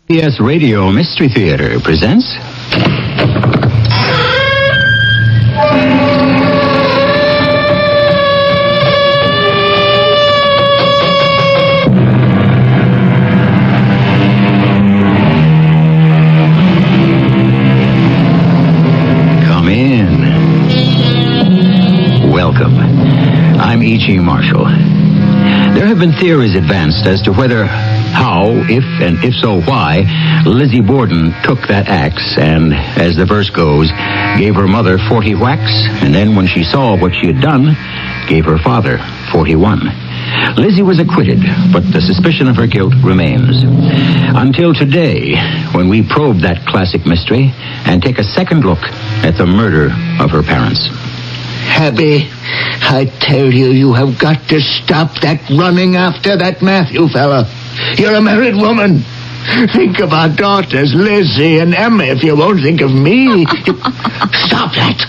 CBS Radio Mystery Theater presents... Come in. Welcome. I'm E.G. Marshall. There have been theories advanced as to whether, how, if, and if so, why, Lizzie Borden took that axe and, as the verse goes, gave her mother 40 whacks, and then when she saw what she had done, gave her father 41. Lizzie was acquitted, but the suspicion of her guilt remains. Until today, when we probe that classic mystery and take a second look at the murder of her parents. Abby, I tell you, you have got to stop that running after that Matthew fella. You're a married woman. Think of our daughters, Lizzie and Emma, if you won't think of me. Stop that.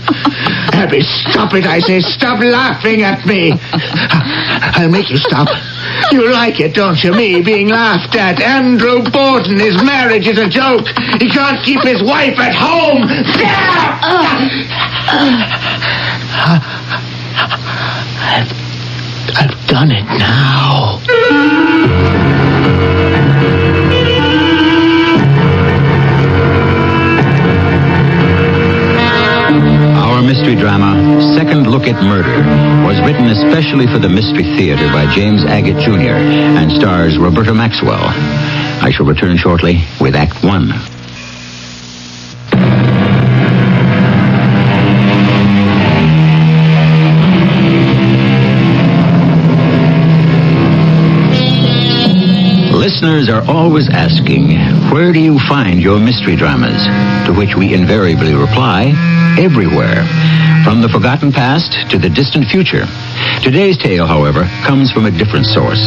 Abby, stop it, I say. Stop laughing at me. I'll make you stop. You like it, don't you, me being laughed at? Andrew Borden, his marriage is a joke. He can't keep his wife at home. I've done it now. Our mystery drama, Second Look at Murder, was written especially for the Mystery Theater by James Agate Jr. and stars Roberta Maxwell. I shall return shortly with Act One. Listeners are always asking, where do you find your mystery dramas? To which we invariably reply, everywhere. From the forgotten past to the distant future. Today's tale, however, comes from a different source.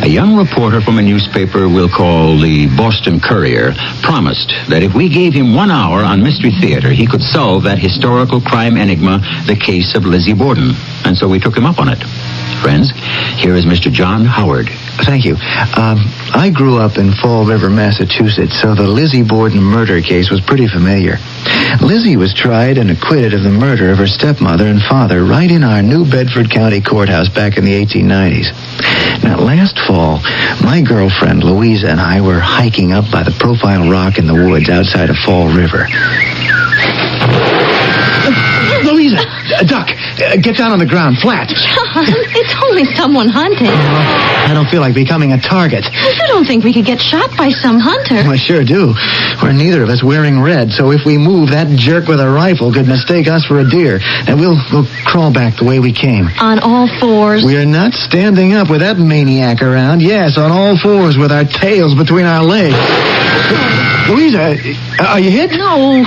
A young reporter from a newspaper we'll call the Boston Courier promised that if we gave him 1 hour on Mystery Theater, he could solve that historical crime enigma, the case of Lizzie Borden. And so we took him up on it. Friends, here is Mr. John Howard. Thank you. I grew up in Fall River, Massachusetts, so the Lizzie Borden murder case was pretty familiar. Lizzie was tried and acquitted of the murder of her stepmother and father right in our New Bedford County courthouse back in the 1890s. Now, last fall, my girlfriend Louisa and I were hiking up by the Profile Rock in the woods outside of Fall River. Louisa, duck, get down on the ground, flat. John, it's only someone hunting. I don't feel like becoming a target. You don't think we could get shot by some hunter? I sure do. We're neither of us wearing red, so if we move, that jerk with a rifle could mistake us for a deer. And we'll crawl back the way we came. On all fours? We're not standing up with that maniac around. Yes, on all fours with our tails between our legs. Louisa, are you hit? No,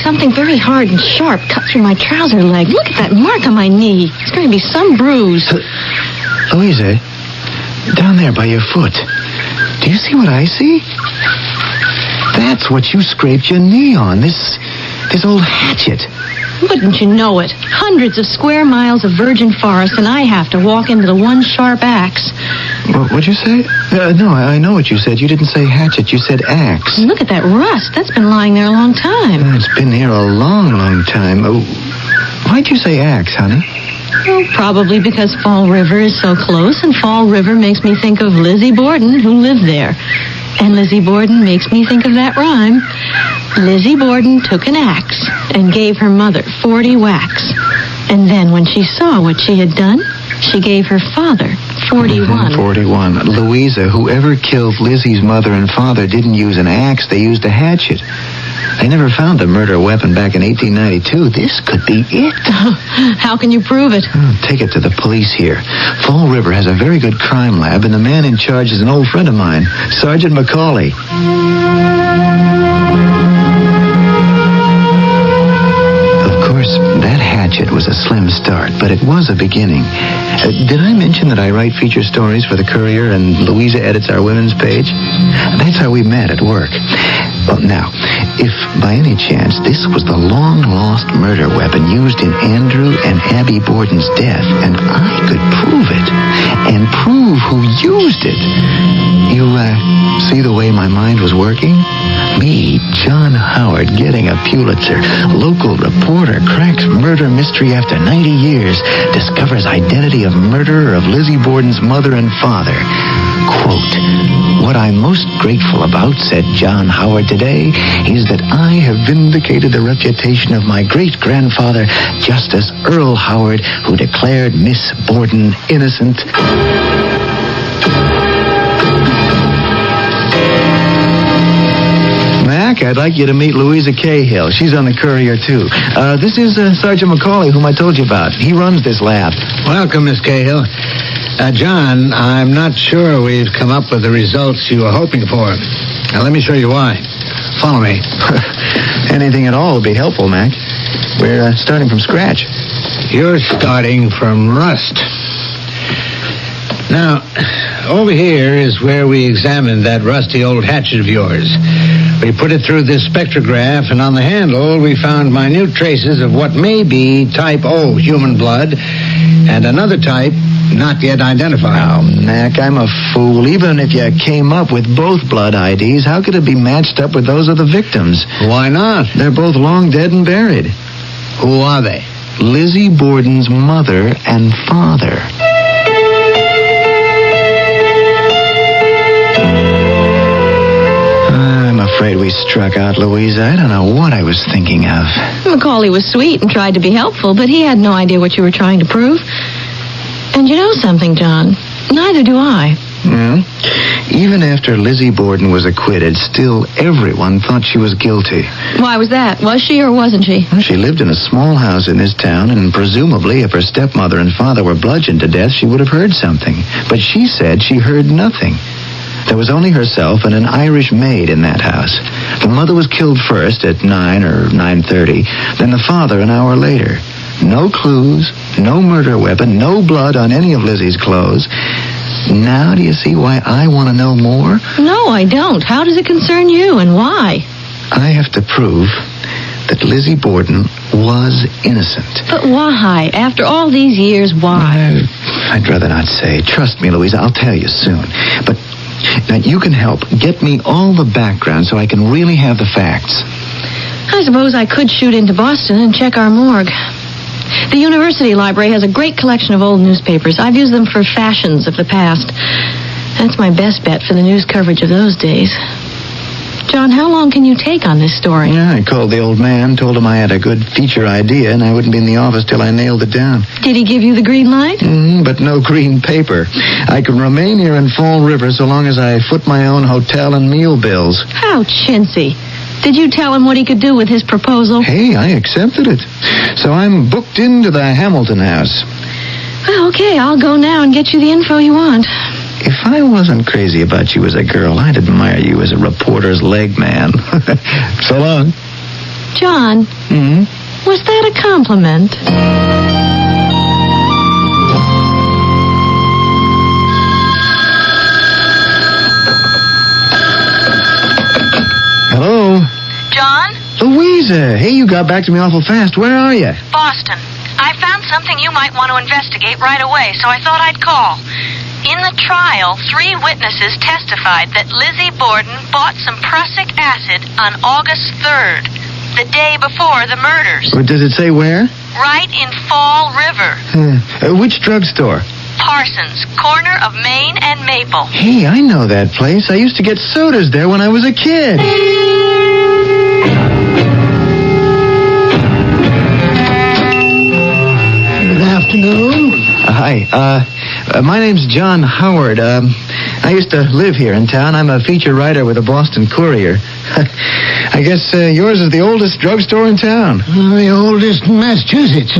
something very hard and sharp cut through my trouser leg. Look at that mark on my knee. It's going to be some bruise. Louisa, down there by your foot. Do you see what I see? That's what you scraped your knee on, this old hatchet. Wouldn't you know it? Hundreds of square miles of virgin forest, and I have to walk into the one sharp axe. What'd you say? No, I know what you said. You didn't say hatchet. You said axe. Look at that rust. That's been lying there a long time. It's been here a long, long time. Why'd you say axe, honey? Well, probably because Fall River is so close, and Fall River makes me think of Lizzie Borden, who lived there. And Lizzie Borden makes me think of that rhyme. Lizzie Borden took an axe and gave her mother 40 whacks. And then when she saw what she had done, she gave her father 41. 41. Louisa, whoever killed Lizzie's mother and father didn't use an axe, they used a hatchet. They never found the murder weapon back in 1892. This could be it. How can you prove it? Take it to the police here. Fall River has a very good crime lab, and the man in charge is an old friend of mine, Sergeant McCauley. Of course, that hatchet was a slim start, but it was a beginning. Did I mention that I write feature stories for the Courier and Louisa edits our women's page? That's how we met at work. Well, now, if by any chance this was the long-lost murder weapon used in Andrew and Abby Borden's death, and I could prove it, and prove who used it, you see the way my mind was working? Me, John Howard, getting a Pulitzer. Local reporter cracks murder mystery after 90 years. Discovers identity of murderer of Lizzie Borden's mother and father. Quote, "What I'm most grateful about," said John Howard today, "is that I have vindicated the reputation of my great-grandfather, Justice Earl Howard, who declared Miss Borden innocent." Mac, I'd like you to meet Louisa Cahill. She's on the Courier, too. This is Sergeant McCauley, whom I told you about. He runs this lab. Welcome, Miss Cahill. John, I'm not sure we've come up with the results you were hoping for. Now, let me show you why. Follow me. Anything at all would be helpful, Mac. We're starting from scratch. You're starting from rust. Now, over here is where we examined that rusty old hatchet of yours. We put it through this spectrograph, and on the handle we found minute traces of what may be type O human blood, and another type not yet identified. Oh, Mac, I'm a fool. Even if you came up with both blood IDs, how could it be matched up with those of the victims? Why not? They're both long dead and buried. Who are they? Lizzie Borden's mother and father. I'm afraid we struck out, Louisa. I don't know what I was thinking of. Macaulay was sweet and tried to be helpful, but he had no idea what you were trying to prove. And you know something, John? Neither do I. Even after Lizzie Borden was acquitted, still everyone thought she was guilty. Why was that? Was she or wasn't she? Well, she lived in a small house in this town, and presumably if her stepmother and father were bludgeoned to death, she would have heard something. But she said she heard nothing. There was only herself and an Irish maid in that house. The mother was killed first at 9 or 9:30, then the father an hour later. No clues, no murder weapon, no blood on any of Lizzie's clothes. Now do you see why I want to know more? No, I don't. How does it concern you, and why? I have to prove that Lizzie Borden was innocent. But why? After all these years, why? I'd rather not say. Trust me, Louisa, I'll tell you soon. But now you can help. Get me all the background so I can really have the facts. I suppose I could shoot into Boston and check our morgue. The university library has a great collection of old newspapers. I've used them for fashions of the past. That's my best bet for the news coverage of those days. John, how long can you take on this story? Yeah, I called the old man, told him I had a good feature idea, and I wouldn't be in the office till I nailed it down. Did he give you the green light? But no green paper. I can remain here in Fall River so long as I foot my own hotel and meal bills. How chintzy. Did you tell him what he could do with his proposal? Hey, I accepted it. So I'm booked into the Hamilton house. Well, okay, I'll go now and get you the info you want. If I wasn't crazy about you as a girl, I'd admire you as a reporter's leg man. So long. John, was that a compliment? Hello? John? Louisa, hey, you got back to me awful fast. Where are you? Boston. I found something you might want to investigate right away, so I thought I'd call. In the trial, 3 witnesses testified that Lizzie Borden bought some prussic acid on August 3rd, the day before the murders. Does it say where? Right in Fall River. Which drugstore? Parsons, corner of Main and Maple. Hey, I know that place. I used to get sodas there when I was a kid. Good afternoon. Hi. My name's John Howard. I used to live here in town. I'm a feature writer with the Boston Courier. I guess yours is the oldest drugstore in town. The oldest in Massachusetts.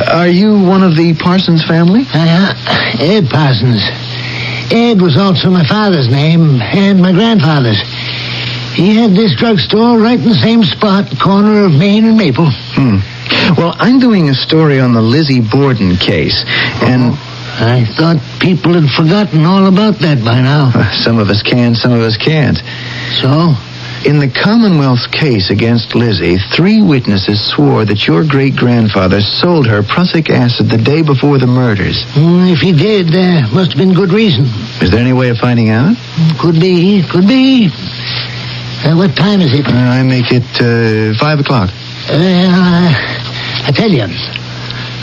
Are you one of the Parsons family? Ed Parsons. Ed was also my father's name and my grandfather's. He had this drugstore right in the same spot, corner of Main and Maple. Well, I'm doing a story on the Lizzie Borden case, and I thought people had forgotten all about that by now. some of us can, some of us can't. So, In the Commonwealth's case against Lizzie, 3 witnesses swore that your great-grandfather sold her prussic acid the day before the murders. If he did, there must have been good reason. Is there any way of finding out? Could be. What time is it? I make it 5 o'clock. I tell you,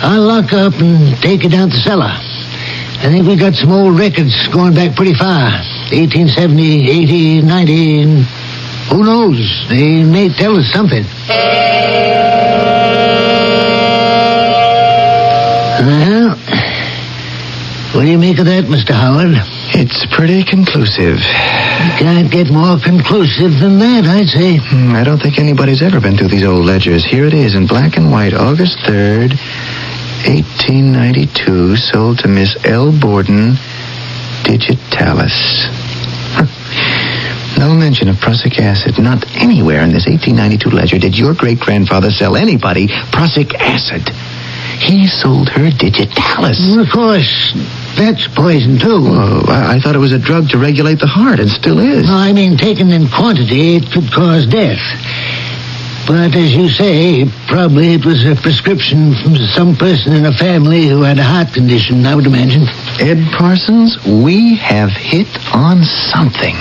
I'll lock up and take it down to the cellar. I think we got some old records going back pretty far. 1870, 80, 90, and who knows? They may tell us something. Well, what do you make of that, Mr. Howard? It's pretty conclusive. You can't get more conclusive than that, I'd say. I don't think anybody's ever been through these old ledgers. Here it is in black and white, August 3rd, 1892, sold to Miss L. Borden, digitalis. No mention of prussic acid. Not anywhere in this 1892 ledger did your great-grandfather sell anybody prussic acid. He sold her digitalis. Well, of course, that's poison, too. Oh, I thought it was a drug to regulate the heart, and still is. No, I mean, taken in quantity, it could cause death. But as you say, probably it was a prescription from some person in a family who had a heart condition, I would imagine. Ed Parsons, we have hit on something.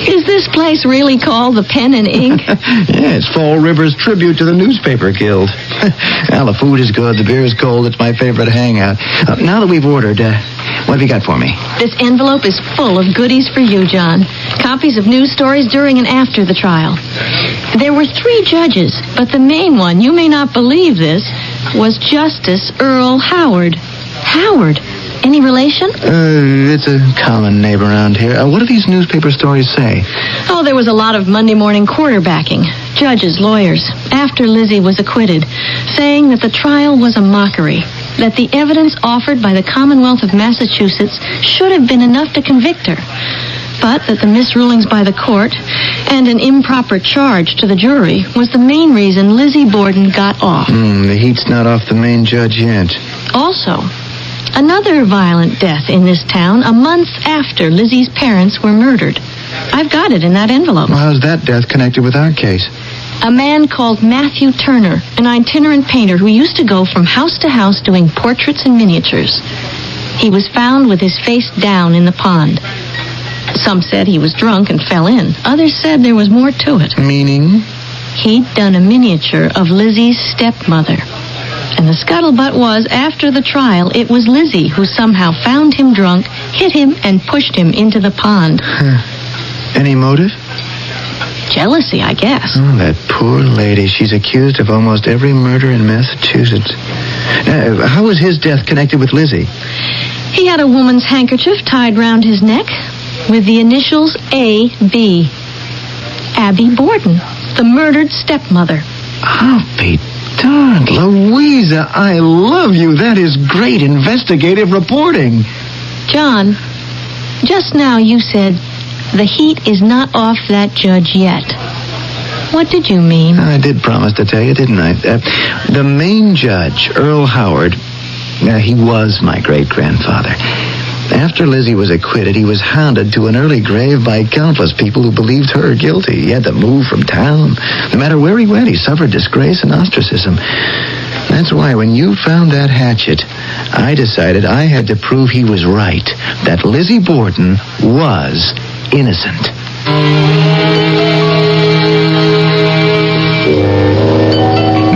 Is this place really called the Pen and Ink? Yeah, it's Fall River's tribute to the newspaper guild. Well, the food is good, the beer is cold. It's my favorite hangout. Now that we've ordered, what have you got for me? This envelope is full of goodies for you, John. Copies of news stories during and after the trial. There were 3 judges, but the main one, you may not believe this, was Justice Earl Howard. Howard? Any relation? It's a common name around here. What do these newspaper stories say? Oh, there was a lot of Monday morning quarterbacking. Judges, lawyers, after Lizzie was acquitted, saying that the trial was a mockery, that the evidence offered by the Commonwealth of Massachusetts should have been enough to convict her, but that the misrulings by the court and an improper charge to the jury was the main reason Lizzie Borden got off. The heat's not off the main judge yet. Also, another violent death in this town a month after Lizzie's parents were murdered. I've got it in that envelope. Well, how's that death connected with our case? A man called Matthew Turner, an itinerant painter who used to go from house to house doing portraits and miniatures. He was found with his face down in the pond. Some said he was drunk and fell in. Others said there was more to it. Meaning? He'd done a miniature of Lizzie's stepmother. And the scuttlebutt was, after the trial, it was Lizzie who somehow found him drunk, hit him, and pushed him into the pond. Any motive? Jealousy, I guess. Oh, that poor lady. She's accused of almost every murder in Massachusetts. How was his death connected with Lizzie? He had a woman's handkerchief tied round his neck with the initials A.B. Abby Borden, the murdered stepmother. I'll be darned. Louisa, I love you. That is great investigative reporting. John, just now you said the heat is not off that judge yet. What did you mean? I did promise to tell you, didn't I? The main judge, Earl Howard, he was my great-grandfather. After Lizzie was acquitted, he was hounded to an early grave by countless people who believed her guilty. He had to move from town. No matter where he went, he suffered disgrace and ostracism. That's why when you found that hatchet, I decided I had to prove he was right, that Lizzie Borden was innocent.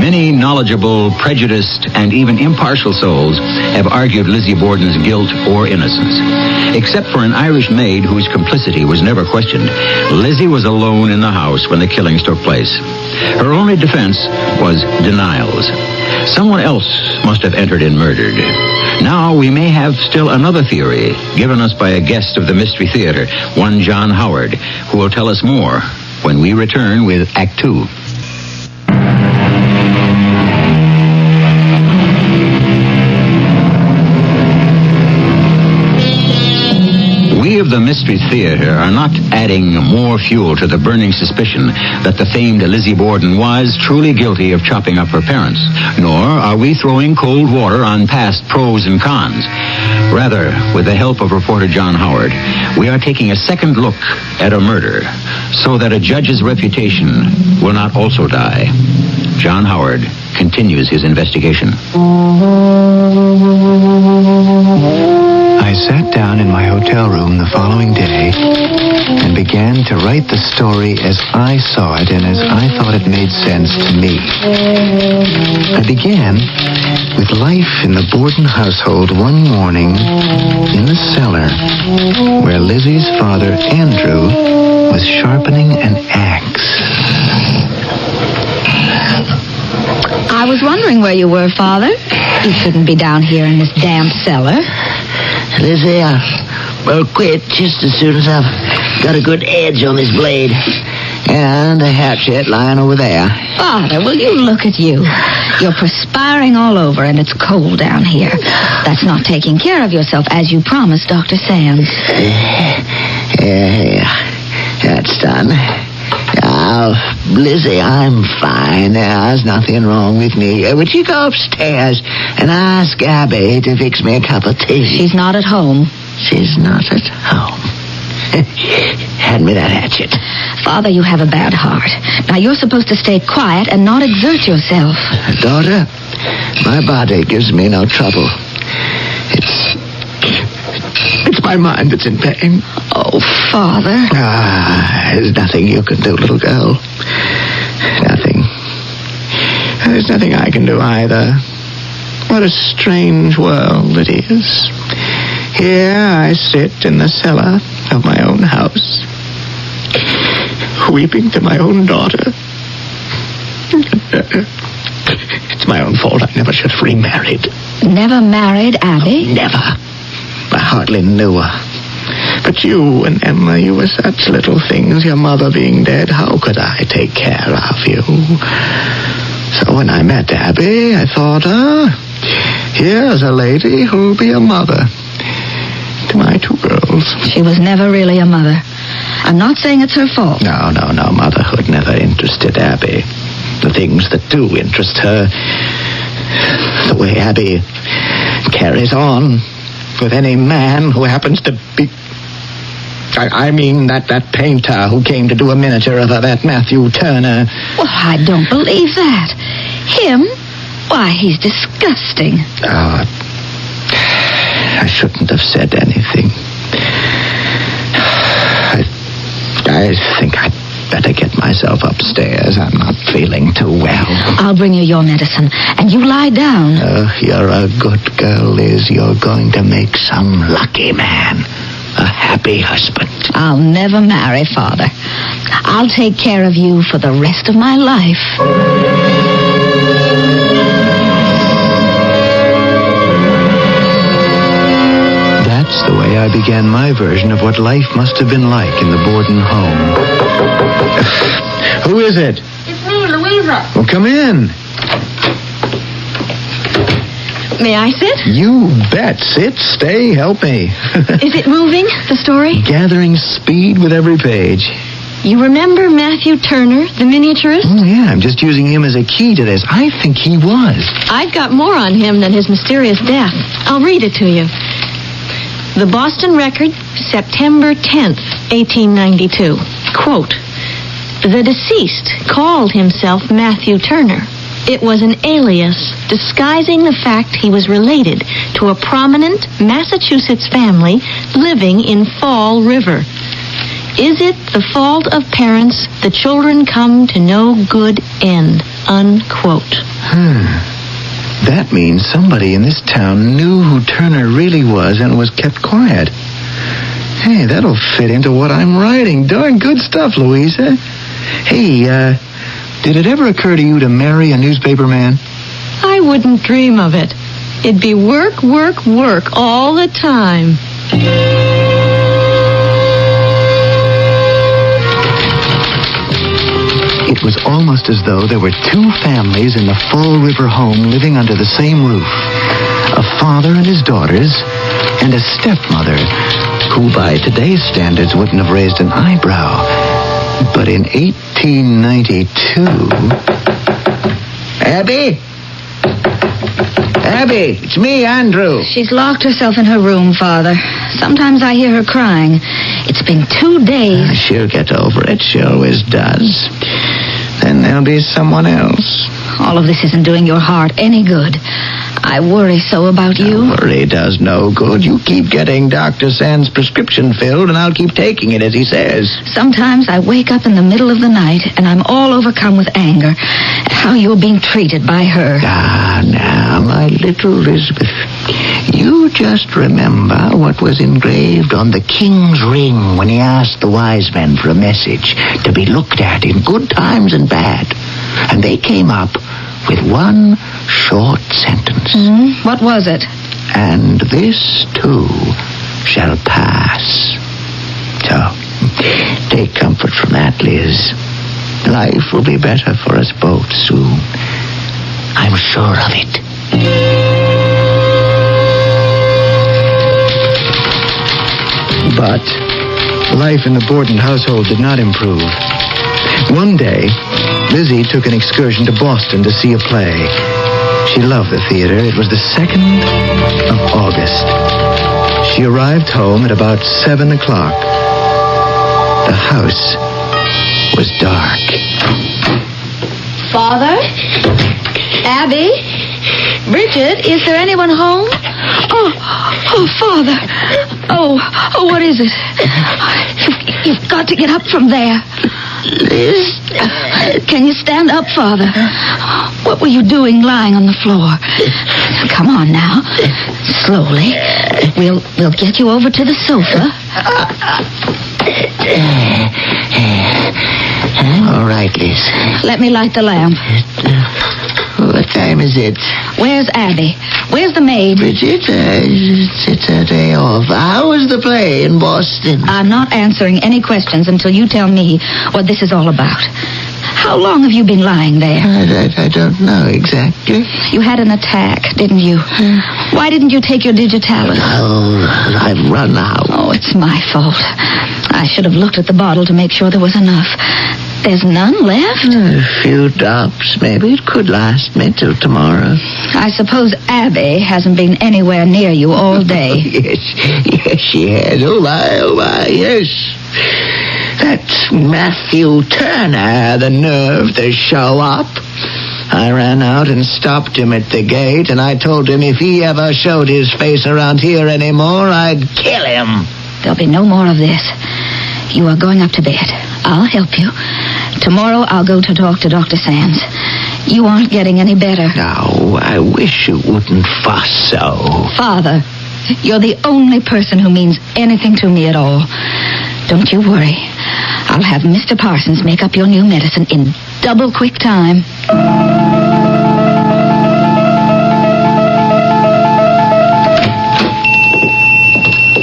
Many knowledgeable, prejudiced, and even impartial souls have argued Lizzie Borden's guilt or innocence. Except for an Irish maid whose complicity was never questioned, Lizzie was alone in the house when the killings took place. Her only defense was denials. Someone else must have entered and murdered. Now we may have still another theory, given us by a guest of the Mystery Theater, one John Howard, who will tell us more when we return with Act 2. We of the Mystery Theater are not adding more fuel to the burning suspicion that the famed Lizzie Borden was truly guilty of chopping up her parents, nor are we throwing cold water on past pros and cons. Rather, with the help of reporter John Howard, we are taking a second look at a murder so that a judge's reputation will not also die. John Howard continues his investigation. I sat down in my hotel room the following day and began to write the story as I saw it and as I thought it made sense to me. I began with life in the Borden household one morning in the cellar where Lizzie's father, Andrew, was sharpening an axe. I was wondering where you were, Father. You couldn't be down here in this damp cellar. Lizzie, I'll quit just as soon as I've got a good edge on this blade. And a hatchet lying over there. Father, will you look at you? You're perspiring all over, and it's cold down here. That's not taking care of yourself, as you promised Dr. Sands. Yeah, that's done. Now, Lizzie, I'm fine. There's nothing wrong with me. Would you go upstairs and ask Abby to fix me a cup of tea? She's not at home. She's not at home. Hand me that hatchet. Father, you have a bad heart. Now, you're supposed to stay quiet and not exert yourself. Daughter, my body gives me no trouble. It's my mind that's in pain. Oh, Father. There's nothing you can do, little girl. Nothing. There's nothing I can do either. What a strange world it is. Here I sit in the cellar of my own house, weeping to my own daughter. It's my own fault. I never should have remarried. Never married Abby? Never. I hardly knew her. But you and Emma, you were such little things, your mother being dead. How could I take care of you? So when I met Abby, I thought, here's a lady who'll be a mother to my two girls. She was never really a mother. I'm not saying it's her fault. No. Motherhood never interested Abby. The things that do interest her, the way Abby carries on with any man who happens to be... I mean that painter who came to do a miniature of her, that Matthew Turner. Well, I don't believe that. Him? Why, he's disgusting. I shouldn't have said anything. I think I'd better get myself upstairs. I'm not feeling too well. I'll bring you your medicine, and you lie down. You're a good girl, Liz. You're going to make some lucky man a happy husband. I'll never marry, Father. I'll take care of you for the rest of my life. That's the way I began my version of what life must have been like in the Borden home. Who is it? It's me, Louisa. Well, come in. May I sit? You bet. Sit, stay, help me. Is it moving, the story? Gathering speed with every page. You remember Matthew Turner, the miniaturist? Oh, yeah, I'm just using him as a key to this. I think he was. I've got more on him than his mysterious death. I'll read it to you. The Boston Record, September 10th, 1892. Quote, the deceased called himself Matthew Turner. It was an alias disguising the fact he was related to a prominent Massachusetts family living in Fall River. Is it the fault of parents the children come to no good end? Unquote. That means somebody in this town knew who Turner really was and was kept quiet. Hey, that'll fit into what I'm writing. Darn good stuff, Louisa. Hey, did it ever occur to you to marry a newspaper man? I wouldn't dream of it. It'd be work, work, work all the time. It was almost as though there were two families in the Fall River home living under the same roof. A father and his daughters, and a stepmother who by today's standards wouldn't have raised an eyebrow. But in 1892... Abby? Abby, it's me, Andrew. She's locked herself in her room, Father. Sometimes I hear her crying. It's been 2 days. She'll get over it. She always does. Then there'll be someone else. All of this isn't doing your heart any good. I worry so about you. Worry does no good. You keep getting Dr. Sand's prescription filled, and I'll keep taking it as he says. Sometimes I wake up in the middle of the night, and I'm all overcome with anger at how you're being treated by her. Ah, now, my little Elizabeth, you just remember what was engraved on the king's ring when he asked the wise men for a message to be looked at in good times and bad. And they came up with one short sentence. What was it? And this, too, shall pass. So, take comfort from that, Liz. Life will be better for us both soon. I'm sure of it. But life in the Borden household did not improve. One day, Lizzie took an excursion to Boston to see a play. She loved the theater. It was the 2nd of August. She arrived home at about 7 o'clock. The house was dark. Father? Abby? Bridget, is there anyone home? Oh, Father. Oh, what is it? You've got to get up from there. Liz? Can you stand up, Father? What were you doing lying on the floor? Come on now. Slowly. We'll get you over to the sofa. All right, Liz. Let me light the lamp. What time is it? Where's Abby? Where's the maid? Bridget, it's her day off. How was the play in Boston? I'm not answering any questions until you tell me what this is all about. How long have you been lying there? I don't know exactly. You had an attack, didn't you? Why didn't you take your digitalis? Oh, I've run out. Oh, it's my fault. I should have looked at the bottle to make sure there was enough. There's none left? A few drops, maybe. It could last me till tomorrow. I suppose Abby hasn't been anywhere near you all day. Yes, she has. Oh, my, yes. That's Matthew Turner, the nerve to show up. I ran out and stopped him at the gate, and I told him if he ever showed his face around here anymore, I'd kill him. There'll be no more of this. You are going up to bed. I'll help you. Tomorrow I'll go to talk to Dr. Sands. You aren't getting any better. No, I wish you wouldn't fuss so. Father, you're the only person who means anything to me at all. Don't you worry. I'll have Mr. Parsons make up your new medicine in double quick time.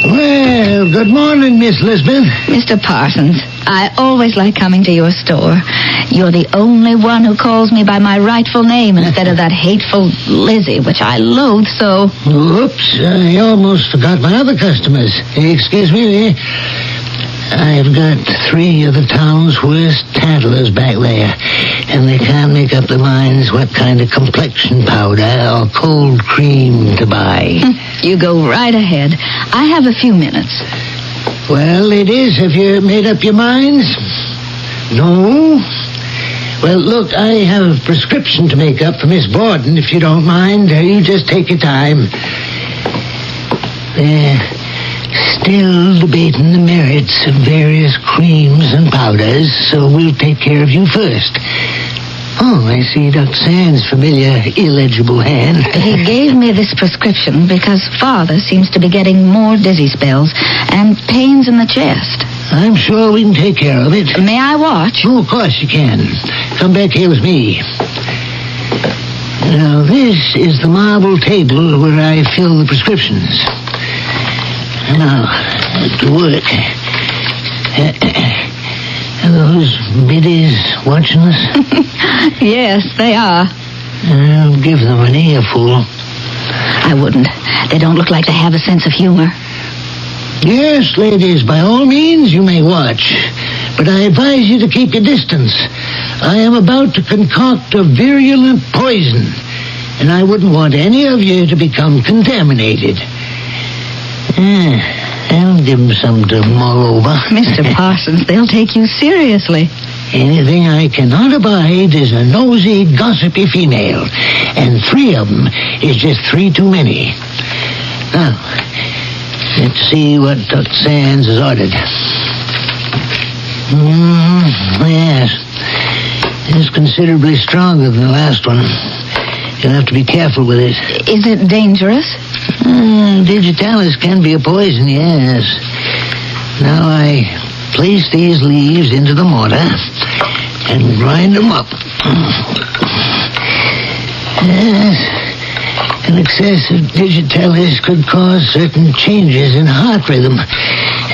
Well, good morning, Miss Lisbon. Mr. Parsons, I always like coming to your store. You're the only one who calls me by my rightful name instead of that hateful Lizzie, which I loathe so. Whoops, I almost forgot my other customers. Excuse me, I've got 3 of the town's worst tattlers back there, and they can't make up their minds what kind of complexion powder or cold cream to buy. You go right ahead. I have a few minutes. Well, ladies, have you made up your minds? No? Well, look, I have a prescription to make up for Miss Borden, if you don't mind. You just take your time. Still debating the merits of various creams and powders, so we'll take care of you first. Oh, I see Dr. Sands' familiar, illegible hand. He gave me this prescription because Father seems to be getting more dizzy spells and pains in the chest. I'm sure we can take care of it. May I watch? Oh, of course you can. Come back here with me. Now, this is the marble table where I fill the prescriptions. Now, to work. Are those biddies watching us? Yes, they are. I'll give them an earful. I wouldn't. They don't look like they have a sense of humor. Yes, ladies, by all means you may watch. But I advise you to keep your distance. I am about to concoct a virulent poison, and I wouldn't want any of you to become contaminated. I'll give them some to mull over. Mr. Parsons, they'll take you seriously. Anything I cannot abide is a nosy, gossipy female, and 3 of them is just 3 too many. Now, let's see what Dr. Sands has ordered. Yes. It's considerably stronger than the last one. You'll have to be careful with it. Is it dangerous? Digitalis can be a poison, yes. Now I place these leaves into the mortar and grind them up. An excess of digitalis could cause certain changes in heart rhythm,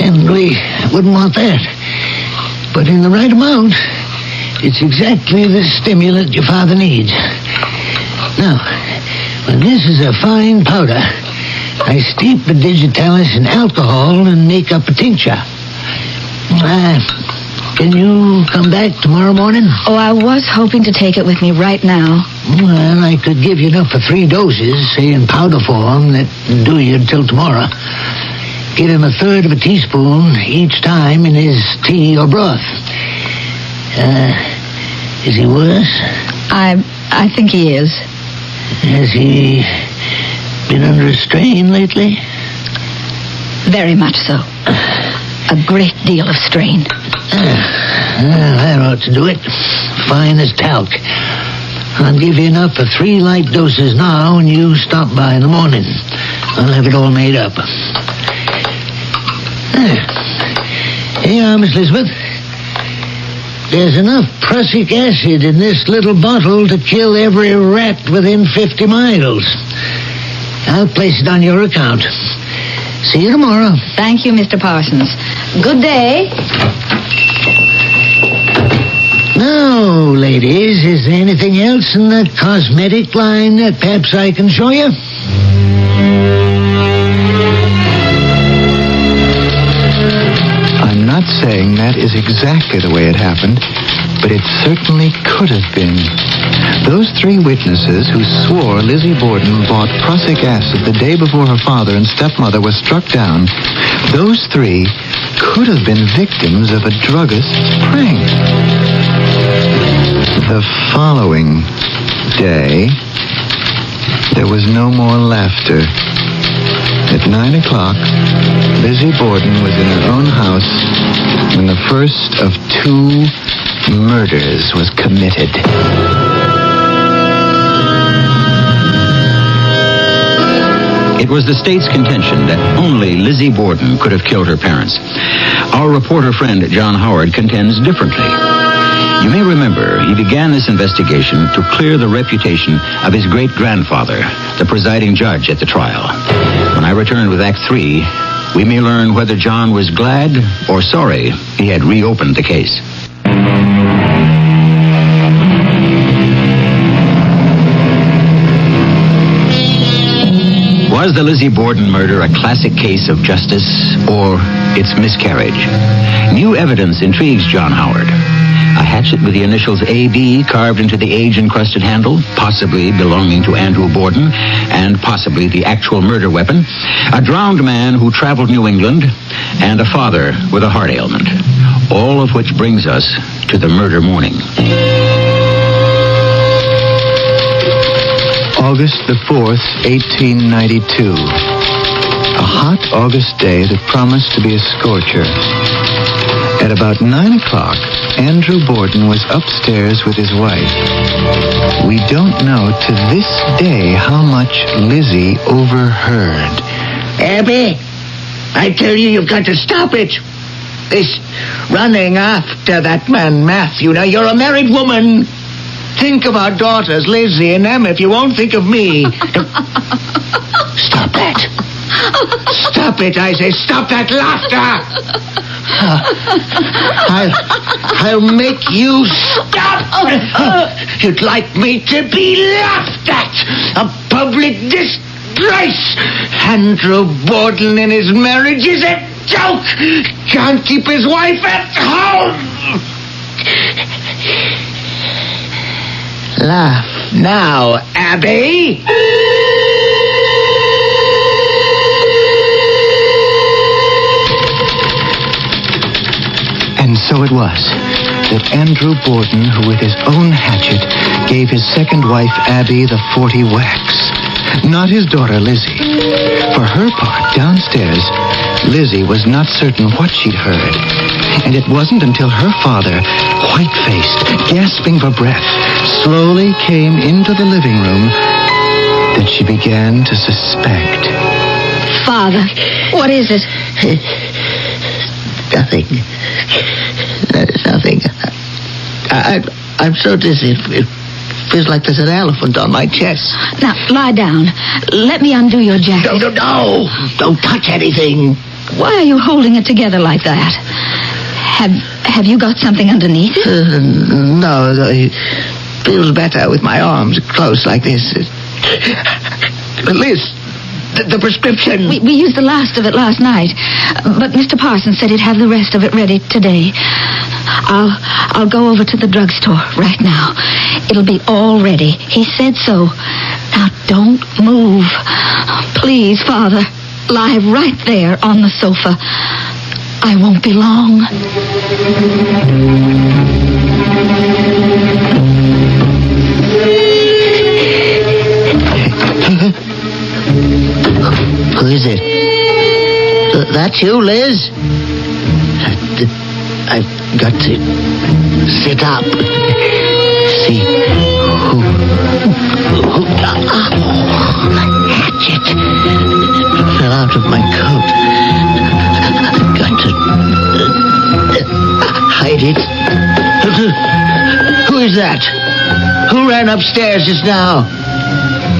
and we wouldn't want that. But in the right amount, it's exactly the stimulant your father needs. Now, when this is a fine powder, I steep the digitalis in alcohol and make up a tincture. Can you come back tomorrow morning? Oh, I was hoping to take it with me right now. Well, I could give you enough for 3 doses, say in powder form, that do you until tomorrow. Give him 1/3 of a teaspoon each time in his tea or broth. Is he worse? I think he is. Has he been under a strain lately? Very much so. A great deal of strain. That ought to do it. Fine as talc. I'll give you enough for 3 light doses now, and you stop by in the morning. I'll have it all made up. Here you are, Miss Elizabeth. There's enough prussic acid in this little bottle to kill every rat within 50 miles. I'll place it on your account. See you tomorrow. Thank you, Mr. Parsons. Good day. Now, ladies, is there anything else in the cosmetic line that perhaps I can show you? I'm not saying that is exactly the way it happened, but it certainly could have been. Those 3 witnesses who swore Lizzie Borden bought prussic acid the day before her father and stepmother were struck down, those 3 could have been victims of a druggist's prank. The following day, there was no more laughter. At 9 o'clock, Lizzie Borden was in her own house when the first of 2 murders was committed. It was the state's contention that only Lizzie Borden could have killed her parents. Our reporter friend, John Howard, contends differently. You may remember he began this investigation to clear the reputation of his great-grandfather, the presiding judge at the trial. When I return with Act 3, we may learn whether John was glad or sorry he had reopened the case. Was the Lizzie Borden murder a classic case of justice or its miscarriage? New evidence intrigues John Howard. A hatchet with the initials A.B. carved into the age-encrusted handle, possibly belonging to Andrew Borden, and possibly the actual murder weapon. A drowned man who traveled New England, and a father with a heart ailment. All of which brings us to the murder morning. August the 4th, 1892. A hot August day that promised to be a scorcher. At about 9 o'clock, Andrew Borden was upstairs with his wife. We don't know to this day how much Lizzie overheard. Abby, I tell you, you've got to stop it. This running after that man, Matthew. Now, you're a married woman. Think of our daughters, Lizzie and Emma, if you won't think of me. Stop that. Stop it, I say. Stop that laughter. I'll make you stop. You'd like me to be laughed at. A public disgrace. Andrew Borden and his marriage is a joke! Can't keep his wife at home! Laugh now, Abby! And so it was that Andrew Borden, who with his own hatchet gave his second wife Abby the 40 whacks. Not his daughter Lizzie. For her part, downstairs, Lizzie was not certain what she'd heard. And it wasn't until her father, white-faced, gasping for breath, slowly came into the living room that she began to suspect. Father, what is it? Nothing. Nothing. I'm so dizzy. It feels like there's an elephant on my chest. Now, lie down. Let me undo your jacket. No. Don't touch anything. Why are you holding it together like that? Have you got something underneath it? No, it feels better with my arms closed like this. Liz, the prescription. We used the last of it last night, but Mr. Parsons said he'd have the rest of it ready today. I'll go over to the drugstore right now. It'll be all ready. He said so. Now, don't move. Please, Father, lie right there on the sofa. I won't be long. Who is it? That's you, Liz? I've got to sit up. See who hatchet fell out of my coat. I've got to hide it. Who is that? Who ran upstairs just now?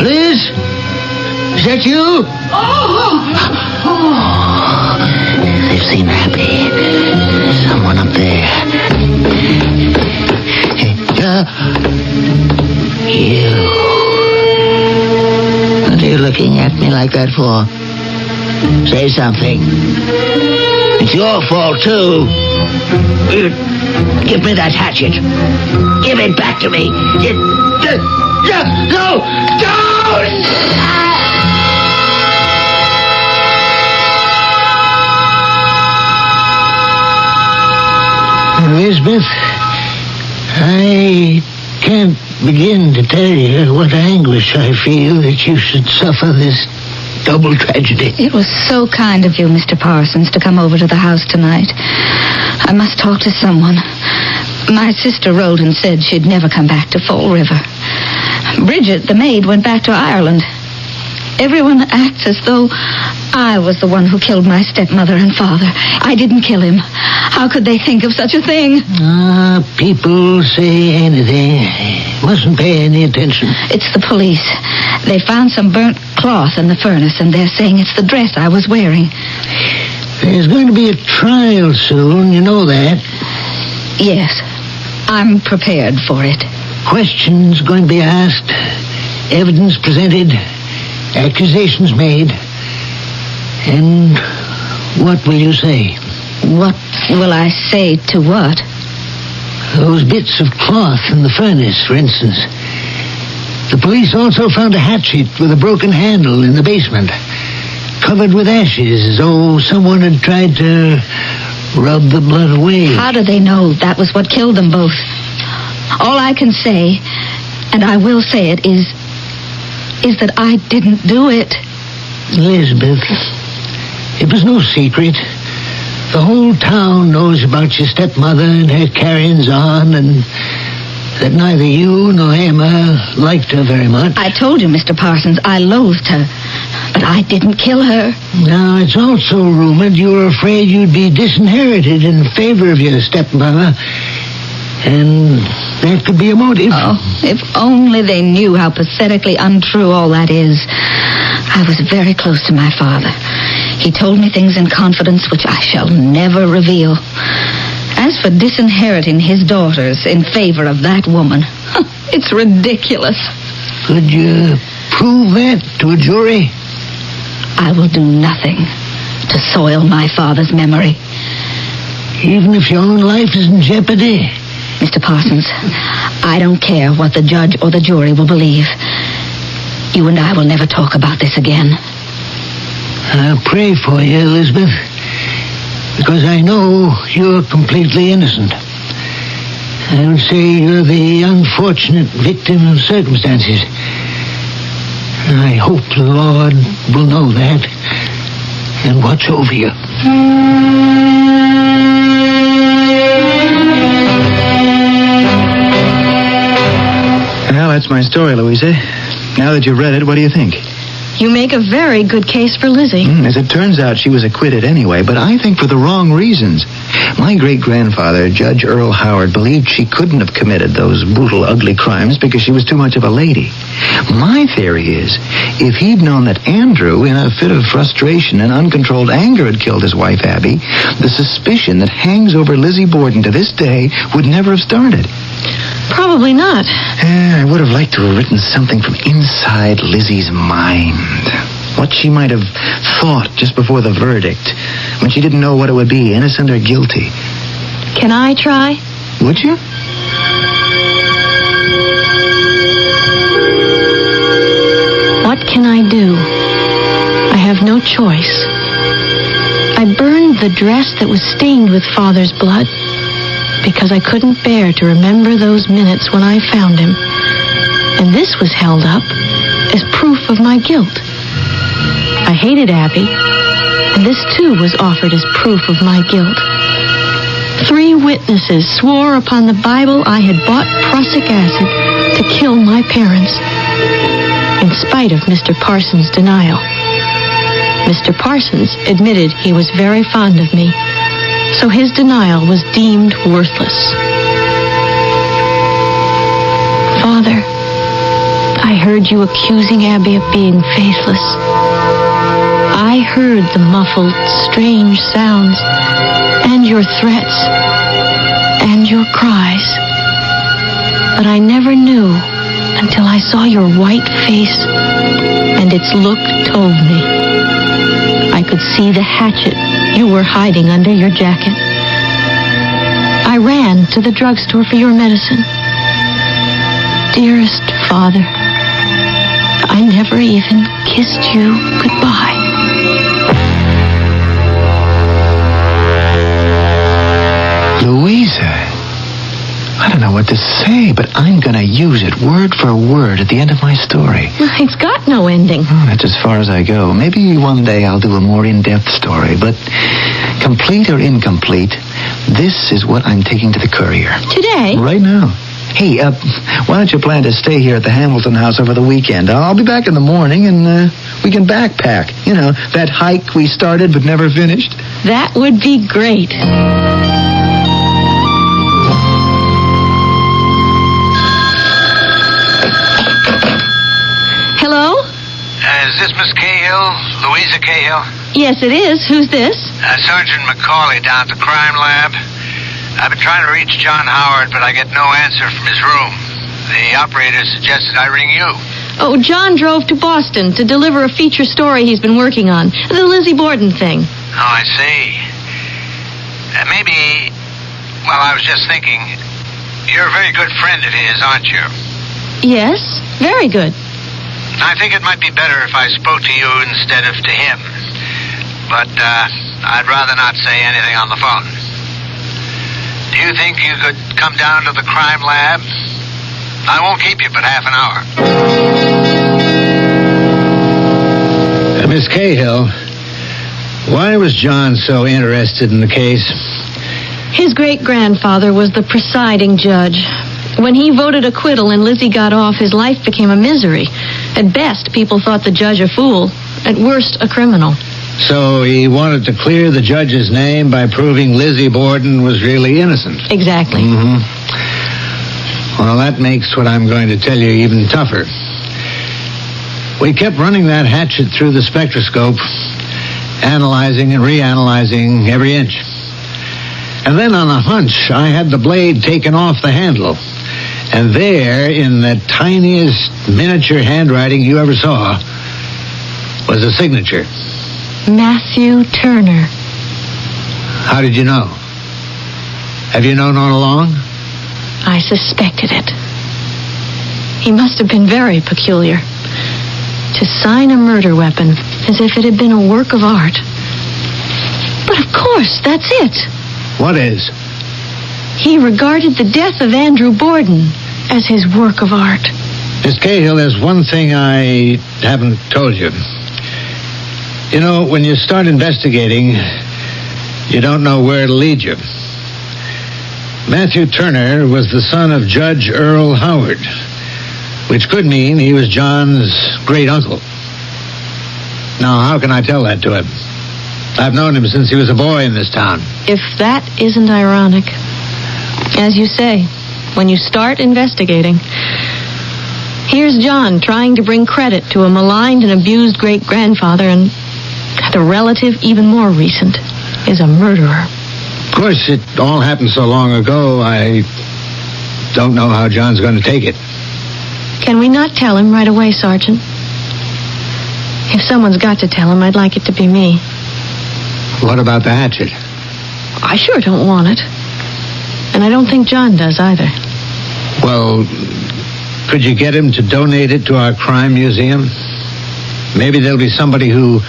Liz? Is that you? They've seen Abby. Someone up there. You. What are you looking at me like that for? Say something. It's your fault, too. Give me that hatchet. Give it back to me. No! Don't! Elizabeth, I can't begin to tell you what anguish I feel that you should suffer this double tragedy. It was so kind of you, Mr. Parsons, to come over to the house tonight. I must talk to someone. My sister wrote and said she'd never come back to Fall River. Bridget, the maid, went back to Ireland. Everyone acts as though I was the one who killed my stepmother and father. I didn't kill him. How could they think of such a thing? People say anything. Mustn't pay any attention. It's the police. They found some burnt cloth in the furnace, and they're saying it's the dress I was wearing. There's going to be a trial soon, you know that. Yes, I'm prepared for it. Questions going to be asked, evidence presented, accusations made. And what will you say? What will I say to what? Those bits of cloth in the furnace, for instance. The police also found a hatchet with a broken handle in the basement, covered with ashes, as though someone had tried to rub the blood away. How do they know that was what killed them both? All I can say, and I will say it, is that I didn't do it. Elizabeth, it was no secret. The whole town knows about your stepmother and her carryings on, and that neither you nor Emma liked her very much. I told you, Mr. Parsons, I loathed her, but I didn't kill her. Now, it's also rumored you were afraid you'd be disinherited in favor of your stepmother, and that could be a motive. Oh, if only they knew how pathetically untrue all that is. I was very close to my father. He told me things in confidence which I shall never reveal. As for disinheriting his daughters in favor of that woman, it's ridiculous. Could you prove that to a jury? I will do nothing to soil my father's memory. Even if your own life is in jeopardy? Mr. Parsons, I don't care what the judge or the jury will believe. You and I will never talk about this again. I'll pray for you, Elizabeth, because I know you're completely innocent. I would say you're the unfortunate victim of circumstances. I hope the Lord will know that and watch over you. Well, that's my story, Louisa. Now that you've read it, what do you think? You make a very good case for Lizzie. As it turns out, she was acquitted anyway, but I think for the wrong reasons. My great-grandfather, Judge Earl Howard, believed she couldn't have committed those brutal, ugly crimes because she was too much of a lady. My theory is, if he'd known that Andrew, in a fit of frustration and uncontrolled anger, had killed his wife, Abby, the suspicion that hangs over Lizzie Borden to this day would never have started. Probably not. I would have liked to have written something from inside Lizzie's mind. What she might have thought just before the verdict, when she didn't know what it would be, innocent or guilty. Can I try? Would you? What can I do? I have no choice. I burned the dress that was stained with Father's blood because I couldn't bear to remember those minutes when I found him. And this was held up as proof of my guilt. I hated Abby, and this too was offered as proof of my guilt. 3 witnesses swore upon the Bible I had bought prussic acid to kill my parents, in spite of Mr. Parsons' denial. Mr. Parsons admitted he was very fond of me, so his denial was deemed worthless. Father, I heard you accusing Abby of being faithless. I heard the muffled, strange sounds, and your threats, and your cries. But I never knew until I saw your white face, and its look told me. I could see the hatchet you were hiding under your jacket. I ran to the drugstore for your medicine. Dearest Father, I never even kissed you goodbye. Louisa, I don't know what to say, but I'm going to use it word for word at the end of my story. It's got no ending. Oh, that's as far as I go. Maybe one day I'll do a more in-depth story, but complete or incomplete, this is what I'm taking to the Courier. Today? Right now. Hey, why don't you plan to stay here at the Hamilton house over the weekend? I'll be back in the morning, and we can backpack. You know, that hike we started but never finished. That would be great. Hello? Is this Miss Cahill? Louisa Cahill? Yes, it is. Who's this? Sergeant McCauley down at the crime lab. I've been trying to reach John Howard, but I get no answer from his room. The operator suggested I ring you. Oh, John drove to Boston to deliver a feature story he's been working on. The Lizzie Borden thing. Oh, I see. Maybe... Well, I was just thinking... You're a very good friend of his, aren't you? Yes, very good. I think it might be better if I spoke to you instead of to him. But I'd rather not say anything on the phone. Do you think you could come down to the crime lab? I won't keep you but half an hour. Miss Cahill, why was John so interested in the case? His great-grandfather was the presiding judge. When he voted acquittal and Lizzie got off, his life became a misery. At best, people thought the judge a fool. At worst, a criminal. So he wanted to clear the judge's name by proving Lizzie Borden was really innocent. Exactly. Mm-hmm. Well, that makes what I'm going to tell you even tougher. We kept running that hatchet through the spectroscope, analyzing and reanalyzing every inch. And then on a hunch, I had the blade taken off the handle. And there, in the tiniest miniature handwriting you ever saw, was a signature. Matthew Turner. How did you know? Have you known all along? I suspected it. He must have been very peculiar. To sign a murder weapon as if it had been a work of art. But of course, that's it. What is? He regarded the death of Andrew Borden as his work of art. Miss Cahill, there's one thing I haven't told you. You know, when you start investigating, you don't know where it'll lead you. Matthew Turner was the son of Judge Earl Howard, which could mean he was John's great-uncle. Now, how can I tell that to him? I've known him since he was a boy in this town. If that isn't ironic. As you say, when you start investigating, here's John trying to bring credit to a maligned and abused great-grandfather, and the relative, even more recent, is a murderer. Of course, it all happened so long ago, I don't know how John's going to take it. Can we not tell him right away, Sergeant? If someone's got to tell him, I'd like it to be me. What about the hatchet? I sure don't want it. And I don't think John does either. Well, could you get him to donate it to our crime museum? Maybe there'll be somebody who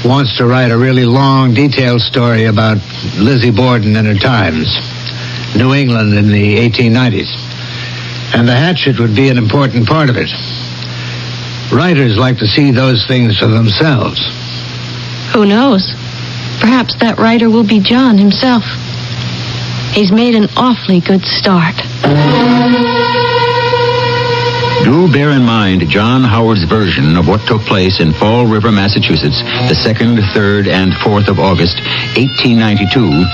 wants to write a really long, detailed story about Lizzie Borden and her times. New England in the 1890s. And the hatchet would be an important part of it. Writers like to see those things for themselves. Who knows? Perhaps that writer will be John himself. He's made an awfully good start. Do bear in mind John Howard's version of what took place in Fall River, Massachusetts, the 2nd, 3rd, and 4th of August, 1892,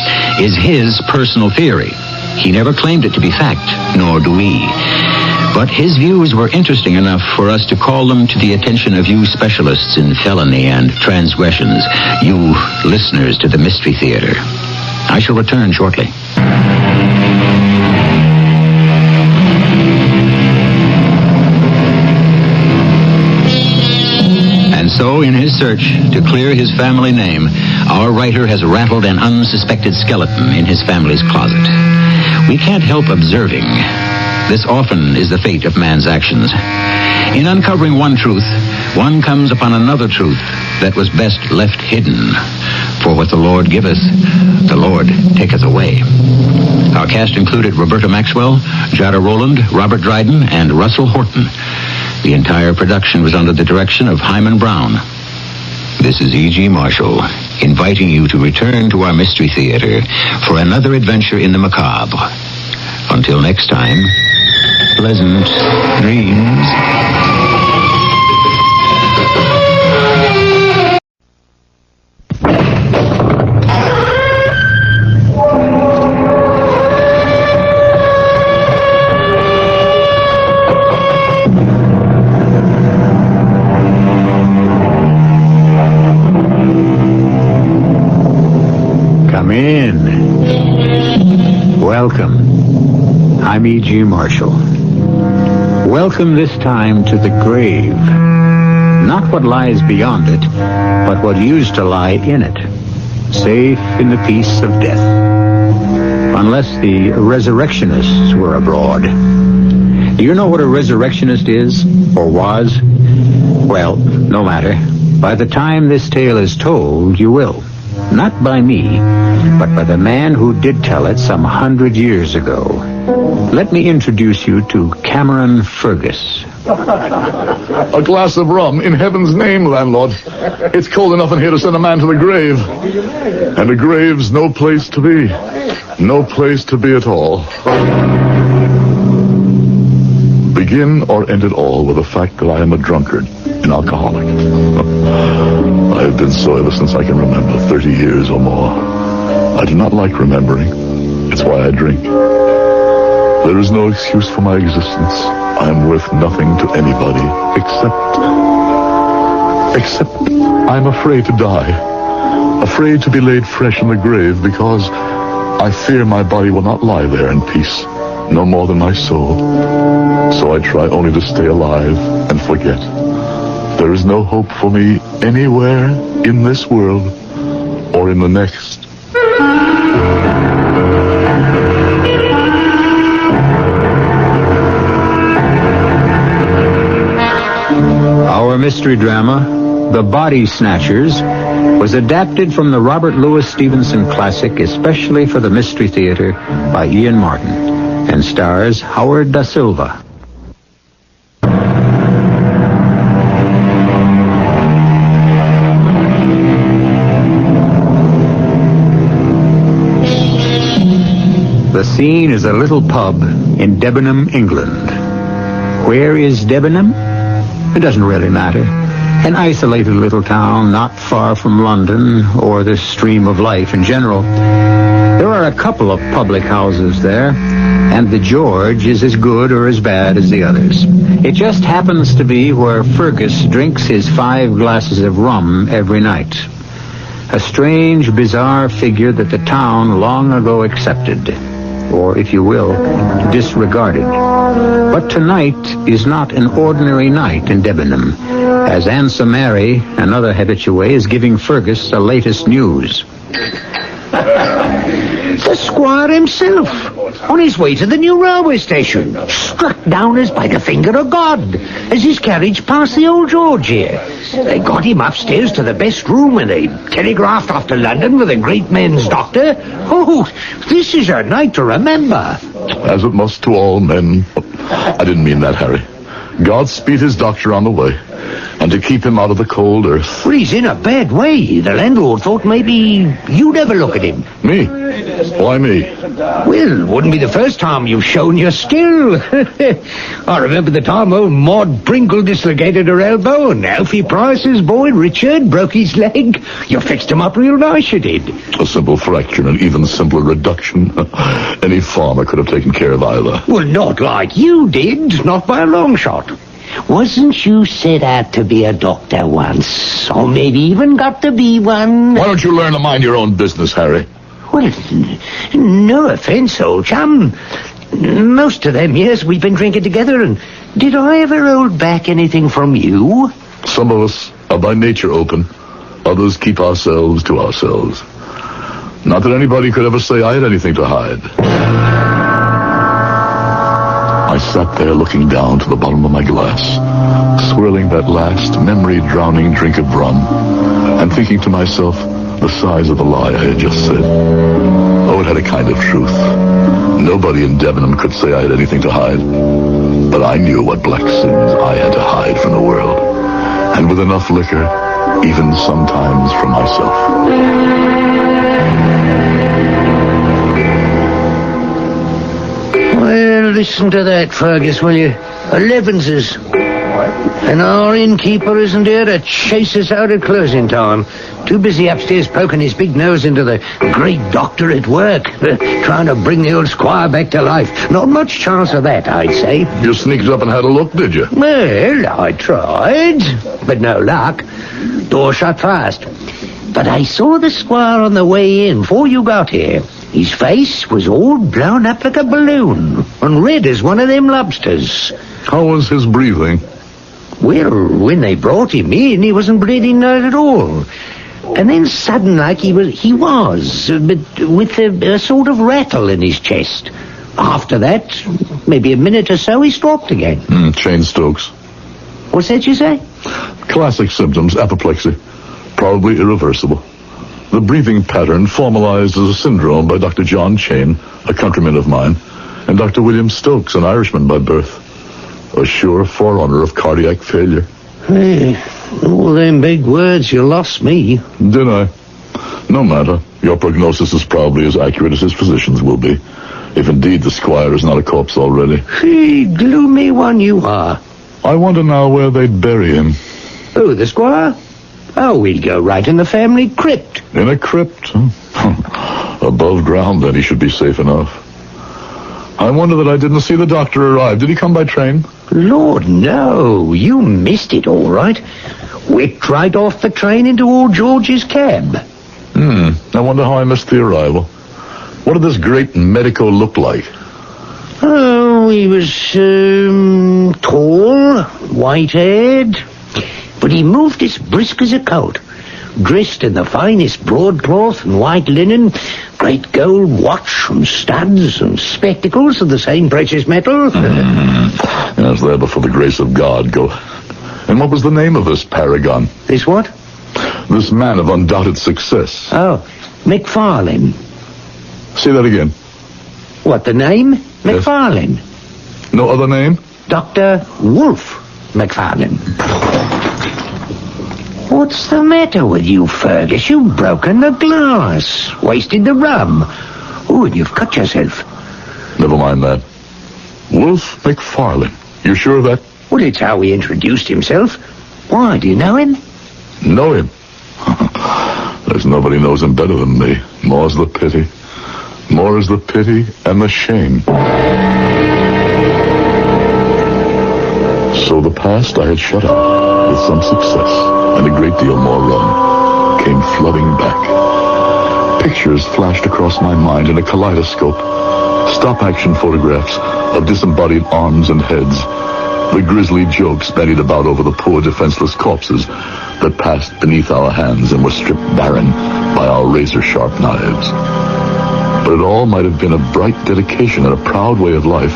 is his personal theory. He never claimed it to be fact, nor do we. But his views were interesting enough for us to call them to the attention of you specialists in felony and transgressions, you listeners to the Mystery Theater. I shall return shortly. And so, in his search to clear his family name, our writer has rattled an unsuspected skeleton in his family's closet. We can't help observing. This often is the fate of man's actions. In uncovering one truth, one comes upon another truth that was best left hidden. For what the Lord giveth, the Lord taketh away. Our cast included Roberta Maxwell, Jada Rowland, Robert Dryden, and Russell Horton. The entire production was under the direction of Hyman Brown. This is E.G. Marshall, inviting you to return to our Mystery Theater for another adventure in the macabre. Until next time, pleasant dreams. Come in. Welcome. I'm E.G. Marshall. Welcome this time to the grave. Not what lies beyond it, but what used to lie in it. Safe in the peace of death. Unless the resurrectionists were abroad. Do you know what a resurrectionist is, or was? Well, no matter. By the time this tale is told, you will. Not by me, but by the man who did tell it some 100 years ago. Let me introduce you to Cameron Fergus. A glass of rum, in heaven's name, landlord. It's cold enough in here to send a man to the grave. And a grave's no place to be. No place to be at all. Begin or end it all with the fact that I am a drunkard, an alcoholic. I have been so ever since I can remember, 30 years or more. I do not like remembering. It's why I drink. There is no excuse for my existence. I am worth nothing to anybody, except I'm afraid to die. Afraid to be laid fresh in the grave because I fear my body will not lie there in peace, no more than my soul. So I try only to stay alive and forget. There is no hope for me anywhere in this world or in the next. Our mystery drama, The Body Snatchers, was adapted from the Robert Louis Stevenson classic especially for the Mystery Theater by Ian Martin and stars Howard Da Silva. The scene is a little pub in Debenham, England. Where is Debenham? It doesn't really matter. An isolated little town not far from London or the stream of life in general. There are a couple of public houses there, and the George is as good or as bad as the others. It just happens to be where Fergus drinks his 5 glasses of rum every night. A strange, bizarre figure that the town long ago accepted, or, if you will, disregarded. But tonight is not an ordinary night in Debenham, as Aunt Mary, another habitué, is giving Fergus the latest news. The squire himself, on his way to the new railway station, struck down as by the finger of God, as his carriage passed the old George here. They got him upstairs to the best room, and they telegraphed off to London with a great men's doctor. Oh, this is a night to remember. As it must to all men. I didn't mean that, Harry. God speed his doctor on the way, and to keep him out of the cold earth. Well, he's in a bad way. The landlord thought maybe you'd ever look at him. Me? Why me? Well, wouldn't be the first time you've shown your skill. I remember the time old Maud Brinkle dislocated her elbow, and Alfie Price's boy, Richard, broke his leg. You fixed him up real nice, you did. A simple fracture, an even simpler reduction. Any farmer could have taken care of either. Well, not like you did. Not by a long shot. Wasn't you set out to be a doctor once? Or maybe even got to be one? Why don't you learn to mind your own business, Harry? Well, no offense, old chum. Most of them years we've been drinking together, and did I ever hold back anything from you? Some of us are by nature open. Others keep ourselves to ourselves. Not that anybody could ever say I had anything to hide. I sat there looking down to the bottom of my glass, swirling that last memory-drowning drink of rum, and thinking to myself the size of the lie I had just said. Oh, it had a kind of truth. Nobody in Debenham could say I had anything to hide. But I knew what black sins I had to hide from the world. And with enough liquor, even sometimes from myself. Well, listen to that, Fergus, will you? 11's. And our innkeeper isn't here to chase us out at closing time. Too busy upstairs poking his big nose into the great doctor at work, trying to bring the old squire back to life. Not much chance of that, I'd say. You sneaked up and had a look, did you? Well, I tried, but no luck. Door shut fast. But I saw the squire on the way in before you got here. His face was all blown up like a balloon, and red as one of them lobsters. How was his breathing? Well, when they brought him in, he wasn't breathing not at all. And then sudden like he was, but with a sort of rattle in his chest. After that, maybe a minute or so, he stopped again. Chain strokes. What's that you say? Classic symptoms, apoplexy. Probably irreversible. The breathing pattern formalized as a syndrome by Dr. John Chain, a countryman of mine, and Dr. William Stokes, an Irishman by birth. A sure forerunner of cardiac failure. Hey, all them big words, you lost me. Did I? No matter. Your prognosis is probably as accurate as his physicians will be. If indeed the squire is not a corpse already. Hey, gloomy one you are. I wonder now where they'd bury him. Who, the squire? Oh, we'd go right in the family crypt. In a crypt? Above ground, then he should be safe enough. I wonder that I didn't see the doctor arrive. Did he come by train? Lord, no. You missed it, all right. Whipped right off the train into old George's cab. I wonder how I missed the arrival. What did this great medico look like? Oh, he was, tall, white-haired, but he moved as brisk as a colt, dressed in the finest broadcloth and white linen, great gold watch and studs and spectacles of the same precious metal. Yes, there before the grace of God go. And what was the name of this paragon? This what? This man of undoubted success. Oh, McFarlane. Say that again. What, the name? Yes. McFarlane. No other name? Dr. Wolf McFarlane. What's the matter with you, Fergus? You've broken the glass, wasted the rum. Oh, and you've cut yourself. Never mind that. Wolf McFarlane. You sure of that? Well, it's how he introduced himself. Why, do you know him? Know him? There's nobody knows him better than me. More's the pity. More is the pity and the shame. So the past I had shut out with some success and a great deal more rum came flooding back. Pictures flashed across my mind in a kaleidoscope. Stop-action photographs of disembodied arms and heads. The grisly jokes bandied about over the poor defenseless corpses that passed beneath our hands and were stripped barren by our razor-sharp knives. But it all might have been a bright dedication and a proud way of life,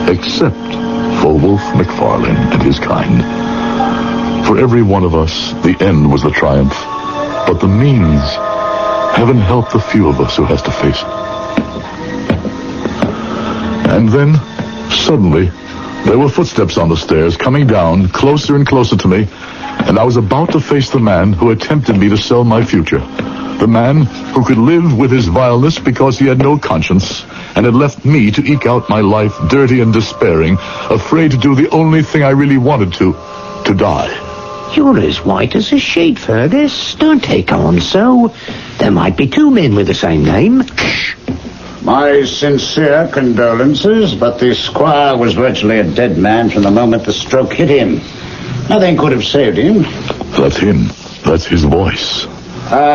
except for Wolf McFarlane and his kind. For every one of us, the end was the triumph, but the means, heaven help the few of us who has to face it. And then, suddenly, there were footsteps on the stairs, coming down, closer and closer to me, and I was about to face the man who had tempted me to sell my future. The man who could live with his vileness because he had no conscience, and had left me to eke out my life dirty and despairing, afraid to do the only thing I really wanted to die. You're as white as a sheet, Fergus. Don't take on so. There might be two men with the same name. My sincere condolences, but the squire was virtually a dead man from the moment the stroke hit him. Nothing could have saved him. That's him. That's his voice.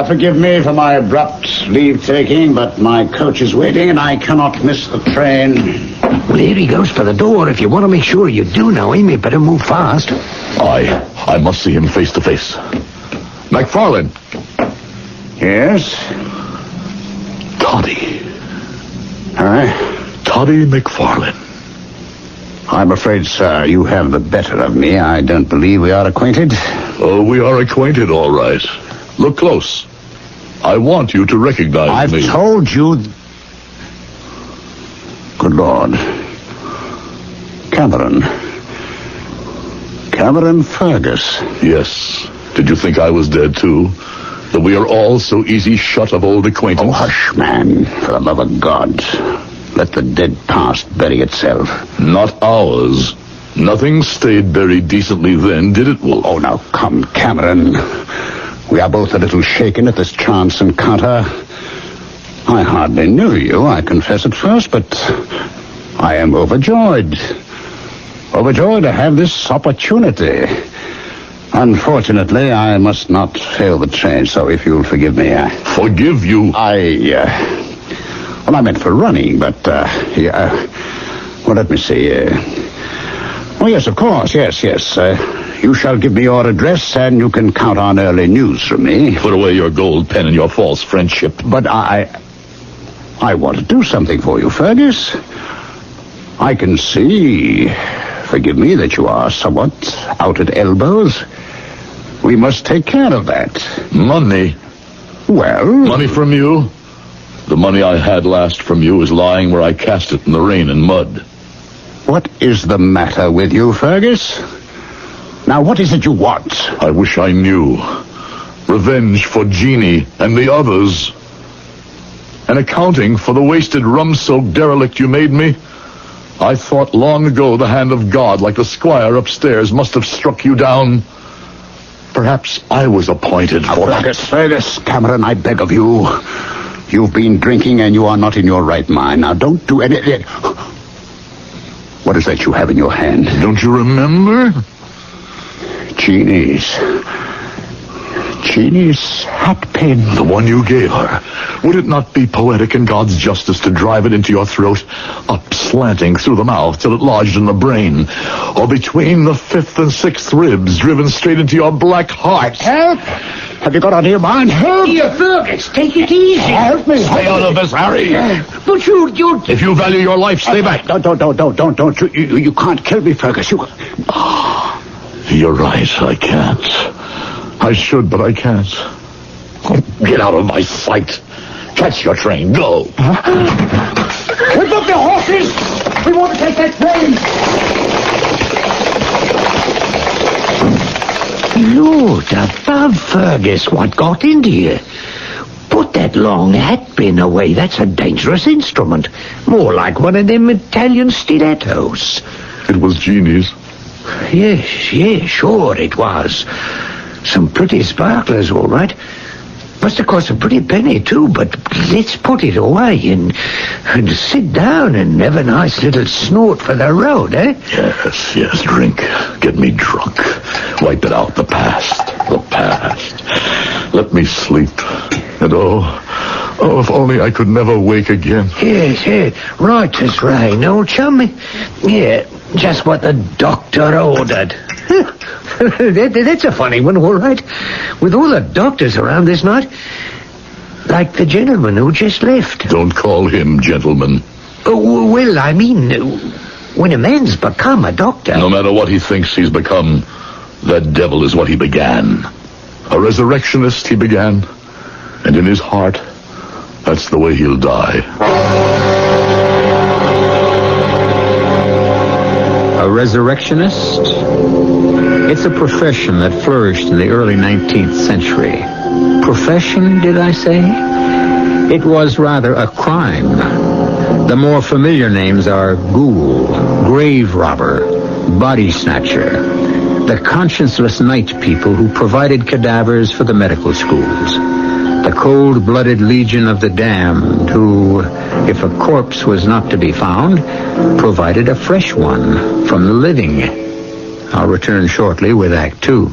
Forgive me for my abrupt leave-taking, but my coach is waiting and I cannot miss the train. Well, here he goes for the door. If you want to make sure you do know him, you better move fast. I must see him face to face. McFarlane. Yes? Toddy. Aye? Toddy McFarlane. I'm afraid, sir, you have the better of me. I don't believe we are acquainted. Oh, we are acquainted, all right. Look close. I want you to recognize me. I've told you... Good Lord. Cameron Fergus. Yes. Did you think I was dead, too? That we are all so easy shut of old acquaintance? Oh, hush, man. For the love of God. Let the dead past bury itself. Not ours. Nothing stayed buried decently then, did it, Wolf? Oh, now, come, Cameron. We are both a little shaken at this chance encounter. I hardly knew you, I confess at first, but I am overjoyed. Overjoyed to have this opportunity. Unfortunately, I must not fail the train, so if you'll forgive me... Forgive you? Well, I meant for running, but, well, let me see. Oh, yes, of course, yes. You shall give me your address, and you can count on early news from me. Put away your gold pen and your false friendship. But I want to do something for you, Fergus. I can see, forgive me, that you are somewhat out at elbows. We must take care of that. Money? Well... Money from you? The money I had last from you is lying where I cast it in the rain and mud. What is the matter with you, Fergus? Now, what is it you want? I wish I knew. Revenge for Jeannie and the others. An accounting for the wasted rum-soaked derelict you made me. I thought long ago the hand of God, like the squire upstairs, must have struck you down. Perhaps I was appointed for that. Fergus, Cameron, I beg of you. You've been drinking and you are not in your right mind. Now, don't do anything. What is that you have in your hand? Don't you remember? Jeannie's Jeannie's hat pin. The one you gave her. Would it not be poetic in God's justice to drive it into your throat, up slanting through the mouth till it lodged in the brain, or between the 5th and 6th ribs, driven straight into your black heart? Help! Have you got on your mind? Help! Here, Fergus, take it easy. Help me! Stay out of this, Harry. But you... If you value your life, stay back. Don't. You can't kill me, Fergus. You... You're right, I can't. I should, but I can't. Get out of my sight. Catch your train, go. Whip up the horses! We want to take that train! Lord above, Fergus, what got into you? Put that long hat pin away. That's a dangerous instrument. More like one of them Italian stilettos. It was Jeannie's. Yes, sure it was. Some pretty sparklers, all right. Must have cost a pretty penny, too, but let's put it away and sit down and have a nice little snort for the road, eh? Yes, drink. Get me drunk. Wipe it out, the past. Let me sleep. And if only I could never wake again. Yes, right as rain, old chummy. Yeah, just what the doctor ordered. That's a funny one, all right. With all the doctors around this night, like the gentleman who just left. Don't call him gentleman. Oh, well, I mean, when a man's become a doctor... No matter what he thinks he's become, that devil is what he began. A resurrectionist he began, and in his heart, that's the way he'll die. A resurrectionist? It's a profession that flourished in the early 19th century. Profession, did I say? It was rather a crime. The more familiar names are ghoul, grave robber, body snatcher, the conscienceless night people who provided cadavers for the medical schools, the cold-blooded legion of the damned who, if a corpse was not to be found, provided a fresh one from the living. I'll return shortly with Act 2.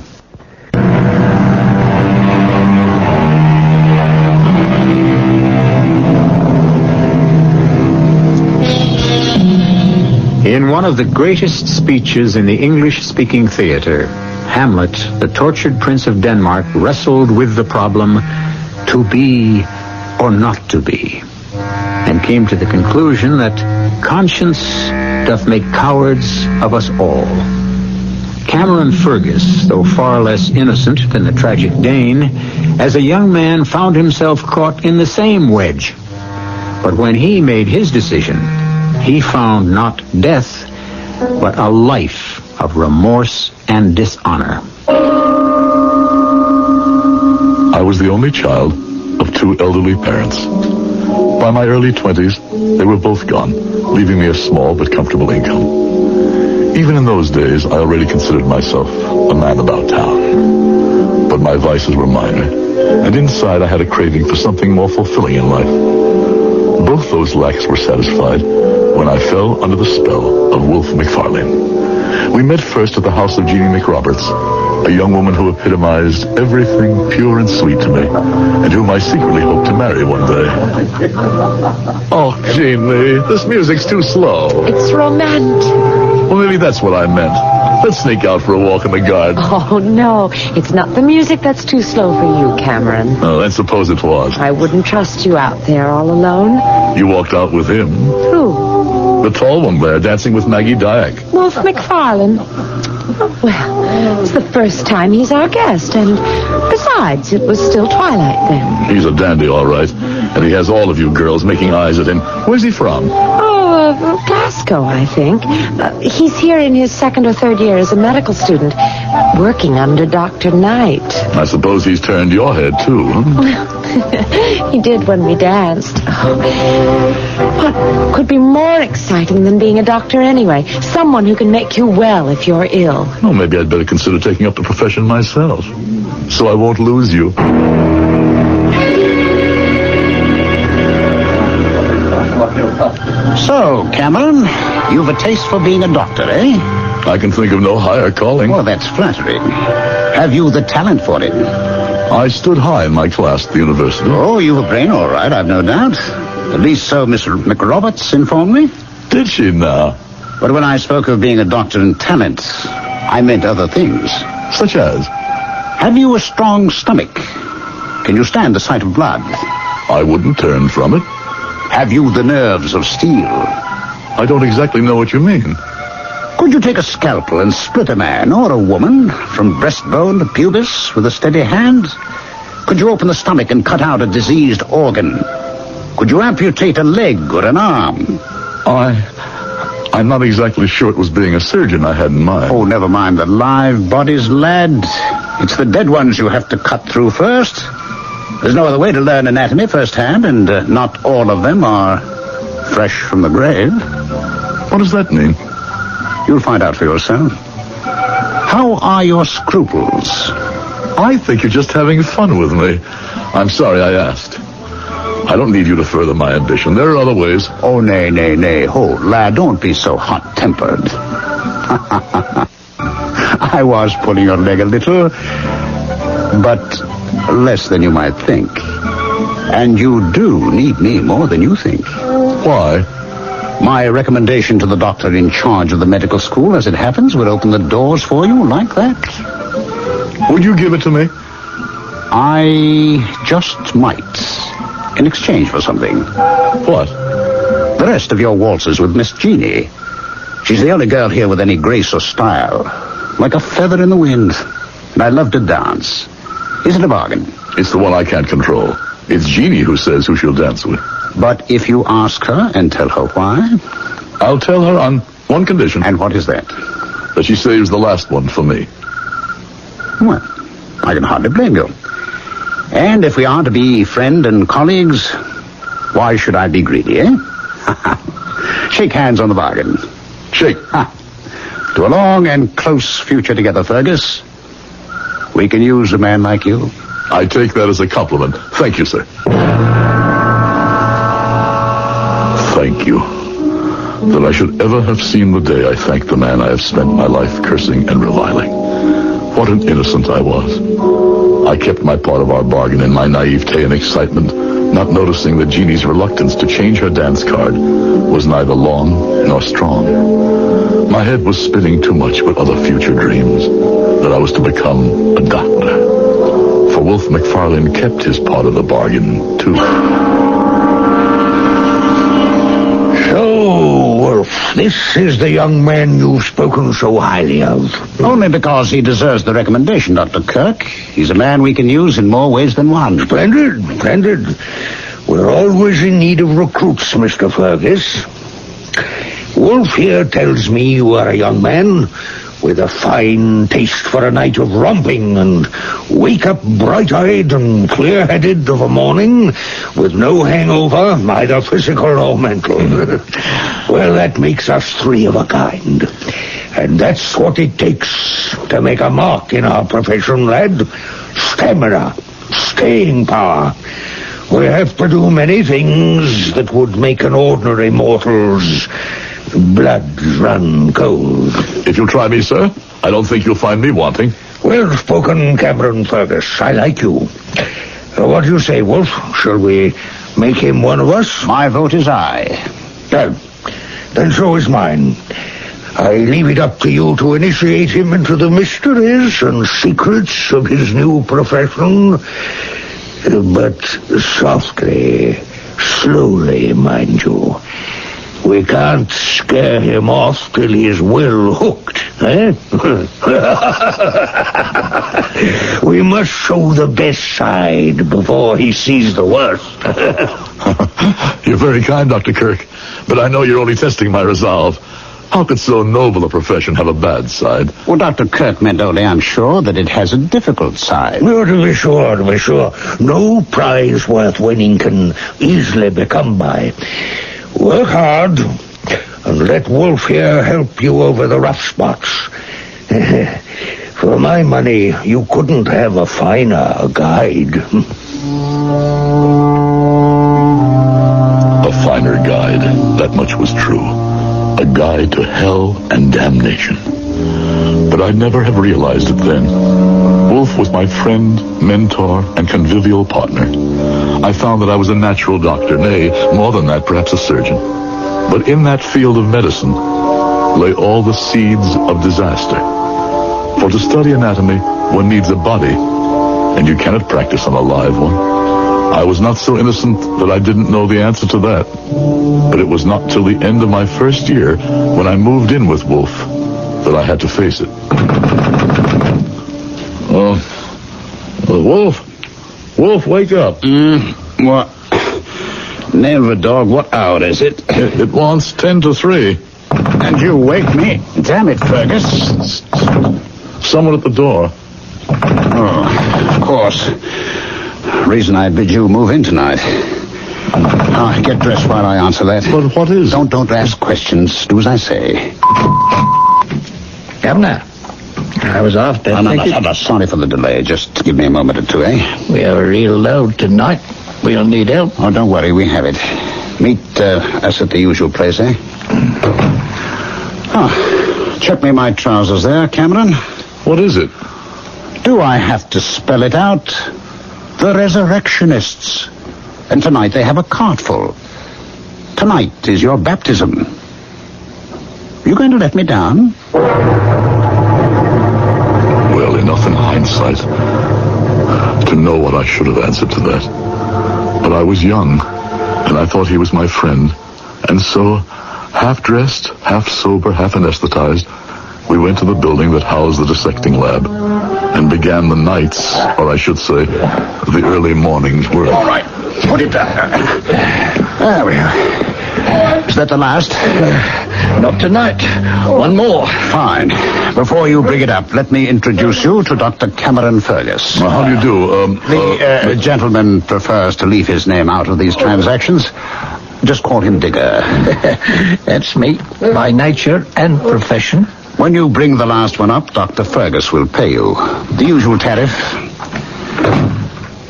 In one of the greatest speeches in the English-speaking theater, Hamlet, the tortured Prince of Denmark, wrestled with the problem, to be or not to be, and came to the conclusion that conscience doth make cowards of us all. Cameron Fergus, though far less innocent than the tragic Dane, as a young man found himself caught in the same wedge. But when he made his decision, he found not death, but a life of remorse and dishonor. I was the only child of 2 elderly parents. By my early 20s, they were both gone, leaving me a small but comfortable income. Even in those days, I already considered myself a man about town. But my vices were minor, and inside I had a craving for something more fulfilling in life. Both those lacks were satisfied when I fell under the spell of Wolfe McFarlane. We met first at the house of Jeannie McRoberts, a young woman who epitomized everything pure and sweet to me, and whom I secretly hoped to marry one day. Oh, Jeannie, this music's too slow. It's romantic. Well, maybe that's what I meant. Let's sneak out for a walk in the garden. Oh, no. It's not the music that's too slow for you, Cameron. Oh, then suppose it was. I wouldn't trust you out there all alone. You walked out with him. Who? The tall one there, dancing with Maggie Dyack. Wolfe McFarlane. Well, it's the first time he's our guest, and besides, it was still twilight then. He's a dandy, all right. And he has all of you girls making eyes at him. Where's he from? Glasgow, I think. He's here in his 2nd or 3rd year as a medical student, working under Dr. Knight. I suppose he's turned your head, too, huh? He did when we danced. What could be more exciting than being a doctor anyway? Someone who can make you well if you're ill. Oh, maybe I'd better consider taking up the profession myself, so I won't lose you. So, Cameron, you've a taste for being a doctor, eh? I can think of no higher calling. Well, that's flattering. Have you the talent for it? I stood high in my class at the university. Oh, you've a brain, all right, I've no doubt. At least so Miss McRoberts informed me. Did she now? But when I spoke of being a doctor in talent, I meant other things. Such as? Have you a strong stomach? Can you stand the sight of blood? I wouldn't turn from it. Have you the nerves of steel? I don't exactly know what you mean. Could you take a scalpel and split a man or a woman from breastbone to pubis with a steady hand? Could you open the stomach and cut out a diseased organ? Could you amputate a leg or an arm? I'm not exactly sure it was being a surgeon I had in mind. Oh, never mind the live bodies, lad. It's the dead ones you have to cut through first. There's no other way to learn anatomy firsthand, and not all of them are fresh from the grave. What does that mean? You'll find out for yourself. How are your scruples? I think you're just having fun with me. I'm sorry I asked. I don't need you to further my ambition. There are other ways. Oh, nay. Hold, lad, don't be so hot-tempered. I was pulling your leg a little, but less than you might think. And you do need me more than you think. Why? My recommendation to the doctor in charge of the medical school, as it happens, would open the doors for you like that. Would you give it to me? I just might. In exchange for something. What? The rest of your waltzes with Miss Jeannie. She's the only girl here with any grace or style. Like a feather in the wind. And I love to dance. Is it a bargain? It's the one I can't control. It's Jeannie who says who she'll dance with. But if you ask her and tell her why? I'll tell her on one condition. And what is that? That she saves the last one for me. Well, I can hardly blame you. And if we are to be friend and colleagues, why should I be greedy, eh? Shake hands on the bargain. Shake. To a long and close future together, Fergus. We can use a man like you. I take that as a compliment. Thank you, sir. Thank you. That I should ever have seen the day I thanked the man I have spent my life cursing and reviling. What an innocent I was. I kept my part of our bargain in my naivete and excitement, not noticing that Jeannie's reluctance to change her dance card was neither long nor strong. My head was spinning too much with other future dreams, that I was to become a doctor. For Wolf McFarlane kept his part of the bargain, too. So, Wolf, this is the young man you've spoken so highly of. Only because he deserves the recommendation, Dr. Kirk. He's a man we can use in more ways than one. Splendid. We're always in need of recruits, Mr. Fergus. Wolf here tells me you are a young man with a fine taste for a night of romping, and wake up bright-eyed and clear-headed of a morning with no hangover, either physical or mental. Well, that makes us three of a kind. And that's what it takes to make a mark in our profession, lad. Stamina, staying power. We have to do many things that would make an ordinary mortal's blood run cold. If you'll try me, sir, I don't think you'll find me wanting. Well spoken, Cameron Fergus. I like you. What do you say, Wolf? Shall we make him one of us? My vote is aye. Well, then so is mine. I leave it up to you to initiate him into the mysteries and secrets of his new profession. But softly, slowly, mind you. We can't scare him off till he's well hooked, eh? We must show the best side before he sees the worst. You're very kind, Dr. Kirk, but I know you're only testing my resolve. How could so noble a profession have a bad side? Well, Dr. Kirk meant only, I'm sure, that it has a difficult side. Oh, to be sure. No prize worth winning can easily be come by. Work hard, and let Wolf here help you over the rough spots. For my money, you couldn't have a finer guide. A finer guide, that much was true. A guide to hell and damnation. But I'd never have realized it then. Wolf was my friend, mentor, and convivial partner. I found that I was a natural doctor, nay, more than that, perhaps a surgeon. But in that field of medicine lay all the seeds of disaster. For to study anatomy, one needs a body, and you cannot practice on a live one. I was not so innocent that I didn't know the answer to that. But it was not till the end of my first year, when I moved in with Wolf, that I had to face it. Wolf, wake up. What? Name of a dog, what hour is it? It wants 2:50. And you wake me? Damn it, Fergus. Someone at the door. Oh, of course. Reason I bid you move in tonight. Now, get dressed while I answer that. But what is... Don't ask questions. Do as I say. Governor, I was off to I'm sorry for the delay. Just give me a moment or two, eh? We are real low tonight. We'll need help. Oh, don't worry. We have it. Meet us at the usual place, eh? Oh, check me my trousers there, Cameron. What is it? Do I have to spell it out? The Resurrectionists. And tonight they have a cart full. Tonight is your baptism. You going to let me down? Well, enough in hindsight to know what I should have answered to that. But I was young, and I thought he was my friend. And so, half-dressed, half-sober, half-anesthetized, we went to the building that housed the dissecting lab and began the night's, or I should say, the early morning's work. All right, put it down. There we are. Is that the last? Not tonight. One more. Fine. Before you bring it up, let me introduce you to Dr. Cameron Fergus. Well, how do you do? The gentleman prefers to leave his name out of these transactions. Just call him Digger. That's me, by nature and profession. When you bring the last one up, Dr. Fergus will pay you. The usual tariff.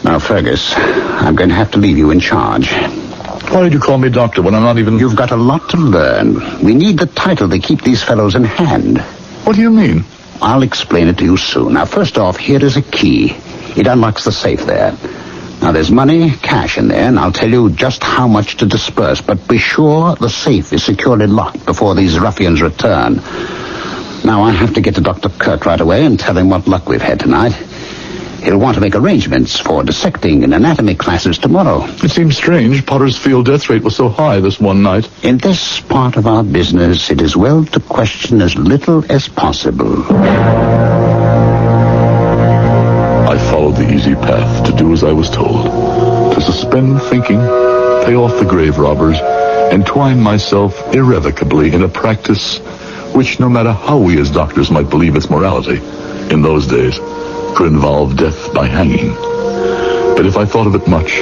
Now, Fergus, I'm going to have to leave you in charge. Why did you call me doctor when I'm not even... You've got a lot to learn. We need the title to keep these fellows in hand. What do you mean? I'll explain it to you soon. Now, first off, here is a key. It unlocks the safe there. Now, there's money, cash in there, and I'll tell you just how much to disperse. But be sure the safe is securely locked before these ruffians return. Now, I have to get to Dr. Kirk right away and tell him what luck we've had tonight. He'll want to make arrangements for dissecting and anatomy classes tomorrow. It seems strange. Potter's field death rate was so high this one night. In this part of our business, it is well to question as little as possible. I followed the easy path to do as I was told. To suspend thinking, pay off the grave robbers, and twine myself irrevocably in a practice which, no matter how we as doctors might believe its morality, in those days, could involve death by hanging. But if I thought of it much,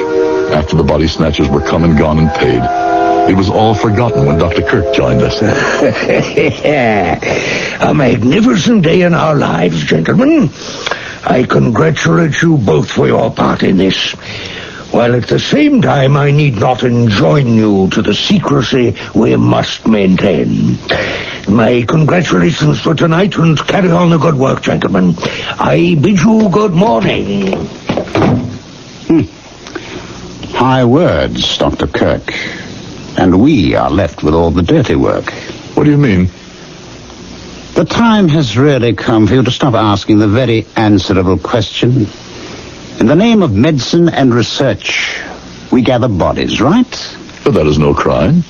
after the body snatchers were come and gone and paid, it was all forgotten when Dr. Kirk joined us. A magnificent day in our lives, gentlemen. I congratulate you both for your part in this, while at the same time I need not enjoin you to the secrecy we must maintain. My congratulations for tonight, and carry on the good work, gentlemen. I bid you good morning. High words, Dr. Kirk. And we are left with all the dirty work. What do you mean? The time has really come for you to stop asking the very answerable question. In the name of medicine and research, we gather bodies, right? But that is no crime.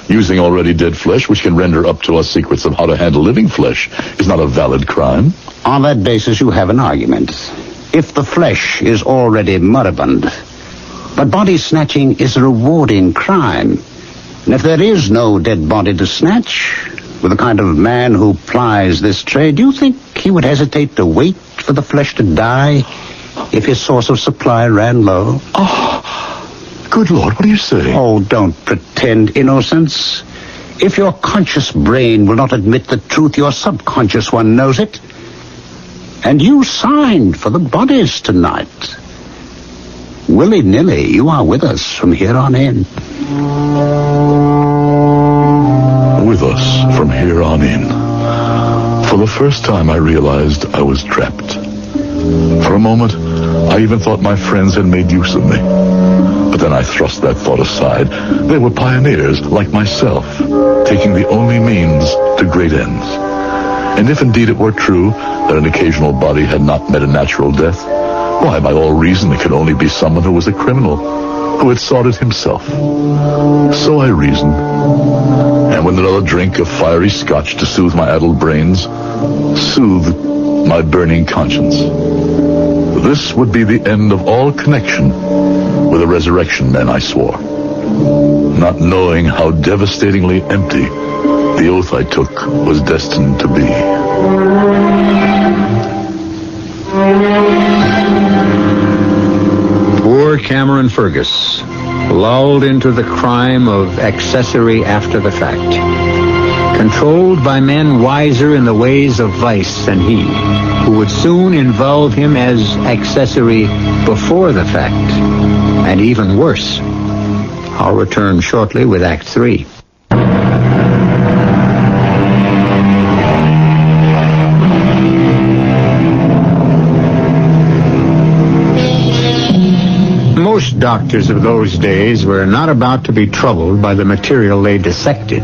Using already dead flesh, which can render up to us secrets of how to handle living flesh, is not a valid crime. On that basis, you have an argument. If the flesh is already moribund. But body snatching is a rewarding crime. And if there is no dead body to snatch, with the kind of man who plies this trade, do you think he would hesitate to wait for the flesh to die if his source of supply ran low? Good Lord, what are you saying? Oh, don't pretend innocence. If your conscious brain will not admit the truth, your subconscious one knows it. And you signed for the bodies tonight. Willy-nilly, you are with us from here on in. With us from here on in. For the first time, I realized I was trapped. For a moment, I even thought my friends had made use of me. But then I thrust that thought aside. They were pioneers, like myself, taking the only means to great ends. And if indeed it were true that an occasional body had not met a natural death, why, by all reason, it could only be someone who was a criminal, who had sought it himself. So I reasoned, and with another drink of fiery scotch to soothe my addled brains, soothed my burning conscience. This would be the end of all connection with the resurrection men, I swore, not knowing how devastatingly empty the oath I took was destined to be. Poor Cameron Fergus, lulled into the crime of accessory after the fact, controlled by men wiser in the ways of vice than he, who would soon involve him as accessory before the fact, and even worse. I'll return shortly with Act 3. Most doctors of those days were not about to be troubled by the material they dissected.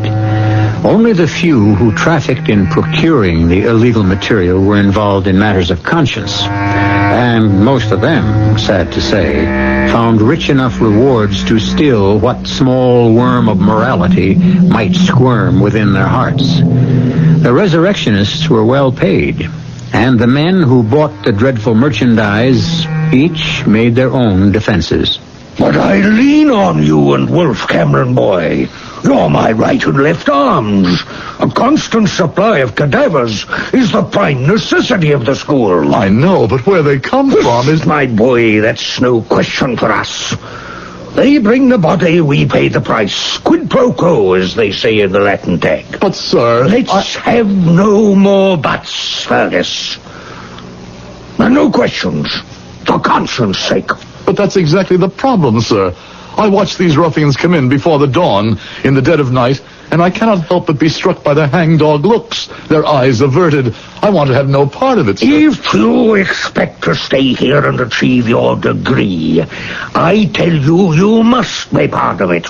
Only the few who trafficked in procuring the illegal material were involved in matters of conscience. And most of them, sad to say, found rich enough rewards to still what small worm of morality might squirm within their hearts. The resurrectionists were well paid, and the men who bought the dreadful merchandise each made their own defenses. But I lean on you and Wolf, Cameron boy. You're my right and left arms. A constant supply of cadavers is the prime necessity of the school. I know, but where they come from is... My boy, that's no question for us. They bring the body, we pay the price. Quid pro quo, as they say in the Latin tag. But, sir... Let's have no more buts, Fergus. And no questions, for conscience sake. But that's exactly the problem, sir. I watch these ruffians come in before the dawn, in the dead of night, and I cannot help but be struck by their hangdog looks, their eyes averted. I want to have no part of it, sir. If you expect to stay here and achieve your degree, I tell you, you must be part of it.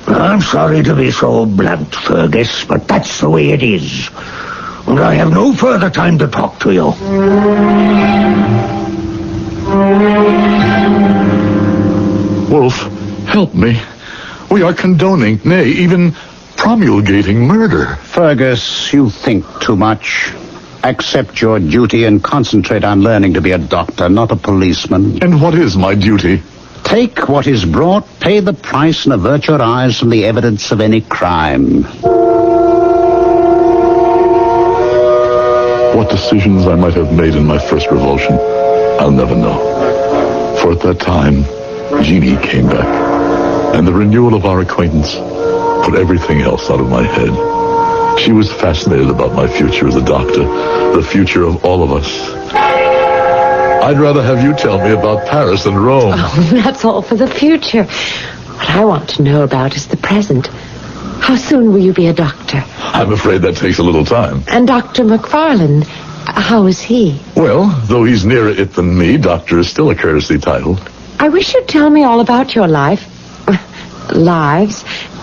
I'm sorry to be so blunt, Fergus, but that's the way it is. And I have no further time to talk to you. Wolf, help me. We are condoning, nay, even promulgating murder. Fergus, you think too much. Accept your duty and concentrate on learning to be a doctor, not a policeman. And what is my duty? Take what is brought, pay the price, and avert your eyes from the evidence of any crime. What decisions I might have made in my first revulsion, I'll never know. For at that time, Jeannie came back, and the renewal of our acquaintance put everything else out of my head. She was fascinated about my future as a doctor, the future of all of us. I'd rather have you tell me about Paris and Rome. Oh, that's all for the future. What I want to know about is the present. How soon will you be a doctor? I'm afraid that takes a little time. And Dr. McFarland, how is he? Well, though he's nearer it than me, doctor is still a courtesy title. I wish you'd tell me all about your lives,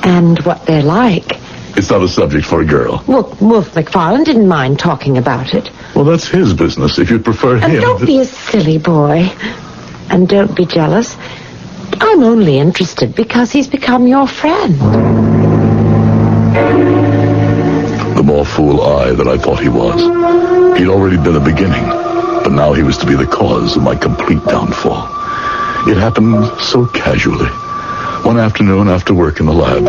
and what they're like. It's not a subject for a girl. Wolf McFarland didn't mind talking about it. Well, that's his business, if you'd prefer him. And don't be a silly boy. And don't be jealous. I'm only interested because he's become your friend. The more fool I that I thought he was. He'd already been a beginning, but now he was to be the cause of my complete downfall. It happened so casually. One afternoon after work in the lab,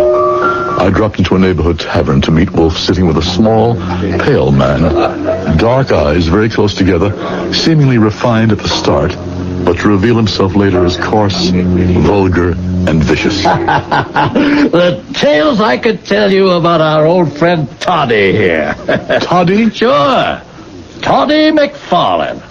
I dropped into a neighborhood tavern to meet Wolf sitting with a small, pale man, dark eyes very close together, seemingly refined at the start, but to reveal himself later as coarse, vulgar, and vicious. The tales I could tell you about our old friend Toddy here. Toddy? Sure. Toddy McFarland.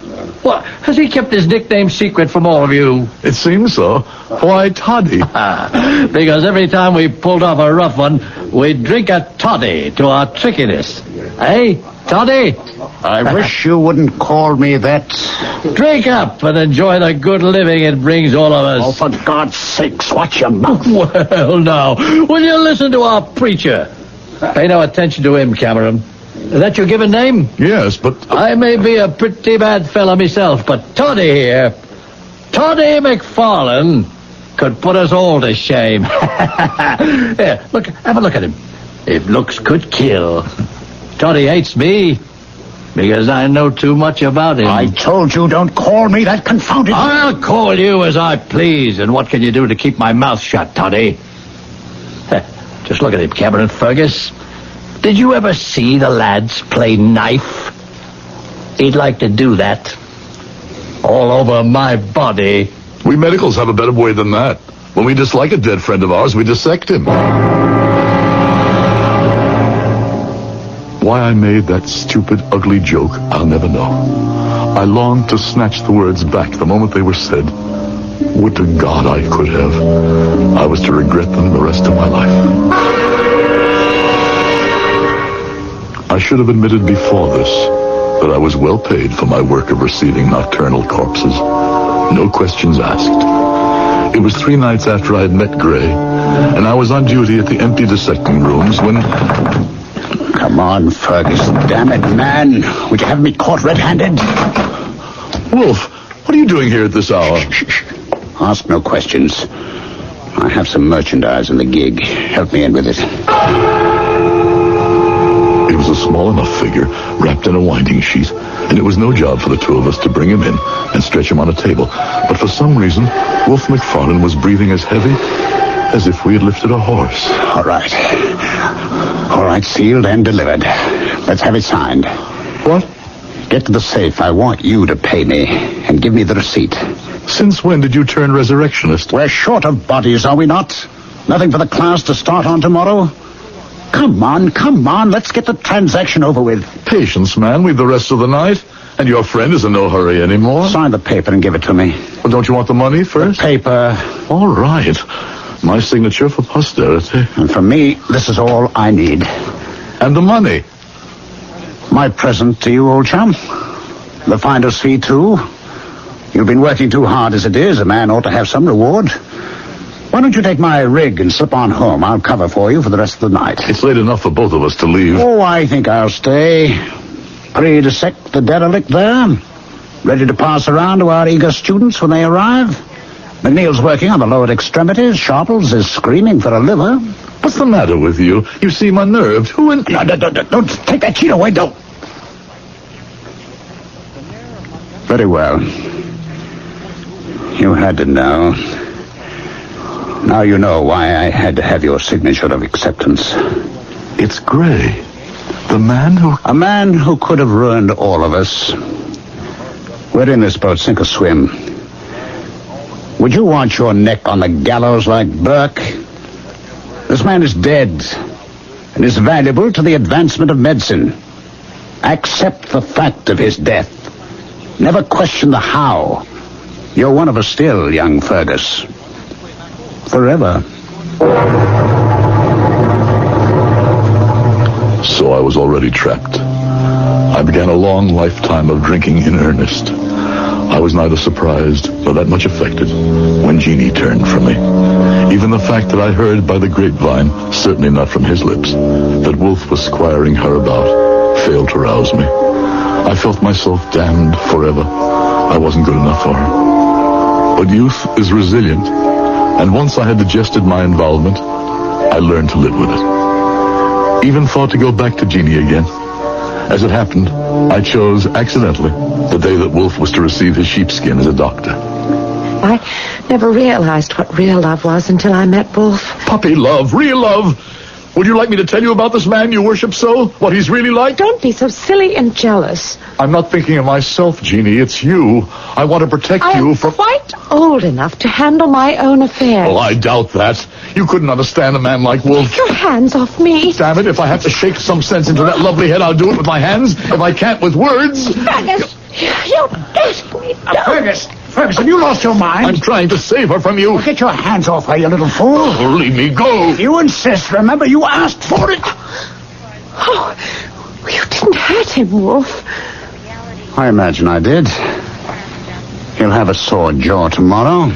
What, has he kept his nickname secret from all of you? It seems so. Why Toddy? Because every time we pulled off a rough one, we'd drink a toddy to our trickiness. Hey, Toddy? I wish you wouldn't call me that. Drink up and enjoy the good living it brings all of us. Oh, for God's sakes, watch your mouth. Well, now, will you listen to our preacher? Pay no attention to him, Cameron. Is that your given name? Yes, but... I may be a pretty bad fella myself, but Toddy here, Toddy McFarlane, could put us all to shame. Here, look, have a look at him. If looks could kill. Toddy hates me because I know too much about him. I told you don't call me that confounded... I'll call you as I please, and what can you do to keep my mouth shut, Toddy? Just look at him, Cameron Fergus. Did you ever see the lads play knife? He'd like to do that. All over my body. We medicals have a better way than that. When we dislike a dead friend of ours, we dissect him. Why I made that stupid, ugly joke, I'll never know. I longed to snatch the words back the moment they were said. Would to God I could have. I was to regret them the rest of my life. I should have admitted before this that I was well paid for my work of receiving nocturnal corpses. No questions asked. It was 3 nights after I had met Gray, and I was on duty at the empty dissecting rooms when... Come on, Fergus. Damn it, man. Would you have me caught red-handed? Wolf, what are you doing here at this hour? Shh. Ask no questions. I have some merchandise in the gig. Help me in with it. It was a small enough figure, wrapped in a winding sheet, and it was no job for the two of us to bring him in and stretch him on a table. But for some reason, Wolf McFarlane was breathing as heavy as if we had lifted a horse. All right, sealed and delivered. Let's have it signed. What? Get to the safe. I want you to pay me and give me the receipt. Since when did you turn resurrectionist? We're short of bodies, are we not? Nothing for the class to start on tomorrow? Come on. Let's get the transaction over with. Patience, man. We've the rest of the night. And your friend is in no hurry anymore. Sign the paper and give it to me. Well, don't you want the money first? The paper. All right. My signature for posterity. And for me, this is all I need. And the money? My present to you, old chum. The finder's fee, too. You've been working too hard as it is. A man ought to have some reward. Why don't you take my rig and slip on home? I'll cover for you for the rest of the night. It's late enough for both of us to leave. Oh, I think I'll stay. Pre-dissect the derelict there. Ready to pass around to our eager students when they arrive. McNeil's working on the lower extremities. Sharples is screaming for a liver. What's the matter with you? You seem unnerved. Who in... No, don't take that sheet away, don't. Very well. You had to know. Now you know why I had to have your signature of acceptance. It's Gray. The man who... A man who could have ruined all of us. We're in this boat, sink or swim. Would you want your neck on the gallows like Burke? This man is dead and is valuable to the advancement of medicine. Accept the fact of his death. Never question the how. You're one of us still, young Fergus. Forever. So I was already trapped. I began a long lifetime of drinking in earnest. I was neither surprised nor that much affected when Jeannie turned from me. Even the fact that I heard by the grapevine, certainly not from his lips, that Wolf was squiring her about, failed to rouse me. I felt myself damned forever. I wasn't good enough for her. But youth is resilient, and once I had digested my involvement, I learned to live with it. Even thought to go back to Jeannie again. As it happened, I chose, accidentally, the day that Wolf was to receive his sheepskin as a doctor. I never realized what real love was until I met Wolf. Puppy love, real love. Would you like me to tell you about this man you worship so? What he's really like? Don't be so silly and jealous. I'm not thinking of myself, Jeannie. It's you. I want to protect you from... I'm quite old enough to handle my own affairs. Oh, I doubt that. You couldn't understand a man like Wolf. Get your hands off me. Damn it, if I have to shake some sense into that lovely head, I'll do it with my hands. If I can't with words... Fergus, you desperately don't. Fergus, have you lost your mind? I'm trying to save her from you. Well, get your hands off her, you little fool. Oh, leave me go. If you insist, remember you asked for it. Oh, you didn't hurt him, Wolf. I imagine I did. He'll have a sore jaw tomorrow.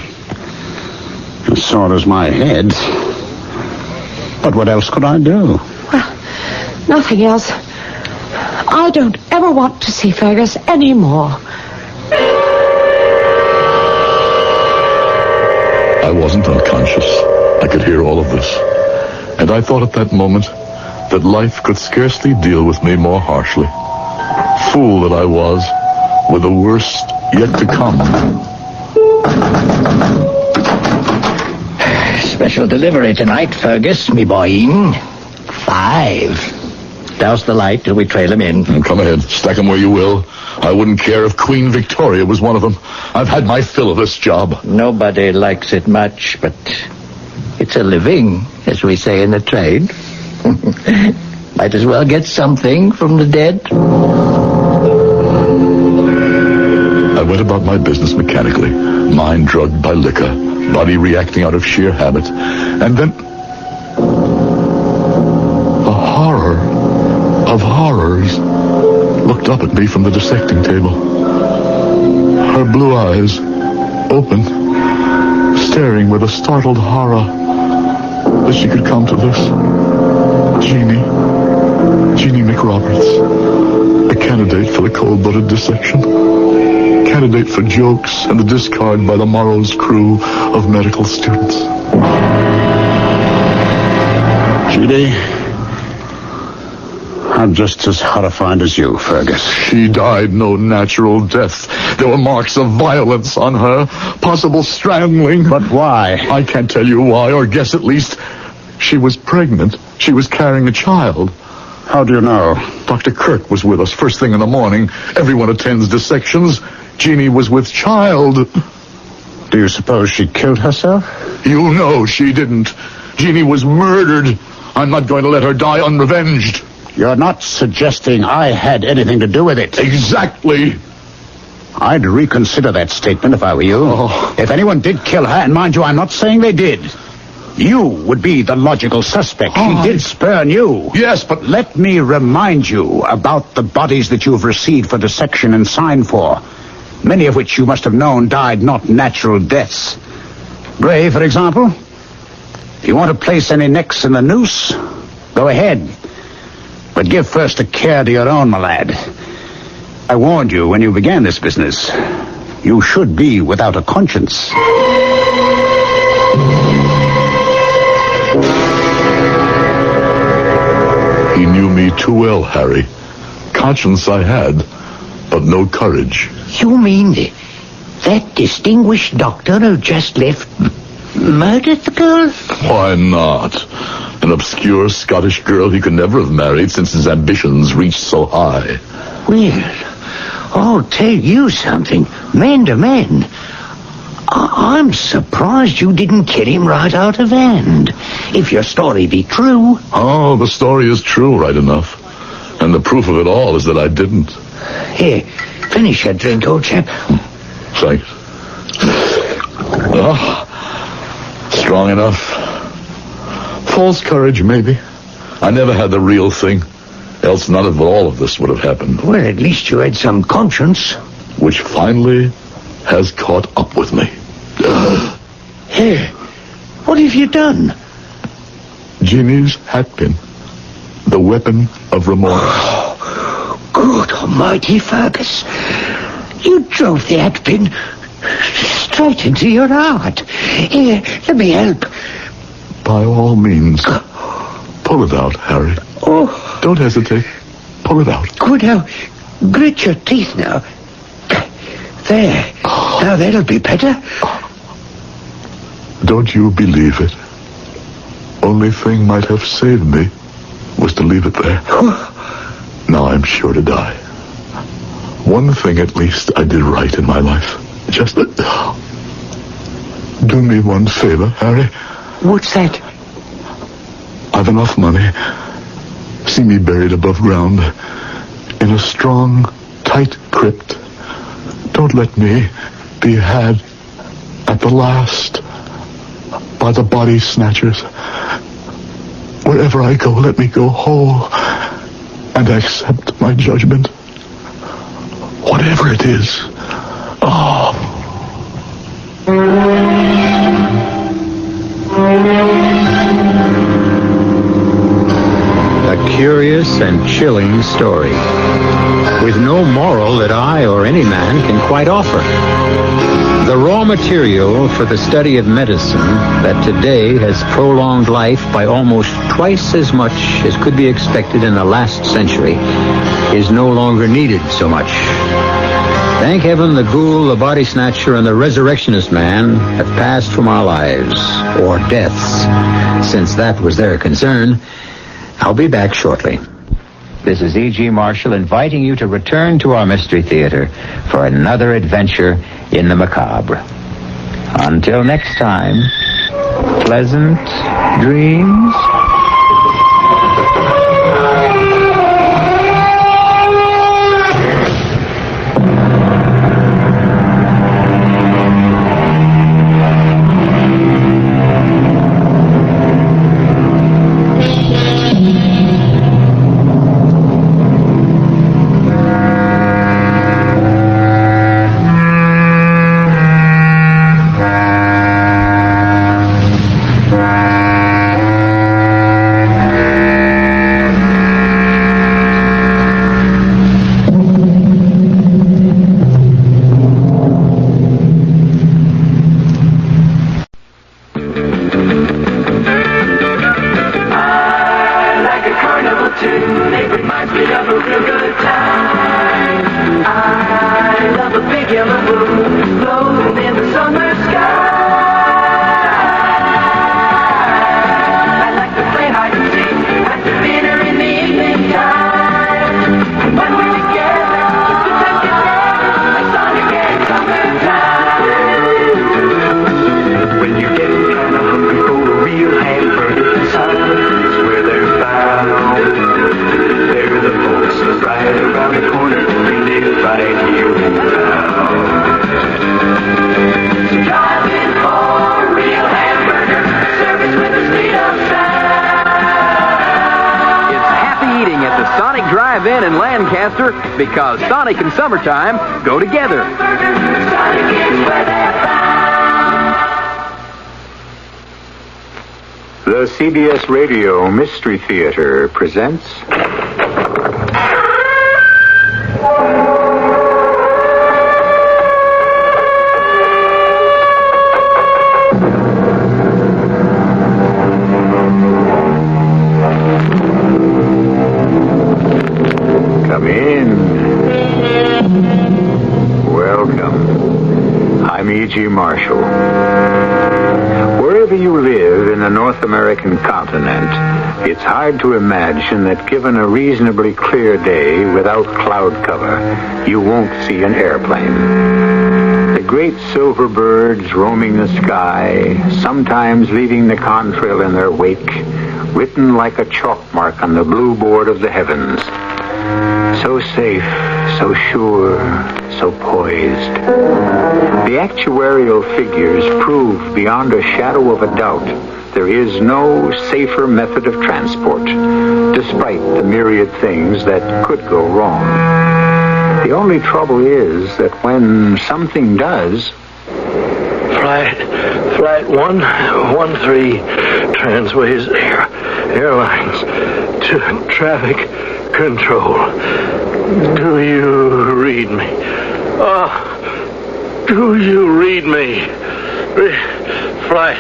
As sore as my head. But what else could I do? Well, nothing else. I don't ever want to see Fergus anymore. I wasn't unconscious. I could hear all of this. And I thought at that moment that life could scarcely deal with me more harshly. Fool that I was, with the worst yet to come. Special delivery tonight, Fergus, me boy. 5. Douse the light till we trail him in. Come ahead. Stack him where you will. I wouldn't care if Queen Victoria was one of them. I've had my fill of this job. Nobody likes it much, but it's a living, as we say in the trade. Might as well get something from the dead. I went about my business mechanically, mind drugged by liquor, body reacting out of sheer habit, and then a horror of horrors looked up at me from the dissecting table. Her blue eyes, open, staring with a startled horror that she could come to this. Jeannie McRoberts, a candidate for the cold-blooded dissection, candidate for jokes and the discard by the morrow's crew of medical students. Judy, I'm just as horrified as you, Fergus. She died no natural death. There were marks of violence on her, possible strangling. But why? I can't tell you why, or guess at least. She was pregnant. She was carrying a child. How do you know? Dr. Kirk was with us first thing in the morning. Everyone attends dissections. Jeannie was with child. Do you suppose she killed herself? You know she didn't. Jeannie was murdered. I'm not going to let her die unrevenged. You're not suggesting I had anything to do with it. Exactly. I'd reconsider that statement if I were you. Oh. If anyone did kill her, and mind you, I'm not saying they did, you would be the logical suspect. She did spurn you. Yes, but let me remind you about the bodies that you've received for dissection and signed for. Many of which you must have known died not natural deaths. Gray, for example. If you want to place any necks in the noose, go ahead. But give first a care to your own, my lad. I warned you when you began this business. You should be without a conscience. He knew me too well, Harry. Conscience I had, but no courage. You mean that distinguished doctor who just left murdered the girl? Why not? An obscure Scottish girl he could never have married since his ambitions reached so high. Well, I'll tell you something, man to man. I'm surprised you didn't kill him right out of hand. If your story be true. Oh, the story is true, right enough. And the proof of it all is that I didn't. Here, finish your drink, old chap. Thanks. Oh, strong enough. False courage, maybe. I never had the real thing. Else none of all of this would have happened. Well, at least you had some conscience. Which finally has caught up with me. Here, what have you done? Jeannie's hatpin. The weapon of remorse. Oh, good almighty, Fergus. You drove the hatpin straight into your heart. Here, let me help. By all means. Pull it out, Harry. Oh. Don't hesitate. Pull it out. Good, now. Grit your teeth now. There. Now that'll be better. Don't you believe it? Only thing might have saved me was to leave it there. Now I'm sure to die. One thing at least I did right in my life. Just do me one favor, Harry. What's that? I've enough money. See me buried above ground in a strong, tight crypt. Don't let me be had at the last by the body snatchers. Wherever I go, let me go whole and accept my judgment. Whatever it is. Oh. A curious and chilling story, with no moral that I or any man can quite offer. The raw material for the study of medicine that today has prolonged life by almost twice as much as could be expected in the last century is no longer needed so much. Thank heaven the ghoul, the body snatcher, and the resurrectionist man have passed from our lives, or deaths, since that was their concern. I'll be back shortly. This is E.G. Marshall inviting you to return to our Mystery Theater for another adventure in the macabre. Until next time, pleasant dreams. Drive-In in Lancaster, because Sonic and summertime go together. The CBS Radio Mystery Theater presents... Come in. Welcome. I'm E.G. Marshall. Wherever you live in the North American continent, it's hard to imagine that given a reasonably clear day without cloud cover, you won't see an airplane. The great silver birds roaming the sky, sometimes leaving the contrail in their wake, written like a chalk mark on the blue board of the heavens. So safe, so sure, so poised. The actuarial figures prove beyond a shadow of a doubt there is no safer method of transport, despite the myriad things that could go wrong. The only trouble is that when something does... Flight 113, Transways Airlines to traffic control. Do you read me? Do you read me? Flight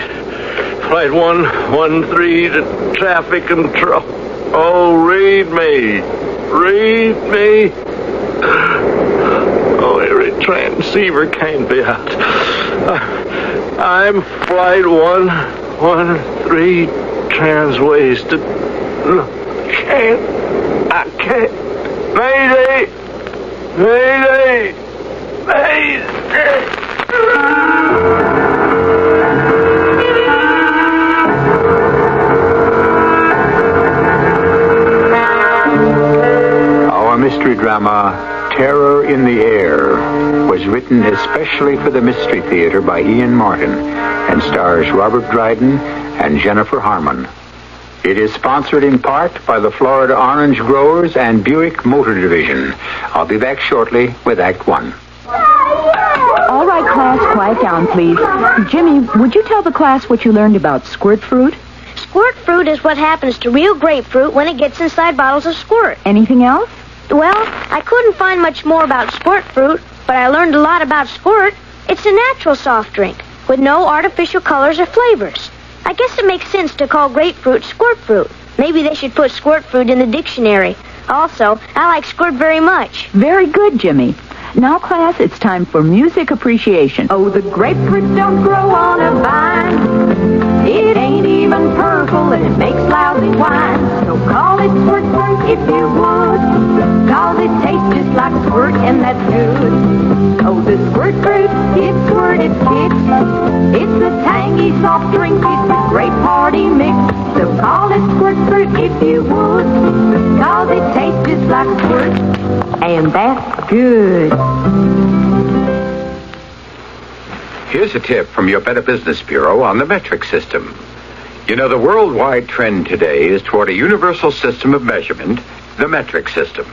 113 to traffic control. Oh, read me. Read me. Oh, every transceiver can't be out. I'm Flight 113 Transways to... I can't. Mayday! Mayday! Mayday! Our mystery drama, Terror in the Air, was written especially for the Mystery Theater by Ian Martin and stars Robert Dryden and Jennifer Harmon. It is sponsored in part by the Florida Orange Growers and Buick Motor Division. I'll be back shortly with Act 1. All right, class, quiet down, please. Jimmy, would you tell the class what you learned about squirt fruit? Squirt fruit is what happens to real grapefruit when it gets inside bottles of squirt. Anything else? Well, I couldn't find much more about squirt fruit, but I learned a lot about squirt. It's a natural soft drink with no artificial colors or flavors. I guess it makes sense to call grapefruit squirt fruit. Maybe they should put squirt fruit in the dictionary. Also, I like squirt very much. Very good, Jimmy. Now, class, it's time for music appreciation. Oh, the grapefruit don't grow on a vine. It ain't even purple, and it makes lousy wine. So call it squirt fruit if you would, 'cause it tastes just like squirt, and that's good. Oh, the squirt fruit, it's squirted kicks. It's a tangy soft drink, it's a great party mix. So call it squirt fruit if you would, 'cause it tastes just like squirt, and that's good. Here's a tip from your Better Business Bureau on the metric system. You know, the worldwide trend today is toward a universal system of measurement, the metric system.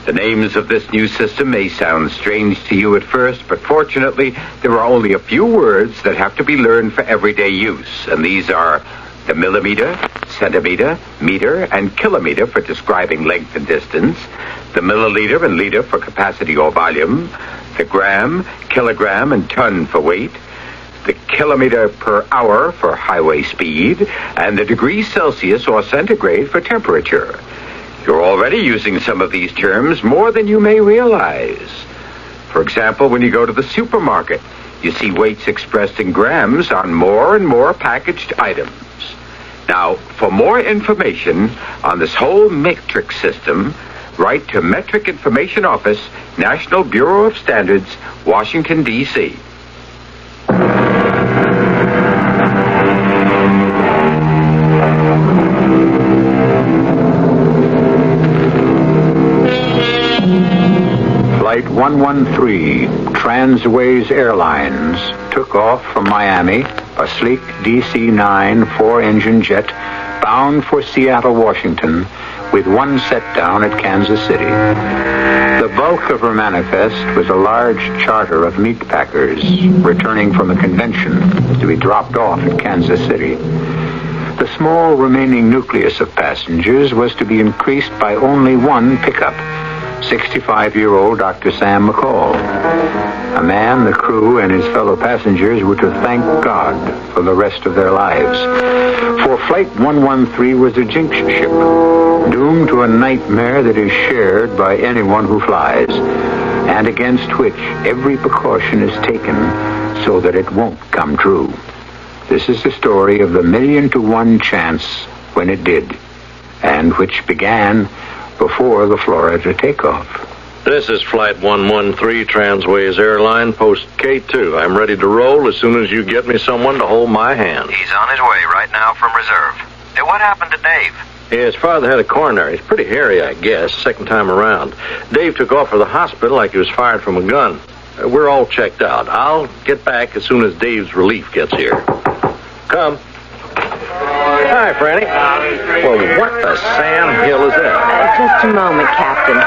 The names of this new system may sound strange to you at first, but fortunately, there are only a few words that have to be learned for everyday use, and these are the millimeter, centimeter, meter, and kilometer for describing length and distance, the milliliter and liter for capacity or volume, the gram, kilogram, and ton for weight, the kilometer per hour for highway speed, and the degrees Celsius or centigrade for temperature. You're already using some of these terms more than you may realize. For example, when you go to the supermarket, you see weights expressed in grams on more and more packaged items. Now, for more information on this whole metric system, write to Metric Information Office, National Bureau of Standards, Washington, D.C. Flight 113, Transways Airlines, took off from Miami, a sleek DC-9 four-engine jet bound for Seattle, Washington, with one set down at Kansas City. The bulk of her manifest was a large charter of meat packers returning from a convention to be dropped off at Kansas City. The small remaining nucleus of passengers was to be increased by only one pickup, 65-year-old Dr. Sam McCall, a man the crew and his fellow passengers were to thank God for the rest of their lives. For Flight 113 was a jinx ship, doomed to a nightmare that is shared by anyone who flies, and against which every precaution is taken so that it won't come true. This is the story of the 1,000,000-to-1 chance when it did, and which began before the Florida takeoff. This is Flight 113, Transways Airline, Post K2. I'm ready to roll as soon as you get me someone to hold my hand. He's on his way right now from reserve. Hey, what happened to Dave? His father had a coronary. He's pretty hairy, I guess, second time around. Dave took off for the hospital like he was fired from a gun. We're all checked out. I'll get back as soon as Dave's relief gets here. Come. Hi, Franny. Well, what the Sam Hill is that? Just a moment, Captain.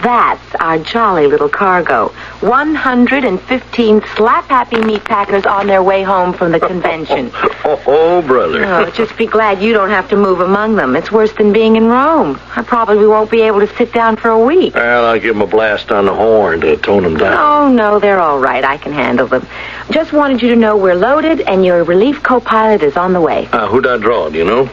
That's our jolly little cargo. 115 slap-happy meat packers on their way home from the convention. Oh, brother. Oh, just be glad you don't have to move among them. It's worse than being in Rome. I probably won't be able to sit down for a week. Well, I'll give them a blast on the horn to tone them down. Oh, no, they're all right. I can handle them. Just wanted you to know we're loaded and your relief co-pilot is on the way. Who'd I draw, do you know?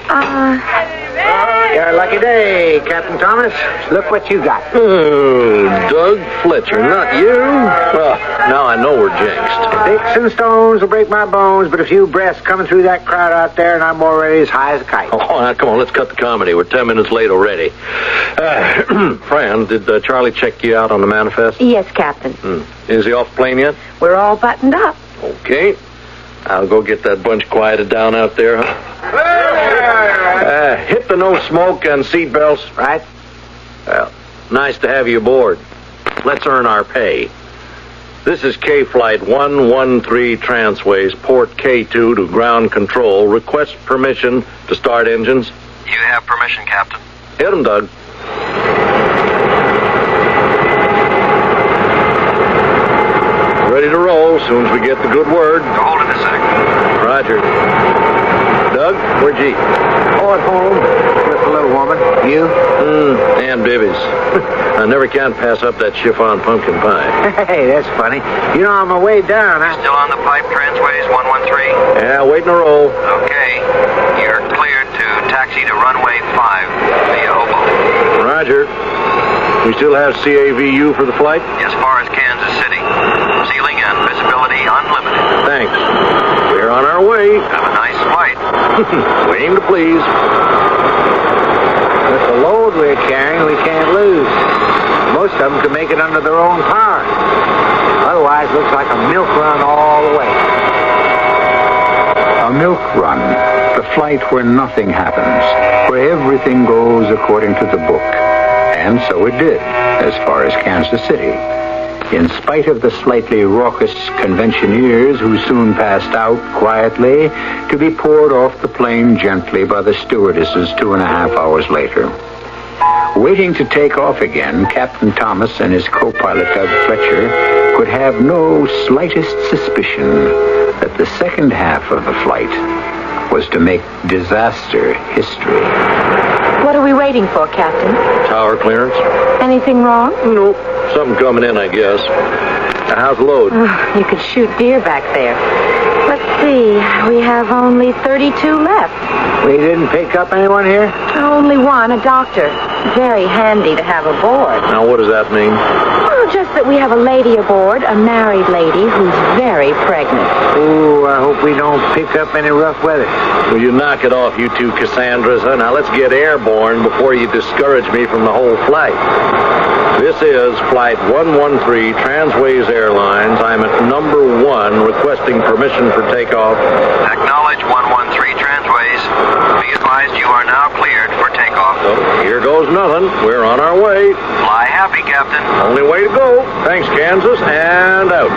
Your lucky day, Captain Thomas. Look what you got. Oh, Doug Fletcher, not you? Well, now I know we're jinxed. Sticks and stones will break my bones, but a few breaths coming through that crowd out there, and I'm already as high as a kite. Oh, now, come on, let's cut the comedy. We're 10 minutes late already. Fran, did Charlie check you out on the manifest? Yes, Captain. Is he off the plane yet? We're all buttoned up. Okay. I'll go get that bunch quieted down out there, huh? Hit the no smoke and seat belts. Right. Well, nice to have you aboard. Let's earn our pay. This is K Flight 113 Transways, Port K2 to ground control. Request permission to start engines. You have permission, Captain. Hit 'em, Doug. Ready to roll as soon as we get the good word. Hold it a sec. Roger. Doug, where'd you? Oh, at home. With the little woman. You? And Bibby's. I never can pass up that chiffon pumpkin pie. Hey, that's funny. You know, on my way down, Still on the pipe, Transways 113? Yeah, waiting to roll. Okay. You're cleared to taxi to runway 5 via Hoboken. Roger. We still have CAVU for the flight? As far as Kansas City. Ceiling and visibility unlimited. Thanks. We're on our way. Have a nice flight. We aim to please. with the load we're carrying, we can't lose. Most of them can make it under their own power. Otherwise, it looks like a milk run all the way. A milk run, the flight where nothing happens, where everything goes according to the book. And so it did, as far as Kansas City. In spite of the slightly raucous conventioneers who soon passed out quietly to be poured off the plane gently by the stewardesses 2.5 hours later. Waiting to take off again, Captain Thomas and his co-pilot Doug Fletcher could have no slightest suspicion that the second half of the flight was to make disaster history. What are we waiting for, Captain? Tower clearance? Anything wrong? Nope. Something coming in, I guess. How's the load? You could shoot deer back there. Let's see. We have only 32 left. We didn't pick up anyone here? Only one, a doctor. Very handy to have aboard. Now, what does that mean? Well, just that we have a lady aboard, a married lady who's very pregnant. Ooh, I hope we don't pick up any rough weather. Will you knock it off, you two Cassandras? Now, let's get airborne before you discourage me from the whole flight. This is Flight 113, Transways Airlines. I'm at number 1, requesting permission for takeoff. Acknowledge 113 Transways. Be advised you are now cleared for takeoff. So, here goes nothing. We're on our way. Fly happy, Captain. Only way to go. Thanks, Kansas, and out.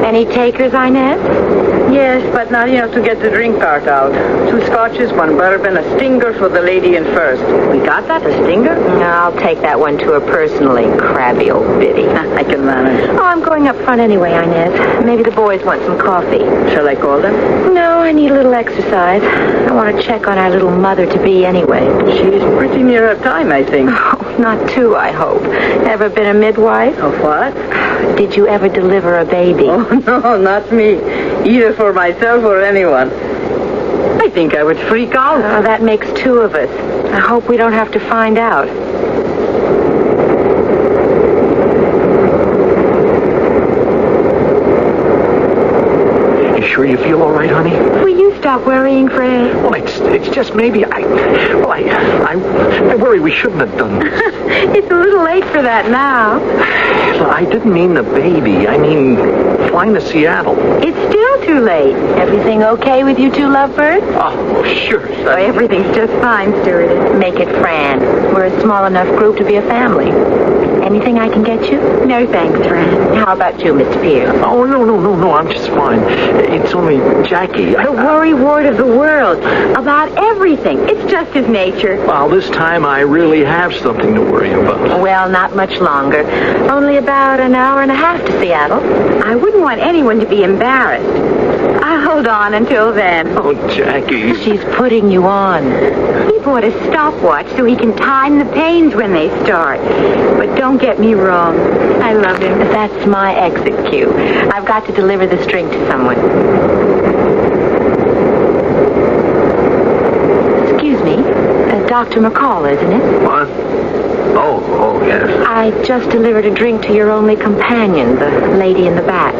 Any takers, Inez? Yes, but not enough to get the drink cart out. 2 scotches, 1 bourbon, a stinger for the lady in first. We got that, a stinger? No, I'll take that one to her personally, crabby old biddy. I can manage. Oh, I'm going up front anyway, Inez. Maybe the boys want some coffee. Shall I call them? No, I need a little exercise. I want to check on our little mother-to-be anyway. She's pretty near her time, I think. Oh, not too, I hope. Ever been a midwife? Of what? Did you ever deliver a baby? Oh, no, not me. Either for myself or anyone. I think I would freak out. Oh, that makes 2 of us. I hope we don't have to find out. You sure you feel all right, honey? Will you stop worrying, Fred? Well, it's just maybe I worry we shouldn't have done this. It's a little late for that now. I didn't mean the baby. I mean flying to Seattle. It's still too late. Everything okay with you 2 lovebirds? Oh, sure. Oh, everything's just fine, stewardess. Make it Fran. We're a small enough group to be a family. Anything I can get you? No, thanks, Fran. How about you, Mr. Pierce? Oh, no. I'm just fine. It's only Jackie. The worry wart of the world. About everything. It's just his nature. Well, this time I really have something to worry about. Well, not much longer. Only about an hour and a half to Seattle. I wouldn't want anyone to be embarrassed. I'll hold on until then. Oh, Jackie. She's putting you on. He bought a stopwatch so he can time the pains when they start. But don't get me wrong. I love him. That's my exit cue. I've got to deliver this drink to someone. Excuse me. Dr. McCall, isn't it? What? Oh, yes. I just delivered a drink to your only companion, the lady in the back.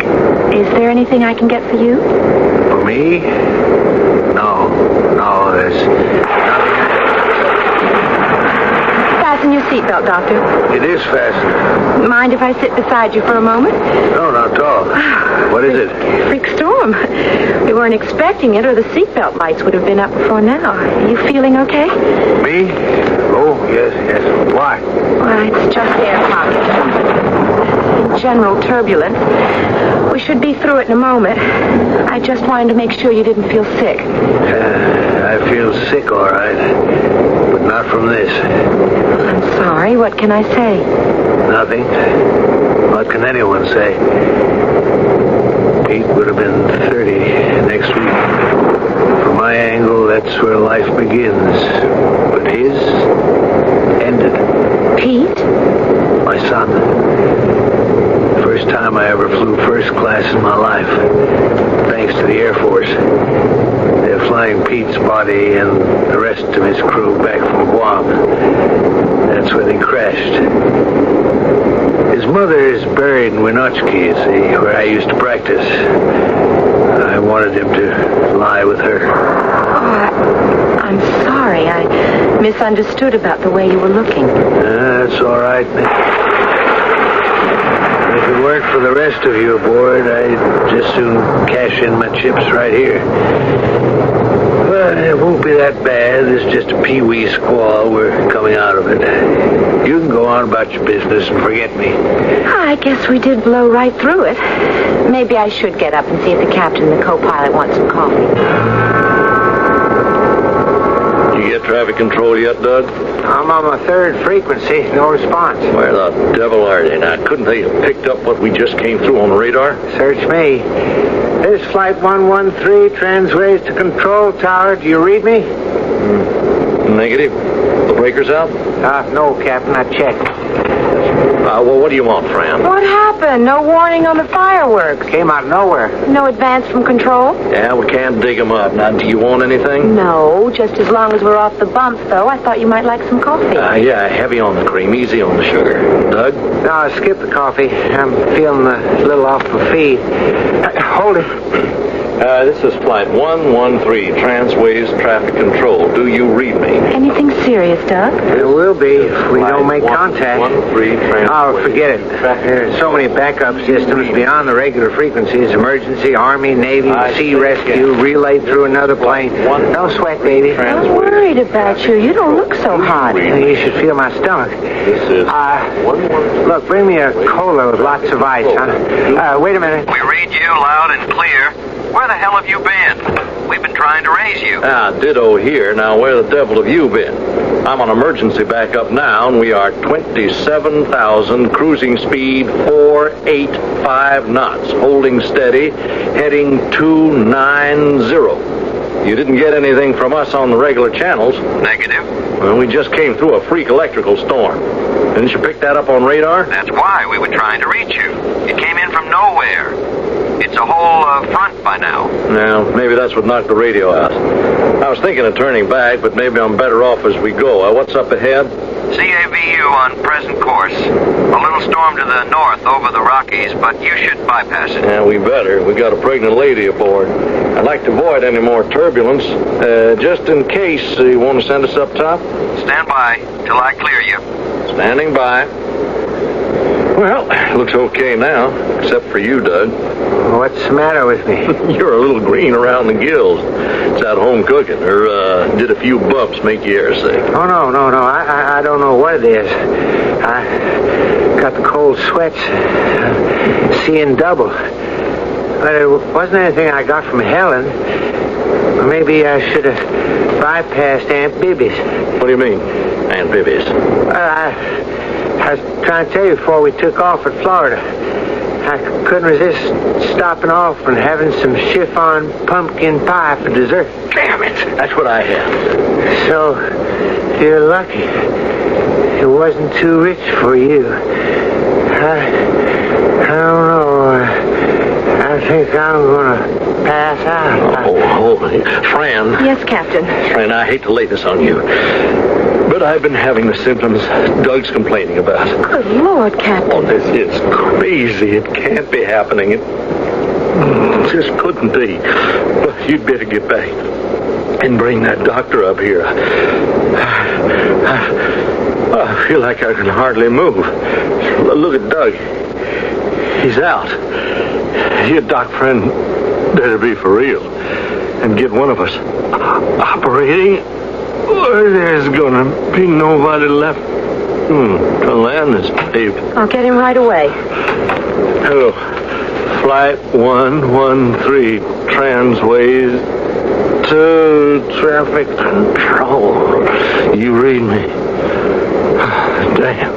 Is there anything I can get for you? For me? No, there's nothing. Fasten your seatbelt, Doctor. It is fastened. Mind if I sit beside you for a moment? No, not at all. What is it? Freak storm. We weren't expecting it, or the seatbelt lights would have been up before now. Are you feeling okay? Me? Oh, yes. Why? Well, it's just air pockets. General turbulence. We should be through it in a moment. I just wanted to make sure you didn't feel sick. I feel sick, all right. But not from this. I'm sorry. What can I say? Nothing. What can anyone say? Pete would have been 30 next week. From my angle, that's where life begins. But his ended. Pete? My son. First time I ever flew first class in my life. Thanks to the Air Force. They're flying Pete's body and the rest of his crew back from Guam. That's when he crashed. His mother is buried in Winoochka, you see, where I used to practice. I wanted him to lie with her. Oh, I'm sorry. I misunderstood about the way you were looking. That's all right. If it weren't for the rest of you aboard, I'd just soon cash in my chips right here. But it won't be that bad. It's just a pee-wee squall. We're coming out of it. You can go on about your business and forget me. I guess we did blow right through it. Maybe I should get up and see if the captain and the co-pilot want some coffee. You get traffic control yet, Doug? I'm on my third frequency. No response. Where the devil are they? Now, couldn't they have picked up what we just came through on the radar? Search me. This Flight 113 transways to Control Tower. Do you read me? Negative. The breaker's out? No, Captain. I checked. Well, what do you want, Fran? What happened? No warning on the fireworks. Came out of nowhere. No advance from control? Yeah, we can't dig them up. Now, do you want anything? No, just as long as we're off the bumps, though. I thought you might like some coffee. Yeah, heavy on the cream, easy on the sugar. Doug? No, skip the coffee. I'm feeling a little off my feet. Hold it. This is Flight 113, Transways Traffic Control. Do you read me? Anything serious, Doug? It will be if we don't make contact. 113, Transways. Oh, forget it. There's so many backup systems beyond the regular frequencies. Emergency, Army, Navy, Sea Rescue, relayed through another plane. No sweat, baby. I'm worried about you. You don't look so hot. You should feel my stomach. This is Look, bring me a cola with lots of ice, huh? Wait a minute. We read you loud and clear. Where the hell have you been? We've been trying to raise you. Ditto here. Now, where the devil have you been? I'm on emergency backup now, and we are 27,000, cruising speed 485 knots, holding steady, heading 290. You didn't get anything from us on the regular channels. Negative. Well, we just came through a freak electrical storm. Didn't you pick that up on radar? That's why we were trying to reach you. It came in from nowhere. It's a whole front by now. Now, maybe that's what knocked the radio out. I was thinking of turning back, but maybe I'm better off as we go. What's up ahead? CAVU on present course. A little storm to the north over the Rockies, but you should bypass it. Yeah, we better. We got a pregnant lady aboard. I'd like to avoid any more turbulence. Just in case, you want to send us up top? Stand by till I clear you. Standing by. Well, looks okay now, except for you, Doug. What's the matter with me? You're a little green around the gills. It's at home cooking, or did a few bumps make you airsick? Oh, no. I don't know what it is. I got the cold sweats, seeing double. But it wasn't anything I got from Helen. Or maybe I should have bypassed Aunt Bibby's. What do you mean, Aunt Bibby's? I was trying to tell you before we took off at Florida. I couldn't resist stopping off and having some chiffon pumpkin pie for dessert. Damn it! That's what I had. So, you're lucky. It wasn't too rich for you. I don't know. I think I'm going to pass out. Oh, Fran. Yes, Captain. Fran, I hate to lay this on you, but I've been having the symptoms Doug's complaining about. Good Lord, Captain. Oh, this is crazy. It can't be happening. It just couldn't be. Well, you'd better get back and bring that doctor up here. I feel like I can hardly move. Look at Doug. He's out. Your doc friend better be for real and get one of us operating, or there's gonna be nobody left to land this baby. I'll get him right away. Hello. Flight 113 transways to traffic control. You read me. Damn.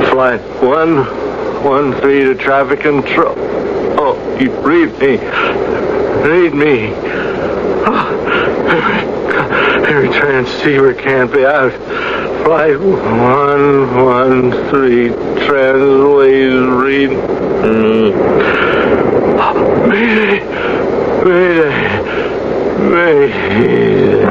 Flight 113 to traffic control. Oh, you read me. Read me. Oh, every transceiver can't be out. Flight 113 transways read. Mayday. Mayday. Mayday.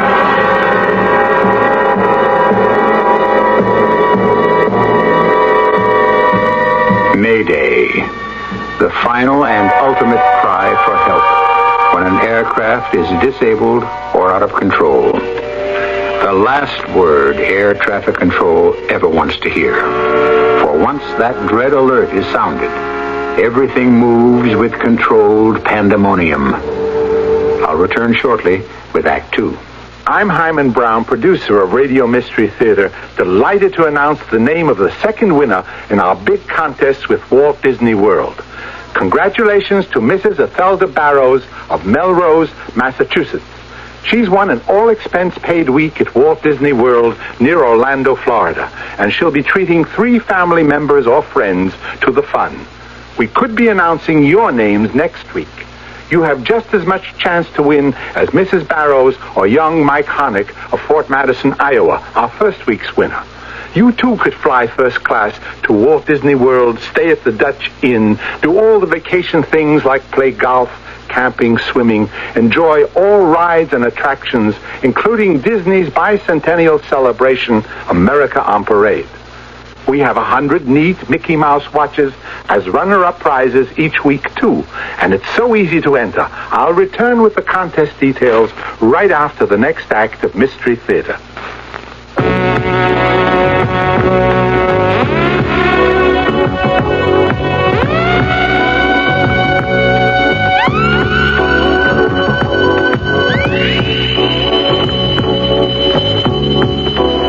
Mayday, the final and ultimate cry for help when an aircraft is disabled or out of control. The last word air traffic control ever wants to hear. For once that dread alert is sounded, everything moves with controlled pandemonium. I'll return shortly with Act 2. I'm Hyman Brown, producer of Radio Mystery Theater, delighted to announce the name of the second winner in our big contest with Walt Disney World. Congratulations to Mrs. Ethelda Barrows of Melrose, Massachusetts. She's won an all-expense-paid week at Walt Disney World near Orlando, Florida, and she'll be treating 3 family members or friends to the fun. We could be announcing your names next week. You have just as much chance to win as Mrs. Barrows or young Mike Honeck of Fort Madison, Iowa, our first week's winner. You, too, could fly first class to Walt Disney World, stay at the Dutch Inn, do all the vacation things like play golf, camping, swimming, enjoy all rides and attractions, including Disney's bicentennial celebration, America on Parade. We have 100 neat Mickey Mouse watches as runner-up prizes each week, too. And it's so easy to enter. I'll return with the contest details right after the next act of Mystery Theater.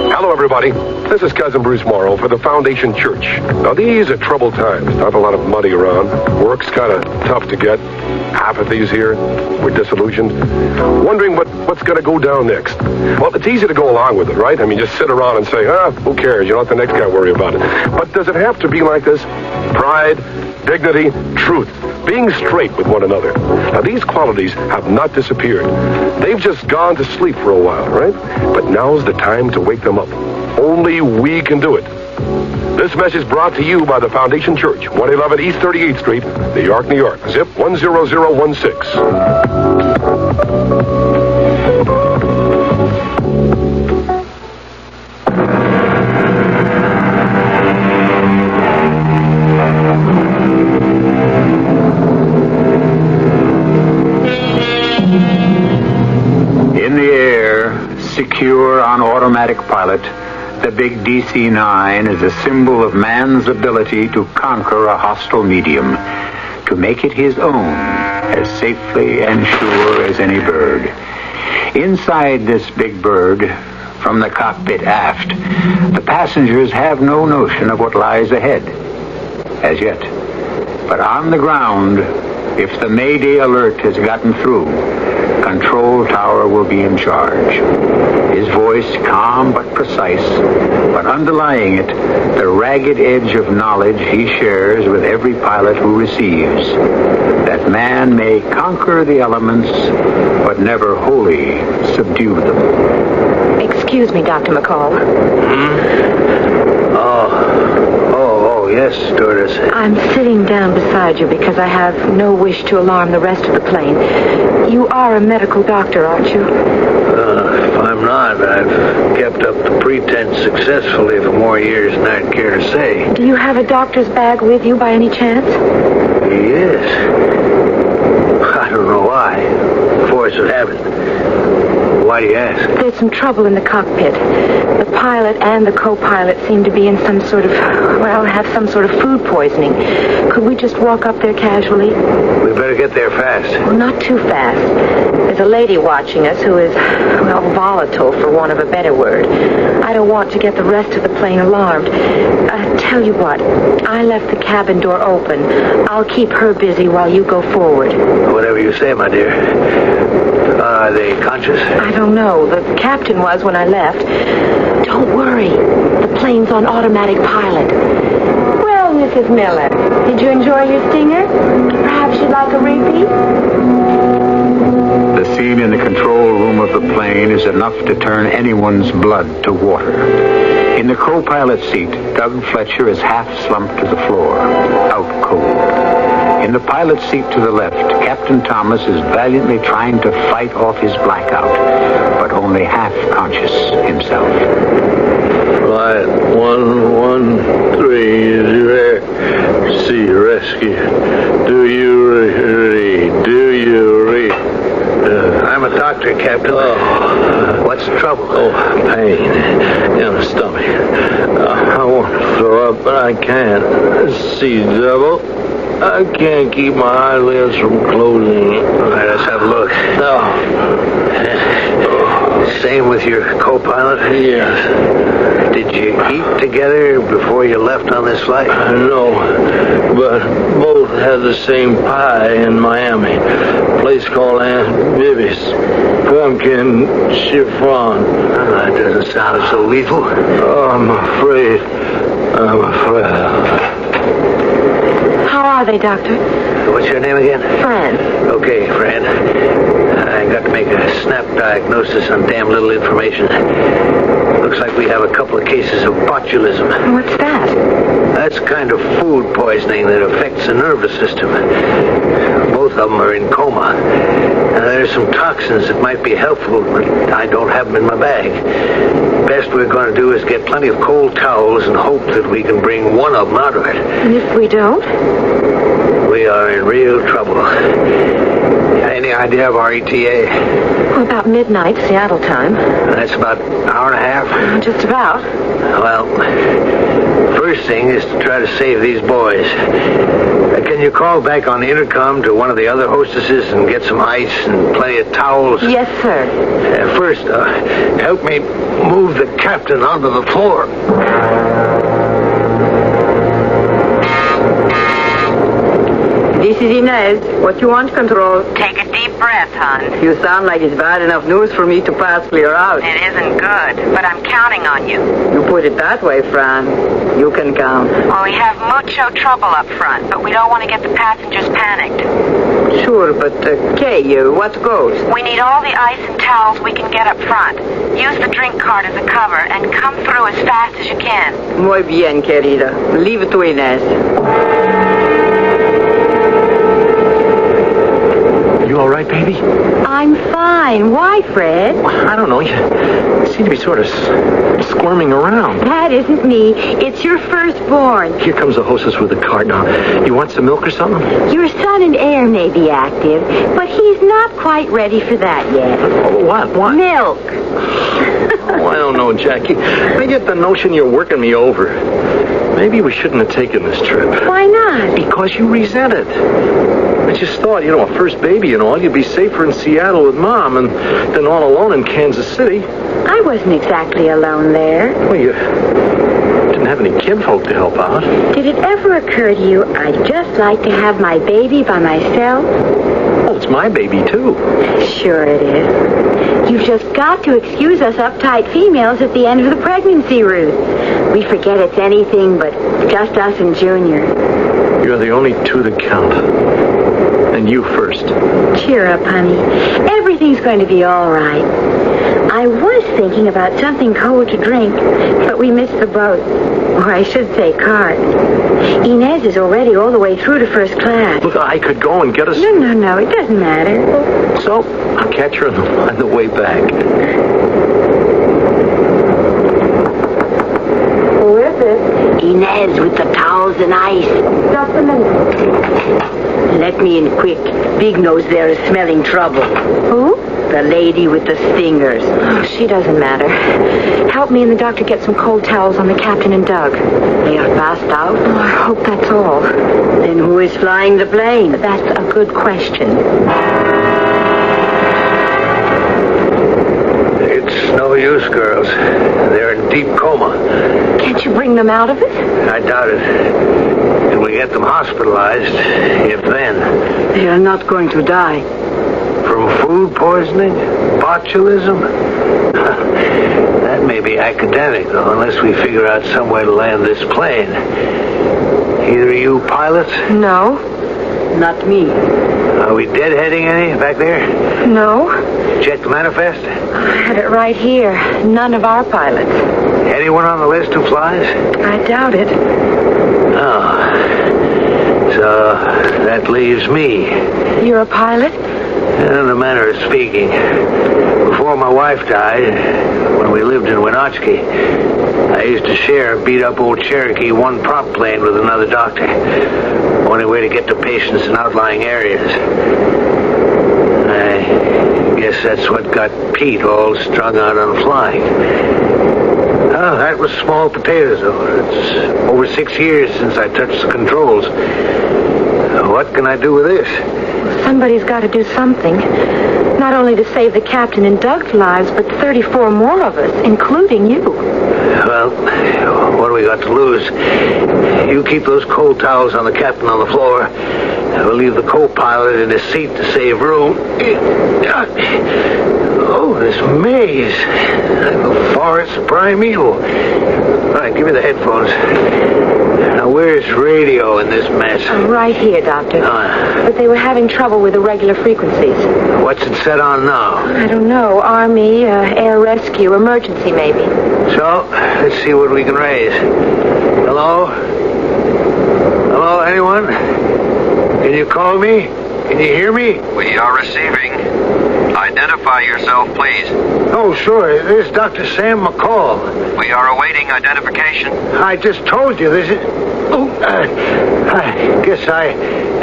Hello, everybody. This is Cousin Bruce Morrow for the Foundation Church. Now, these are troubled times. Not a lot of money around. Work's kind of tough to get. Apathy's here. We're disillusioned. Wondering what's going to go down next. Well, it's easy to go along with it, right? I mean, just sit around and say, who cares? You don't let the next guy worry about it. But does it have to be like this? Pride, dignity, truth. Being straight with one another. Now, these qualities have not disappeared. They've just gone to sleep for a while, right? But now's the time to wake them up. Only we can do it. This message brought to you by the Foundation Church, 111 East 38th Street, New York, New York. Zip 10016. Secure on automatic pilot, the big DC-9 is a symbol of man's ability to conquer a hostile medium, to make it his own as safely and sure as any bird. Inside this big bird, from the cockpit aft, the passengers have no notion of what lies ahead, as yet. But on the ground, if the Mayday alert has gotten through, Control Tower will be in charge. His voice calm but precise, but underlying it, the ragged edge of knowledge he shares with every pilot who receives, that man may conquer the elements, but never wholly subdue them. Excuse me, Dr. McCall. Oh, yes, stewardess. I'm sitting down beside you because I have no wish to alarm the rest of the plane. You are a medical doctor, aren't you? If I'm not, I've kept up the pretense successfully for more years than I'd care to say. Do you have a doctor's bag with you by any chance? Yes. I don't know why. Force of habit. Why do you ask? There's some trouble in the cockpit. The pilot and the co-pilot seem to be in have some sort of food poisoning. Could we just walk up there casually? We better get there fast. Well, not too fast. There's a lady watching us who is, volatile, for want of a better word. I don't want to get the rest of the plane alarmed. Tell you what, I left the cabin door open. I'll keep her busy while you go forward. Whatever you say, my dear. Are they conscious? I don't know. The captain was when I left. Don't worry. The plane's on automatic pilot. Well, Mrs. Miller, did you enjoy your stinger? Perhaps you'd like a repeat? The scene in the control room of the plane is enough to turn anyone's blood to water. In the co-pilot seat, Doug Fletcher is half slumped to the floor, out cold. In the pilot seat to the left, Captain Thomas is valiantly trying to fight off his blackout, but only half conscious himself. Flight 113 is there. See rescue. Do you read? I'm a doctor, Captain. What's the trouble? Pain in the stomach. I want to throw up, but I can't. See double. I can't keep my eyelids from closing. All right, let's have a look. Same with your co-pilot? Yes. Did you eat together before you left on this flight? No, but both had the same pie in Miami. A place called Aunt Bibby's. Pumpkin chiffon. That doesn't sound so lethal. I'm afraid. How are they, Doctor? What's your name again? Fran. Okay, Fran. I got to make a snap diagnosis on damn little information. Looks like we have a couple of cases of botulism. What's that? That's kind of food poisoning that affects the nervous system. Both of them are in coma. There's some toxins that might be helpful, but I don't have them in my bag. Best we're going to do is get plenty of cold towels and hope that we can bring one of them out of it. And if we don't? We are in real trouble. Any idea of our ETA? Well, about midnight, Seattle time. That's about an hour and a half? Just about. Well, first thing is to try to save these boys. Can you call back on the intercom to one of the other hostesses and get some ice and plenty of towels? Yes, sir. First, help me move the captain onto the floor. This is Inez. What you want, Control? Take a deep breath, hon. You sound like it's bad enough news for me to pass clear out. It isn't good, but I'm counting on you. You put it that way, Fran. You can count. Well, we have mucho trouble up front, but we don't want to get the passengers panicked. Sure, but, what goes? We need all the ice and towels we can get up front. Use the drink cart as a cover and come through as fast as you can. Muy bien, querida. Leave it to Inez. You all right, baby? I'm fine. Why, Fred? I don't know. You seem to be sort of squirming around. That isn't me. It's your firstborn. Here comes the hostess with the cart. Now, you want some milk or something? Your son and heir may be active, but he's not quite ready for that yet. What? Milk. I don't know, Jackie. I get the notion you're working me over. Maybe we shouldn't have taken this trip. Why not? Because you resent it. I just thought, a first baby and all, you'd be safer in Seattle with Mom than all alone in Kansas City. I wasn't exactly alone there. Well, you didn't have any kinfolk to help out. Did it ever occur to you I'd just like to have my baby by myself? Oh, it's my baby, too. Sure it is. You've just got to excuse us uptight females at the end of the pregnancy route. We forget it's anything but just us and Junior. You're the only two that count. And you first. Cheer up, honey. Everything's going to be all right. I was thinking about something cold to drink, but we missed the boat. Or I should say cart. Inez is already all the way through to first class. Look, I could go and get us... No, it doesn't matter. So, I'll catch her on the way back. Who is it? Inez with the towels and ice. Just a minute. Let me in quick. Big Nose there is smelling trouble. Who? The lady with the stingers. Oh, she doesn't matter. Help me and the doctor get some cold towels on the captain and Doug. They are passed out? Oh, I hope that's all. Then who is flying the plane? That's a good question. It's no use, girls. They're in deep coma. Can't you bring them out of it? I doubt it. Can we get them hospitalized? If then. They are not going to die. From food poisoning? Botulism? That may be academic, though, unless we figure out some way to land this plane. Either of you pilots? No. Not me. Are we deadheading any back there? No. Check the manifest? I had it right here. None of our pilots. Anyone on the list who flies? I doubt it. Oh. So that leaves me. You're a pilot? In a manner of speaking. Before my wife died, when we lived in Wenatchee, I used to share a beat-up old Cherokee one-prop plane with another doctor. Only way to get to patients in outlying areas. I guess that's what got Pete all strung out on flying. Oh, that was small potatoes, though. It's over 6 years since I touched the controls. What can I do with this? Somebody's got to do something. Not only to save the captain and Doug's lives, but 34 more of us, including you. Well, what do we got to lose? You keep those cold towels on the captain on the floor. We'll leave the co-pilot in his seat to save room. Oh, this maze. The forest primeval. All right, give me the headphones. Now, where's radio in this mess? Right here, Doctor. But they were having trouble with irregular frequencies. What's it set on now? I don't know. Army, air rescue, emergency, maybe. So, let's see what we can raise. Hello? Hello, anyone? Can you call me? Can you hear me? We are receiving. Identify yourself, please. Oh, sure. This is Dr. Sam McCall. We are awaiting identification. I just told you this is... Oh, I guess I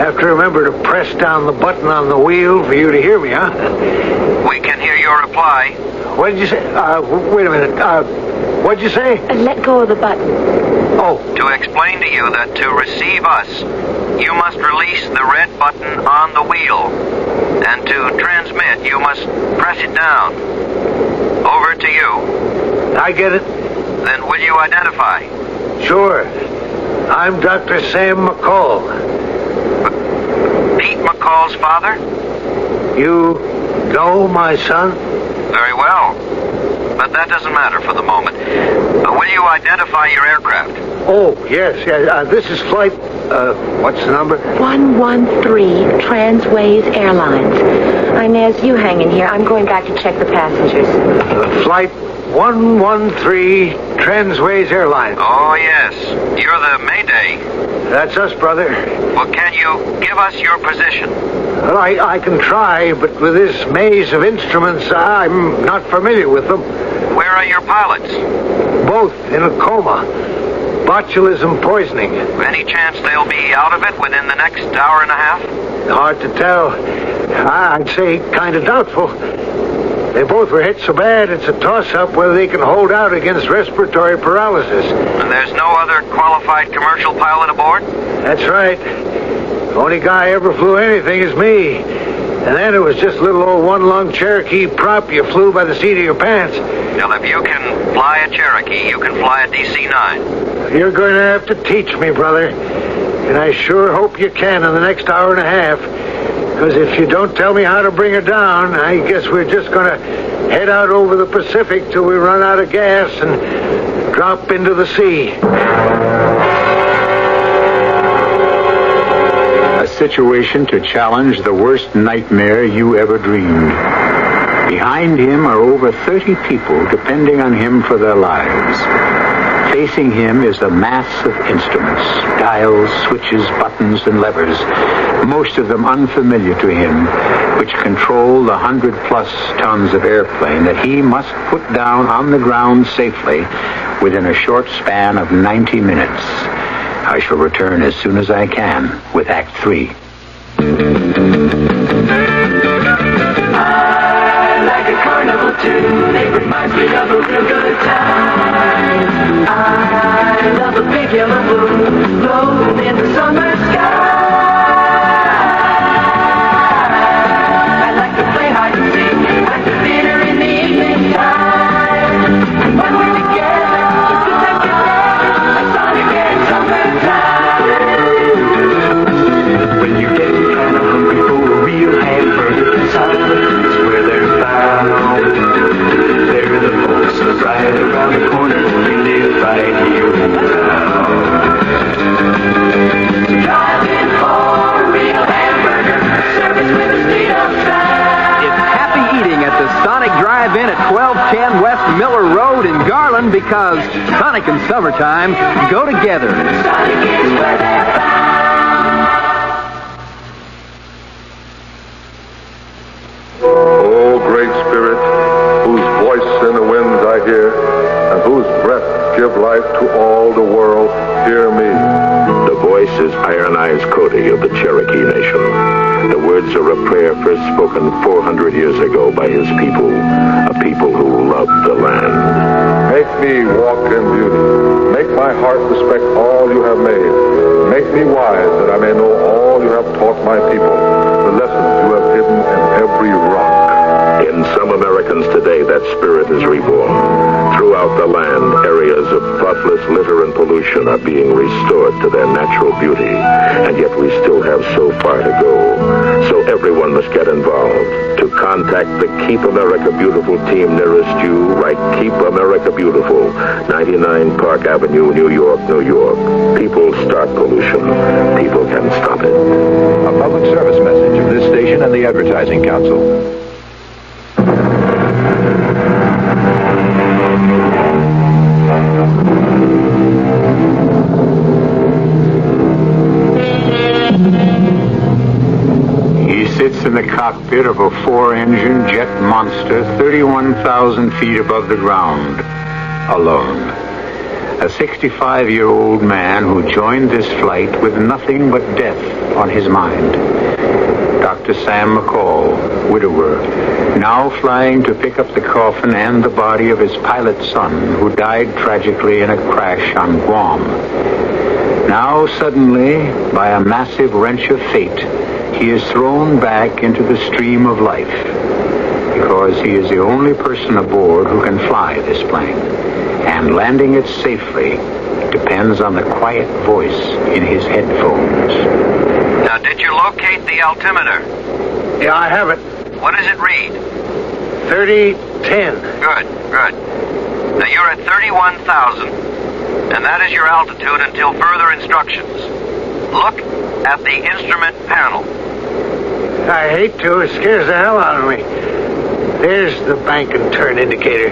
have to remember to press down the button on the wheel for you to hear me, huh? We can hear your reply. What did you say? Wait a minute. What'd you say? Let go of the button. Oh. To explain to you that to receive us, you must release the red button on the wheel. And to transmit, you must press it down. Over to you. I get it. Then will you identify? Sure. I'm Dr. Sam McCall. Pete McCall's father? You know my son? Very well. But that doesn't matter for the moment. Will you identify your aircraft? Oh, yes. This is flight... what's the number? 113 Transways Airlines. Inez, you hang in here. I'm going back to check the passengers. Flight 113 Transways Airlines. Oh, yes. You're the Mayday. That's us, brother. Well, can you give us your position? Well, I can try, but with this maze of instruments, I'm not familiar with them. Where are your pilots? Both in a coma. Botulism poisoning. Any chance they'll be out of it within the next hour and a half? Hard to tell. I'd say kind of doubtful. They both were hit so bad it's a toss-up whether they can hold out against respiratory paralysis. And there's no other qualified commercial pilot aboard? That's right. The only guy ever flew anything is me. And then it was just a little old one-lung Cherokee prop you flew by the seat of your pants. Well, if you can fly a Cherokee, you can fly a DC-9. You're going to have to teach me, brother. And I sure hope you can in the next hour and a half. Because if you don't tell me how to bring her down, I guess we're just going to head out over the Pacific till we run out of gas and drop into the sea. A situation to challenge the worst nightmare you ever dreamed. Behind him are over 30 people depending on him for their lives. Facing him is a mass of instruments, dials, switches, buttons, and levers, most of them unfamiliar to him, which control the 100-plus tons of airplane that he must put down on the ground safely within a short span of 90 minutes. I shall return as soon as I can with Act 3. I tune. It reminds me of a real good time. I love a big yellow moon glowing in the summer sky. I like to play hide and seek at the theater in the evening time. And when we're together, it feels like forever. A Sonic and summertime. When you're getting kind of hungry for a real hamburger, Sonic is where they're found. They're the folks right around the corner. They live right here in town. Driving for a real hamburger, service with a speed of sound. It's happy eating at the Sonic Drive-In at 1210 West Miller Road in Garland because Sonic and summertime go together. Sonic is where they're found. O great spirit, whose voice in the winds I hear, and whose breath give life to all the world, hear me. The voice is Iron Eyes Cody of the Cherokee Nation. The words are a prayer first spoken 400 years ago by his people, a people who love the land. Make me walk in beauty. Make my heart respect all you have made. Make me wise that I may know all you have taught my people, the lessons you have hidden in every rock. In some Americans today, that spirit is reborn. Throughout the land, areas of thoughtless litter and pollution are being restored to their natural beauty, and yet we still have so far to go. So everyone must get involved. To contact the Keep America Beautiful team nearest you, write Keep America Beautiful, 99 Park Avenue, New York, New York. People start pollution. People can stop it. A public service message of this station and the Advertising Council. He sits in the cockpit of a 4-engine jet monster 31,000 feet above the ground, alone. A 65-year-old man who joined this flight with nothing but death on his mind. Dr. Sam McCall, widower, now flying to pick up the coffin and the body of his pilot son who died tragically in a crash on Guam. Now suddenly, by a massive wrench of fate, he is thrown back into the stream of life because he is the only person aboard who can fly this plane. And landing it safely depends on the quiet voice in his headphones. Now, did you locate the altimeter? Yeah, I have it. What does it read? 3010. Good. Now, you're at 31,000, and that is your altitude until further instructions. Look at the instrument panel. I hate to. It scares the hell out of me. There's the bank and turn indicator.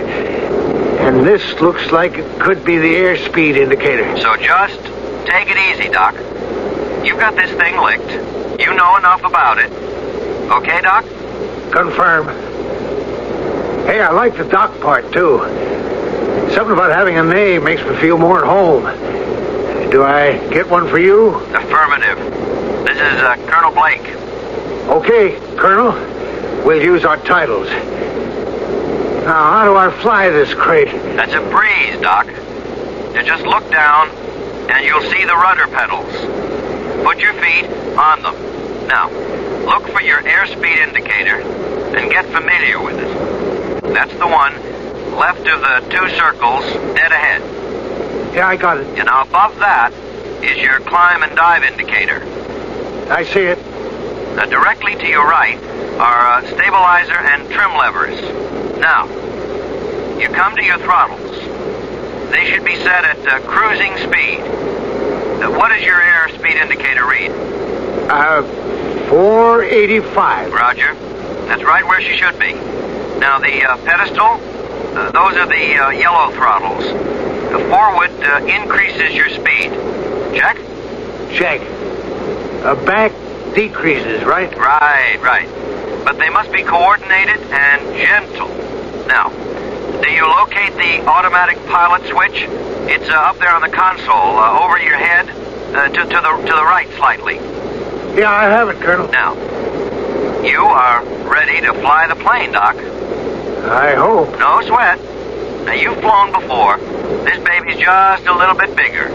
And this looks like it could be the airspeed indicator. So just take it easy, Doc. You've got this thing licked. You know enough about it. Okay, Doc? Confirm. Hey, I like the doc part, too. Something about having a name makes me feel more at home. Do I get one for you? Affirmative. This is Colonel Blake. Okay, Colonel. We'll use our titles. Now, how do I fly this crate? That's a breeze, Doc. You just look down, and you'll see the rudder pedals. Put your feet on them. Now, look for your airspeed indicator and get familiar with it. That's the one left of the two circles dead ahead. Yeah, I got it. And now above that is your climb and dive indicator. I see it. Now, directly to your right are stabilizer and trim levers. Now, you come to your throttles. They should be set at cruising speed. What does your airspeed indicator read? 485. Roger. That's right where she should be. Now, the pedestal, those are the yellow throttles. The forward increases your speed. Check? Check. Back decreases, right? Right. But they must be coordinated and gentle. Now, do you locate the automatic pilot switch? It's up there on the console, over your head, to the right slightly. Yeah, I have it, Colonel. Now, you are ready to fly the plane, Doc. I hope. No sweat. Now, you've flown before. This baby's just a little bit bigger.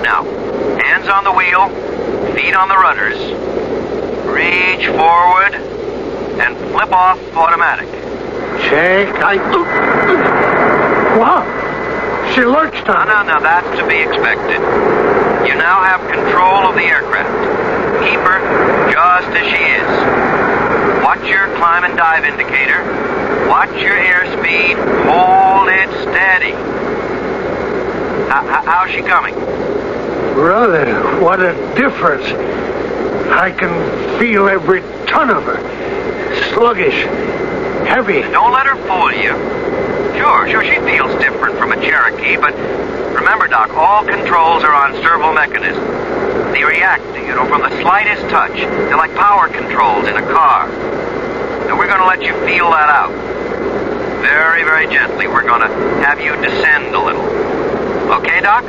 Now, hands on the wheel, feet on the rudders. Reach forward and flip off automatic. Check. What? She lurched on. No, that's to be expected. You now have control of the aircraft. Keep her just as she is. Watch your climb and dive indicator. Watch your airspeed. Hold it steady. How's she coming? Brother, what a difference. I can feel every ton of her. Sluggish. Heavy. Don't let her fool you. Sure, she feels different from a Cherokee, but remember, Doc, all controls are on servo mechanism. They react, from the slightest touch. They're like power controls in a car. And we're going to let you feel that out. Very, very gently, we're going to have you descend a little. Okay, Doc?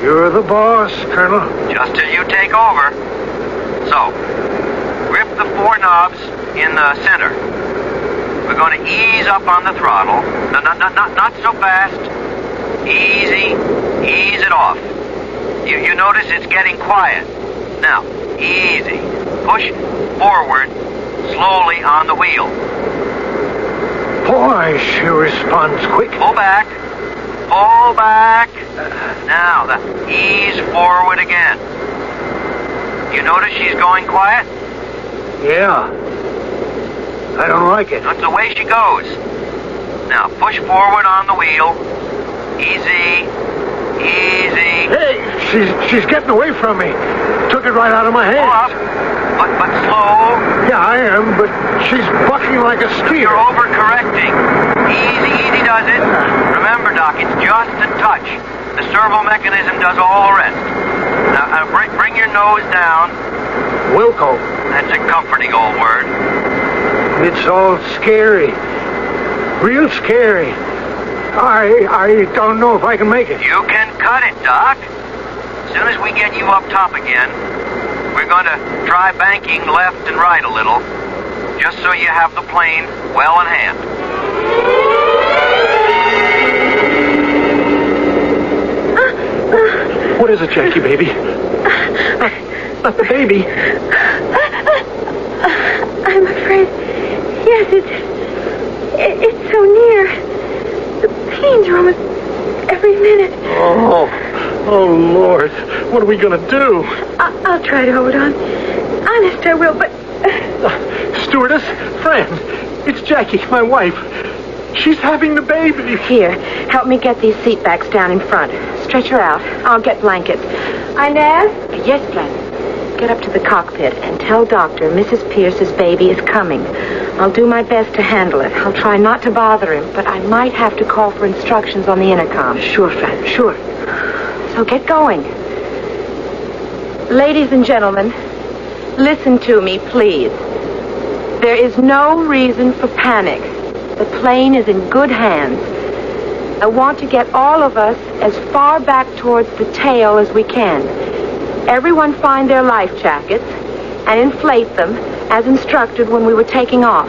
You're the boss, Colonel. Just till you take over. So, grip the 4 knobs in the center. We're going to ease up on the throttle. No, not so fast. Easy. Ease it off. You notice it's getting quiet. Now, easy. Push forward slowly on the wheel. Boy, she responds quick. Pull back. Pull back. Now, ease forward again. You notice she's going quiet? Yeah. I don't like it. That's the way she goes. Now, push forward on the wheel. Easy. Easy. Hey, she's getting away from me. Took it right out of my hand. Pull up, but slow. Yeah, I am, but she's bucking like a steer. You're overcorrecting. Easy does it. Remember, Doc, it's just a touch. The servo mechanism does all the rest. Now, bring your nose down. Wilco. That's a comforting old word. It's all scary. Real scary. I don't know if I can make it. You can cut it, Doc. As soon as we get you up top again, we're going to try banking left and right a little, just so you have the plane well in hand. What is it, Jackie, baby? Not the baby. I'm afraid. Yes, it's so near. The pains are almost every minute. Oh, Lord. What are we going to do? I'll try to hold on. Honest, I will, but... Stewardess, friend, it's Jackie, my wife. She's having the baby. Here, help me get these seat backs down in front. Stretch her out. I'll get blankets. Inez? Yes, Gladys. Get up to the cockpit and tell Doctor Mrs. Pierce's baby is coming. I'll do my best to handle it. I'll try not to bother him, but I might have to call for instructions on the intercom. Sure, Fran, sure. So get going. Ladies and gentlemen, listen to me, please. There is no reason for panic. The plane is in good hands. I want to get all of us as far back towards the tail as we can. Everyone find their life jackets and inflate them as instructed when we were taking off.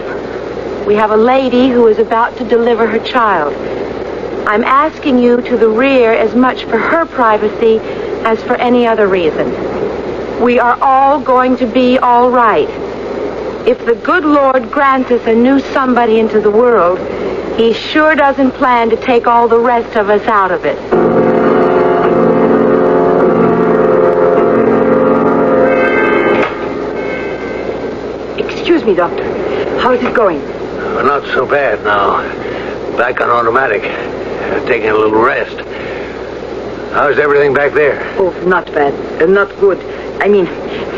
We have a lady who is about to deliver her child. I'm asking you to the rear as much for her privacy as for any other reason. We are all going to be all right. If the good Lord grants us a new somebody into the world, he sure doesn't plan to take all the rest of us out of it. Excuse me, Doctor. How's it going? Not so bad now. Back on automatic. Taking a little rest. How's everything back there? Oh, not bad. Not good. I mean,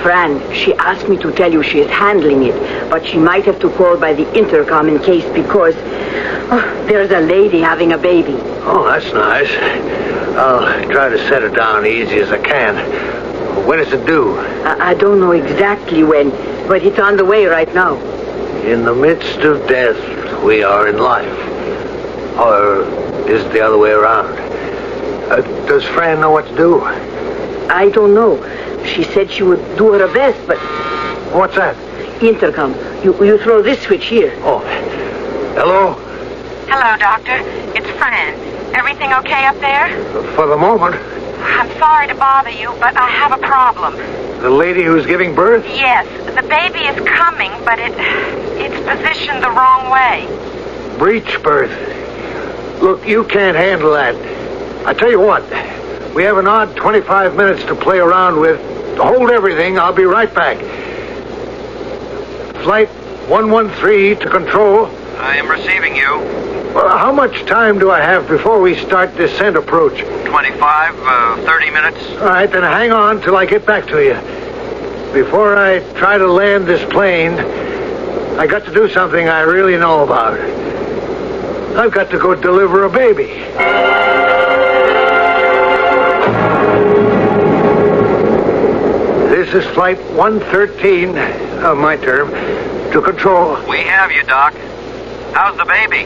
Fran, she asked me to tell you she is handling it, but she might have to call by the intercom in case because there's a lady having a baby. Oh, that's nice. I'll try to set it down easy as I can. When is it due? I don't know exactly when, but it's on the way right now. In the midst of death, we are in life. Or is it the other way around? Does Fran know what to do? I don't know. She said she would do her best, but... What's that? Intercom. You throw this switch here. Oh. Hello? Hello, Doctor. It's Fran. Everything okay up there? For the moment, I'm sorry to bother you, but I have a problem. the lady who's giving birth? Yes, the baby is coming, but it's positioned the wrong way. Breech birth. Look, you can't handle that. I tell you what, we have an odd 25 minutes to play around with. Hold everything. I'll be right back. Flight 113 to control. I am receiving you. Well, how much time do I have before we start descent approach? 25, 30 minutes. All right, then hang on till I get back to you. Before I try to land this plane, I got to do something I really know about. I've got to go deliver a baby. This is Flight 113, my term, to control. We have you, Doc. How's the baby?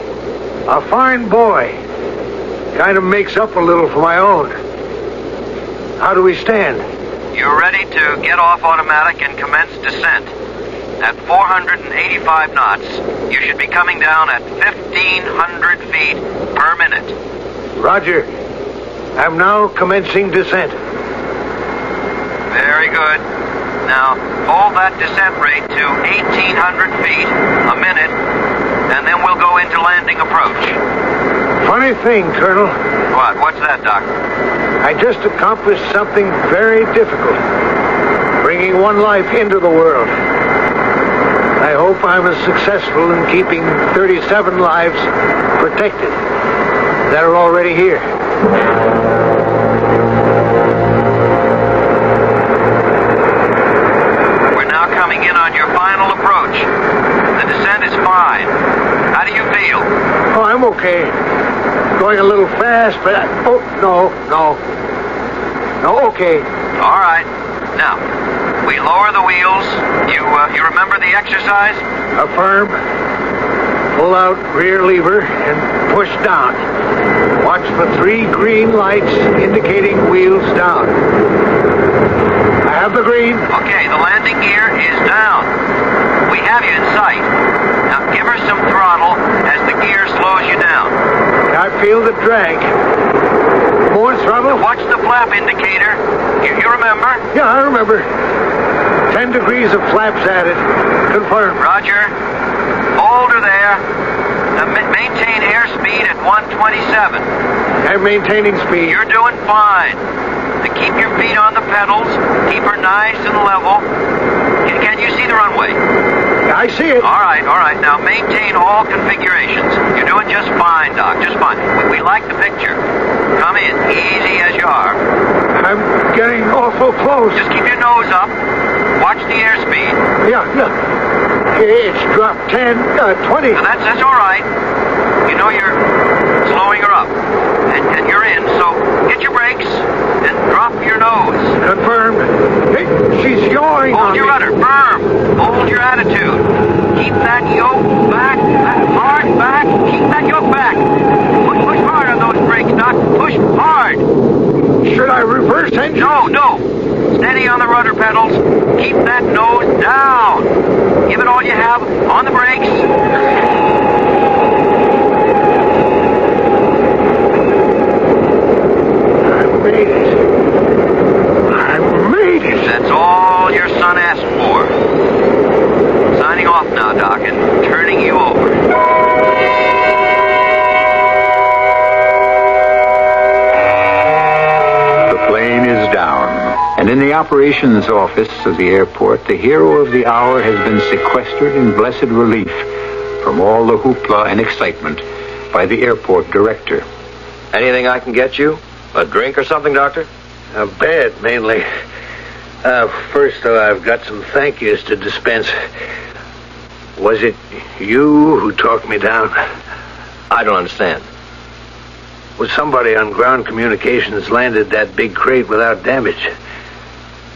A fine boy. Kind of makes up a little for my own. How do we stand? You're ready to get off automatic and commence descent. At 485 knots, you should be coming down at 1,500 feet per minute. Roger. I'm now commencing descent. Very good. Now, hold that descent rate to 1,800 feet a minute, and then we'll go into landing approach. Funny thing, Colonel. What? What's that, Doc? I just accomplished something very difficult. Bringing one life into the world. I hope I'm as successful in keeping 37 lives protected that are already here. We're now coming in on your final approach. The descent is fine. How do you feel? Oh, I'm okay. Going a little fast, but no, okay. All right. Now, we lower the wheels. You remember the exercise? Affirm. Pull out rear lever and push down. Watch for 3 green lights indicating wheels down. I have the green. Okay, the landing gear is down. We have you in sight. Now give her some throttle as the gear slows you down. I feel the drag. More throttle. Watch the flap indicator. You remember? Yeah, I remember. 10 degrees of flaps added. Confirmed. Roger. Hold her there. Now, maintain airspeed at 127. I'm maintaining speed. You're doing fine. Now keep your feet on the pedals. Keep her nice and level. Can you see the runway? I see it. All right. Now maintain all configurations. You're doing just fine, Doc. Just fine. We like the picture. Come in, easy as you are. I'm getting awful close. Just keep your nose up. Watch the airspeed. Yeah. It's dropped 10, 20. Now that's all right. You know you're slowing her up. And you're in, so hit your brakes and drop your nose. Confirmed. Hey, she's yawing on Hold your me. rudder firm. Hold your attitude. Keep that yoke back, hard back. Keep that yoke back. Push hard on those brakes, Doc. Push hard. Should I reverse engine? No. Steady on the rudder pedals. Keep that nose down. Give it all you have on the brakes. I made it. That's all your son asked for. Signing off now, Doc, and turning you over. The plane is down, and in the operations office of the airport, the hero of the hour has been sequestered in blessed relief from all the hoopla and excitement by the airport director. Anything I can get you? A drink or something, Doctor? A bed, mainly. First, though, I've got some thank yous to dispense. Was it you who talked me down? I don't understand. Was somebody on ground communications landed that big crate without damage?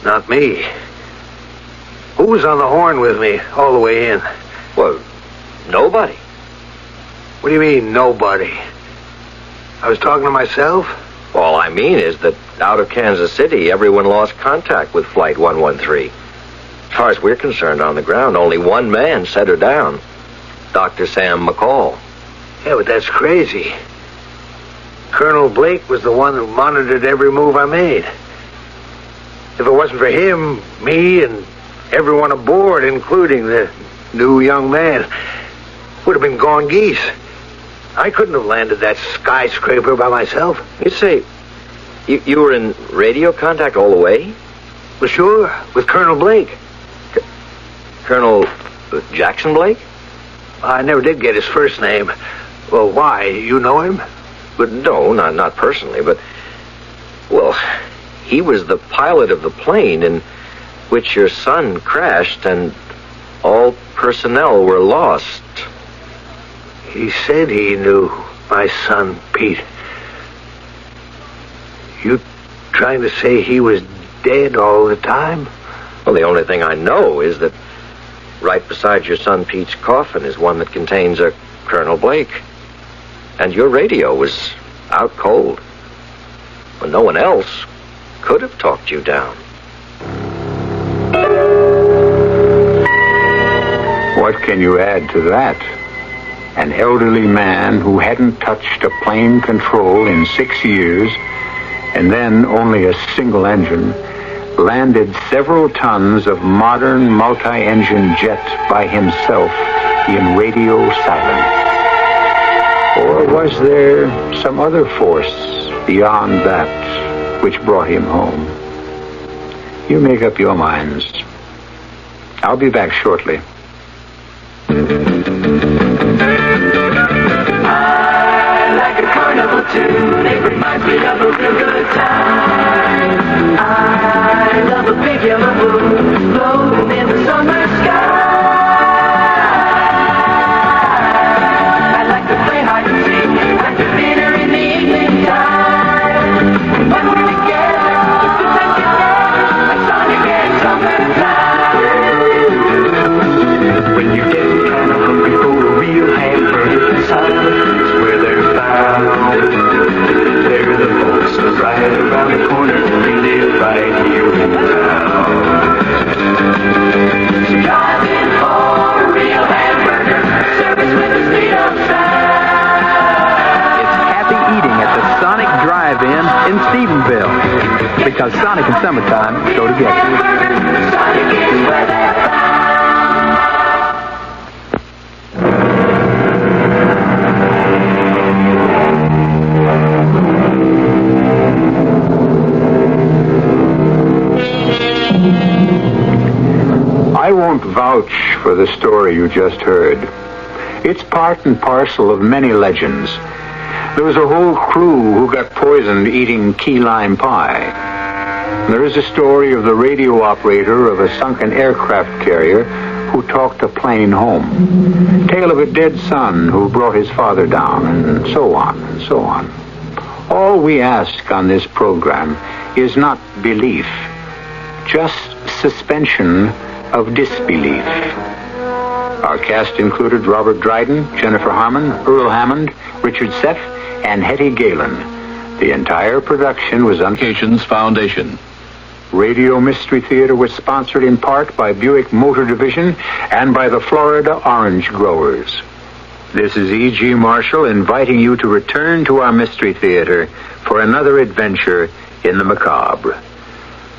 Not me. Who was on the horn with me all the way in? Well, nobody. What do you mean, nobody? I was talking to myself? All I mean is that out of Kansas City, everyone lost contact with Flight 113. As far as we're concerned on the ground, only one man set her down. Dr. Sam McCall. Yeah, but that's crazy. Colonel Blake was the one who monitored every move I made. If it wasn't for him, me and everyone aboard, including the new young man, would have been gone geese. I couldn't have landed that skyscraper by myself. You say you were in radio contact all the way? Well, sure, with Colonel Blake. Colonel Jackson Blake? I never did get his first name. Well, why? You know him? But no, not personally, but... Well, he was the pilot of the plane in which your son crashed, and all personnel were lost. He said he knew my son, Pete. You trying to say he was dead all the time? Well, the only thing I know is that right beside your son Pete's coffin is one that contains a Colonel Blake. And your radio was out cold. But no one else could have talked you down. What can you add to that? An elderly man who hadn't touched a plane control in 6 years, and then only a single engine, landed several tons of modern multi-engine jet by himself in radio silence. Or was there some other force beyond that which brought him home? You make up your minds. I'll be back shortly. I like a carnival tune. It reminds me of a real good time. I love a big yellow moon floating in the summer sky. I like to play hide and seek after dinner in the evening time. When we're together, just to touch your hand, like Sonic and summertime. When you're getting kind of hungry for a real hamburger, the silence where they're found. They're the folks right around the corner. They live right here in town. So drive in for a real hamburger, service with a speed of sound. It's happy eating at the Sonic Drive-In in Stephenville. Because Sonic and summertime go together. Sonic is where they're found. I won't vouch for the story you just heard. It's part and parcel of many legends. There was a whole crew who got poisoned eating key lime pie. There is a story of the radio operator of a sunken aircraft carrier who talked a plane home. Tale of a dead son who brought his father down, and so on and so on. All we ask on this program is not belief, just suspension of disbelief. Our cast included Robert Dryden, Jennifer Harmon, Earl Hammond, Richard Seff, and Hetty Galen. The entire production was on Communications Foundation. Radio Mystery Theater was sponsored in part by Buick Motor Division and by the Florida Orange Growers. This is E.G. Marshall inviting you to return to our Mystery Theater for another adventure in the macabre.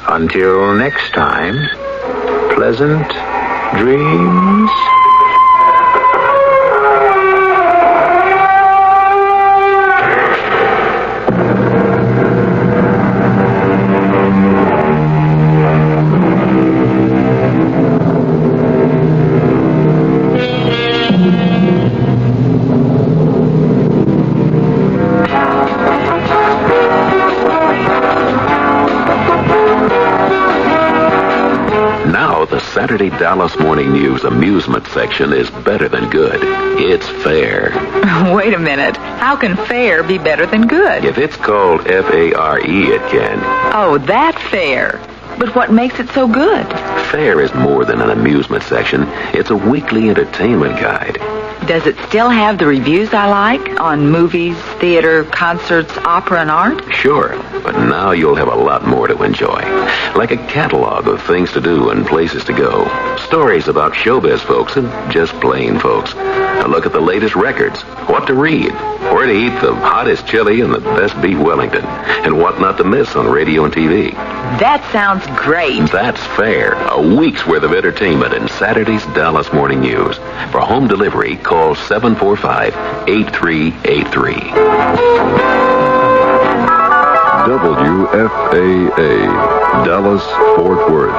Until next time, pleasant dreams. Saturday Dallas Morning News amusement section is better than good. It's fair. Wait a minute. How can fair be better than good? If it's called F-A-R-E, it can. Oh, that fair. But what makes it so good? Fair is more than an amusement section. It's a weekly entertainment guide. Does it still have the reviews I like on movies, theater, concerts, opera, and art? Sure, but now you'll have a lot more to enjoy. Like a catalog of things to do and places to go. Stories about showbiz folks and just plain folks. A A look at the latest records, what to read, where to eat the hottest chili and the best beef Wellington, and what not to miss on radio and TV. That sounds great. That's fair. A week's worth of entertainment in Saturday's Dallas Morning News. For home delivery, call 745-8383. WFAA, Dallas, Fort Worth.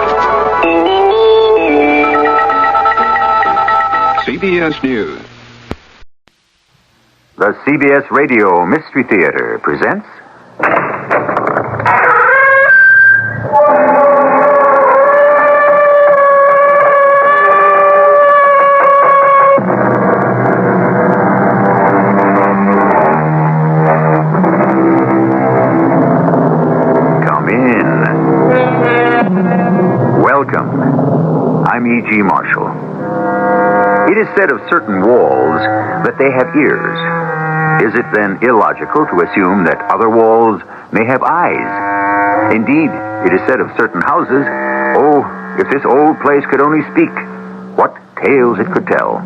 CBS News. The CBS Radio Mystery Theater presents... Come in. Welcome. I'm E.G. Marshall. It is said of certain walls that they have ears. Is it then illogical to assume that other walls may have eyes? Indeed, it is said of certain houses, oh, if this old place could only speak, what tales it could tell.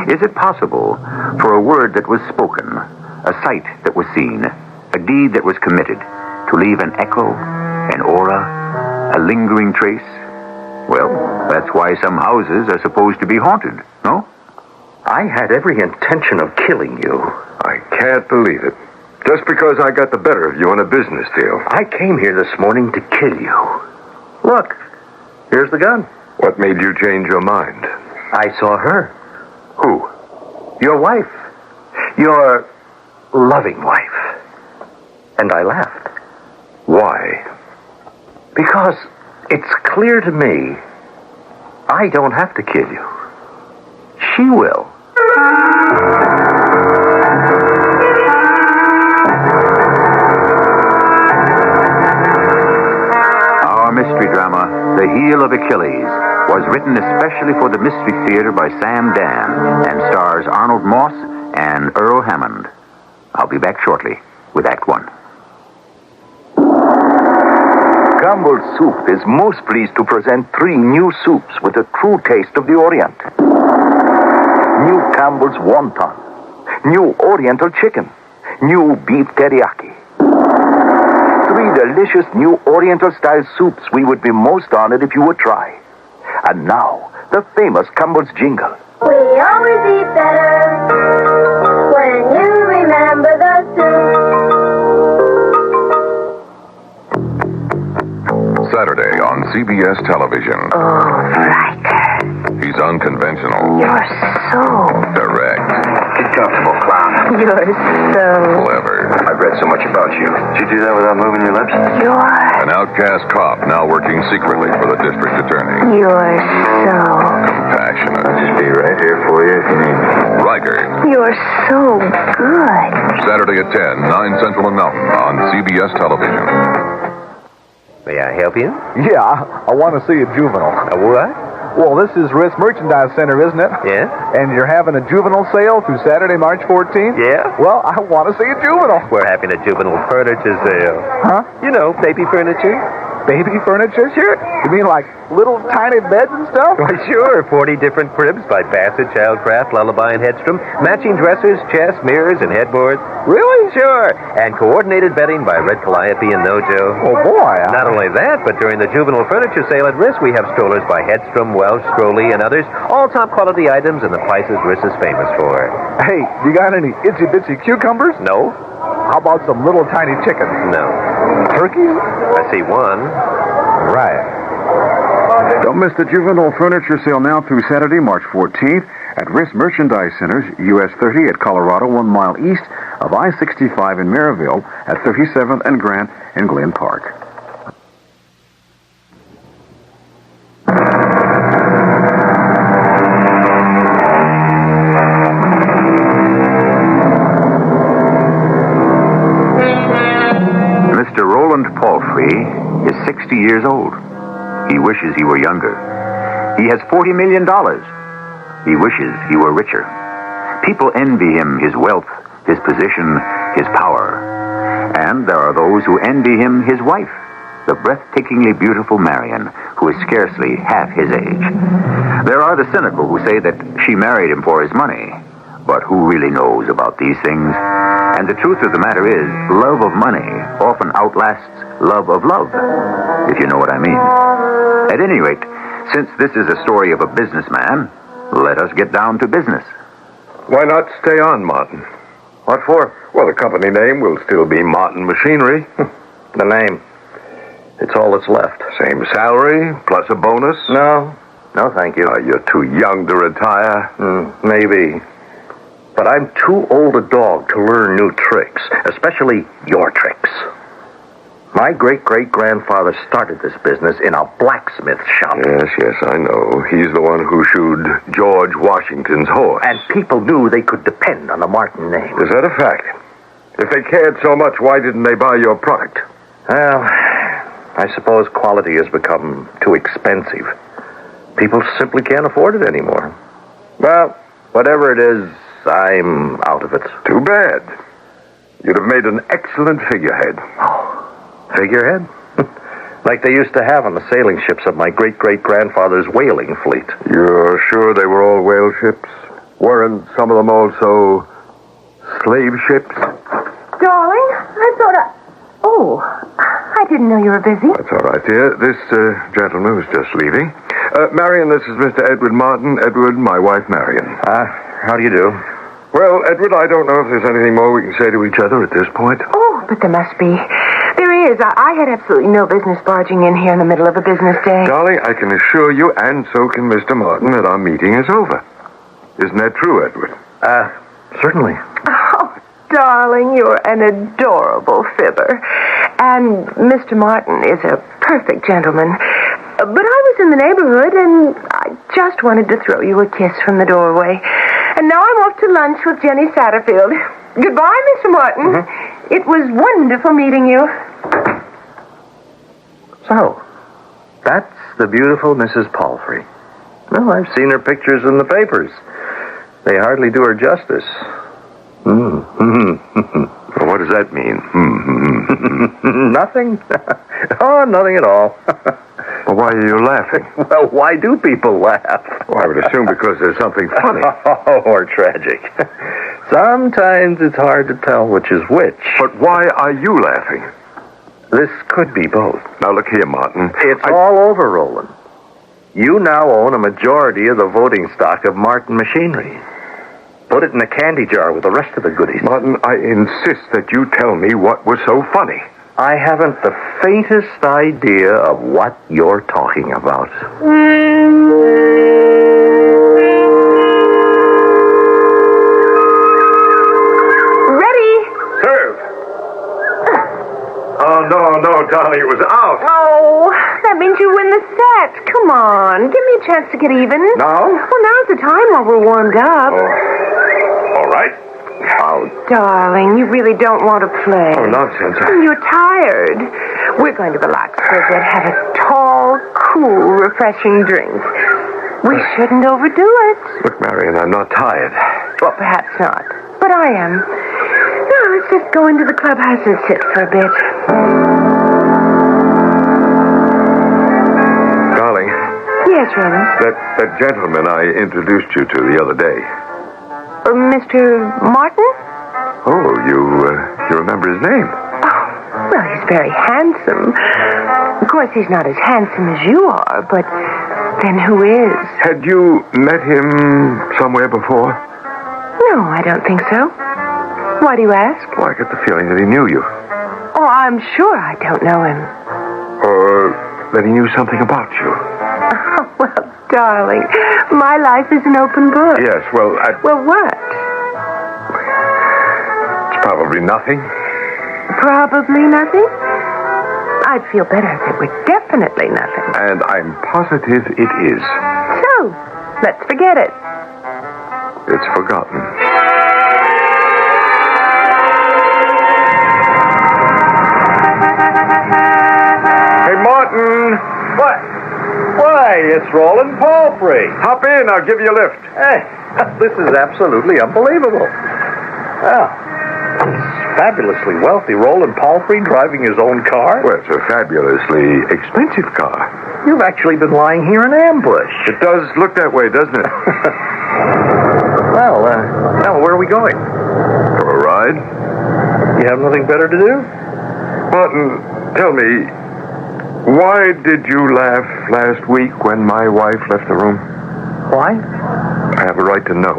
Is it possible for a word that was spoken, a sight that was seen, a deed that was committed, to leave an echo, an aura, a lingering trace? Well, that's why some houses are supposed to be haunted, no? I had every intention of killing you. I can't believe it. Just because I got the better of you on a business deal. I came here this morning to kill you. Look, here's the gun. What made you change your mind? I saw her. Who? Your wife. Your loving wife. And I laughed. Why? Because it's clear to me I don't have to kill you. She will. Our mystery drama, The Heel of Achilles, was written especially for the Mystery Theater by Sam Dan and stars Arnold Moss and Earl Hammond. I'll be back shortly with Act One. Campbell's Soup is most pleased to present 3 new soups with a true taste of the Orient. New Campbell's Wonton. New Oriental Chicken. New Beef Teriyaki. 3 delicious new Oriental-style soups we would be most honored if you would try. And now, the famous Campbell's jingle. We always eat better when you remember the soup. Saturday on CBS television. Oh, Riker. He's unconventional. You're so... Direct. Get comfortable, clown. You're so... Clever. I've read so much about you. Did you do that without moving your lips? You're... An outcast cop now working secretly for the district attorney. You're so... Compassionate. Just be right here for you if you need me. Riker. You're so good. Saturday at 10, 9 Central and Mountain on CBS television. May I help you? Yeah, I want to see a juvenile. A what? Well, this is Risk Merchandise Center, isn't it? Yeah. And you're having a juvenile sale through Saturday, March 14th? Yeah. Well, I want to see a juvenile. We're having a juvenile furniture sale. Huh? You know, baby furniture. Baby furniture? Sure. You mean like little tiny beds and stuff? Why, sure. 40 different cribs by Bassett, Childcraft, Lullaby, and Hedstrom. Matching dressers, chests, mirrors, and headboards. Really? Sure. And coordinated bedding by Red Calliope and Nojo. Oh, boy. Not only that, but during the juvenile furniture sale at Risk, we have strollers by Hedstrom, Welsh, Stroley, and others. All top quality items and the prices Risk is famous for. Hey, you got any itsy-bitsy cucumbers? No. How about some little tiny chickens? No. Turkeys? I see one. Right. Don't miss the juvenile furniture sale now through Saturday, March 14th at Risk Merchandise Centers, US 30 at Colorado, 1 mile east of I-65 in Maryville at 37th and Grant in Glen Park. Mr. Roland Palfrey is 60 years old. He wishes he were younger. He has $40 million. He wishes he were richer. People envy him his wealth, his position, his power. And there are those who envy him his wife, the breathtakingly beautiful Marion, who is scarcely half his age. There are the cynical who say that she married him for his money. But who really knows about these things? And the truth of the matter is, love of money often outlasts love of love, if you know what I mean. At any rate, since this is a story of a businessman, let us get down to business. Why not stay on, Martin? What for? Well, the company name will still be Martin Machinery. The name. It's all that's left. Same salary, plus a bonus? No, thank you. You're too young to retire. Maybe. But I'm too old a dog to learn new tricks, especially your tricks. My great-great-grandfather started this business in a blacksmith shop. Yes, I know. He's the one who shoed George Washington's horse. And people knew they could depend on the Martin name. Is that a fact? If they cared so much, why didn't they buy your product? Well, I suppose quality has become too expensive. People simply can't afford it anymore. Well, whatever it is, I'm out of it. Too bad. You'd have made an excellent figurehead. Figurehead? Like they used to have on the sailing ships of my great-great-grandfather's whaling fleet. You're sure they were all whale ships? Weren't some of them also slave ships? Darling, I thought Oh, I didn't know you were busy. That's all right, dear. This gentleman was just leaving. Marion, this is Mr. Edward Martin. Edward, my wife, Marion. How do you do? Well, Edward, I don't know if there's anything more we can say to each other at this point. Oh, but there must be. There is. I had absolutely no business barging in here in the middle of a business day. Darling, I can assure you, and so can Mr. Martin, that our meeting is over. Isn't that true, Edward? Certainly. Oh, darling, you're an adorable fibber. And Mr. Martin is a perfect gentleman. But I was in the neighborhood, and I just wanted to throw you a kiss from the doorway. And now I'm off to lunch with Jenny Satterfield. Goodbye, Mr. Martin. It was wonderful meeting you. So, that's the beautiful Mrs. Palfrey. Well, I've seen her pictures in the papers. They hardly do her justice. Well, what does that mean? Nothing. Oh, nothing at all. Well, why are you laughing? Well, why do people laugh? Well, I would assume because there's something funny. Or tragic. Sometimes it's hard to tell which is which. But why are you laughing? This could be both. Now, look here, Martin. It's all over, Roland. You now own a majority of the voting stock of Martin Machinery. Put it in a candy jar with the rest of the goodies. Martin, I insist that you tell me what was so funny. I haven't the faintest idea of what you're talking about. Ready? Serve. Oh, no, darling, it was out. Oh, that means you win the set. Come on, give me a chance to get even. Now? Well, now's the time while we're warmed up. All right. Oh, darling, you really don't want to play. Oh, nonsense. You're tired. We're going to relax for a bit, have a tall, cool, refreshing drink. We shouldn't overdo it. Look, Marion, I'm not tired. Well, perhaps not, but I am. Now, let's just go into the clubhouse and sit for a bit. Darling. Yes, Roland? That gentleman I introduced you to the other day. Mr. Martin? Oh, you remember his name? Oh, well, he's very handsome. Of course, he's not as handsome as you are, but then who is? Had you met him somewhere before? No, I don't think so. Why do you ask? Well, I get the feeling that he knew you. Oh, I'm sure I don't know him. Or that he knew something about you. Oh, well, darling, my life is an open book. Yes, well, Well, what? It's probably nothing. Probably nothing? I'd feel better if it were definitely nothing. And I'm positive it is. So, let's forget it. It's forgotten. Hey, Martin. What? Why, it's Roland Palfrey. Hop in, I'll give you a lift. Hey, this is absolutely unbelievable. Well, fabulously wealthy Roland Palfrey driving his own car? Well, it's a fabulously expensive car. You've actually been lying here in ambush. It does look that way, doesn't it? Well, Well, where are we going? For a ride? You have nothing better to do? Martin, tell me, why did you laugh last week when my wife left the room? Why? I have a right to know.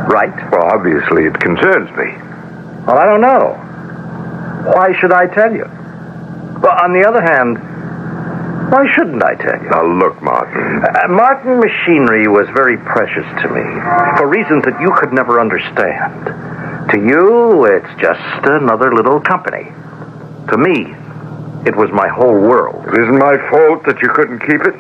Right? Well, obviously it concerns me. Well, I don't know. Why should I tell you? Well, on the other hand, why shouldn't I tell you? Now, look, Martin. Martin Machinery was very precious to me for reasons that you could never understand. To you, it's just another little company. To me, it was my whole world. It isn't my fault that you couldn't keep it.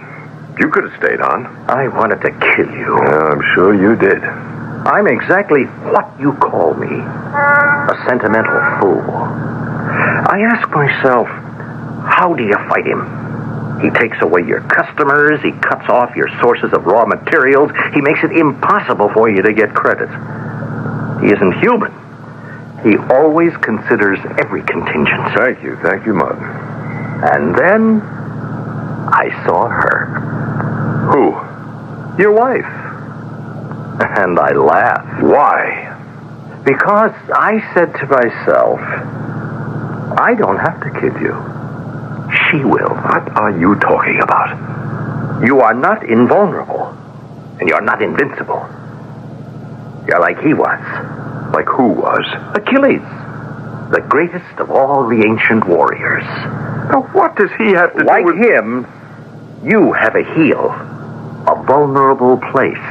You could have stayed on. I wanted to kill you. Yeah, I'm sure you did. I'm exactly what you call me. A sentimental fool. I ask myself, how do you fight him? He takes away your customers. He cuts off your sources of raw materials. He makes it impossible for you to get credit. He isn't human. He always considers every contingency. Thank you, Martin. And then I saw her. Who? Your wife. And I laughed. Why? Because I said to myself, I don't have to kill you. She will. What are you talking about? You are not invulnerable. And you're not invincible. You're like he was. Like who was? Achilles. The greatest of all the ancient warriors. Now, what does he have to do with... Like him, you have a heel. A vulnerable place.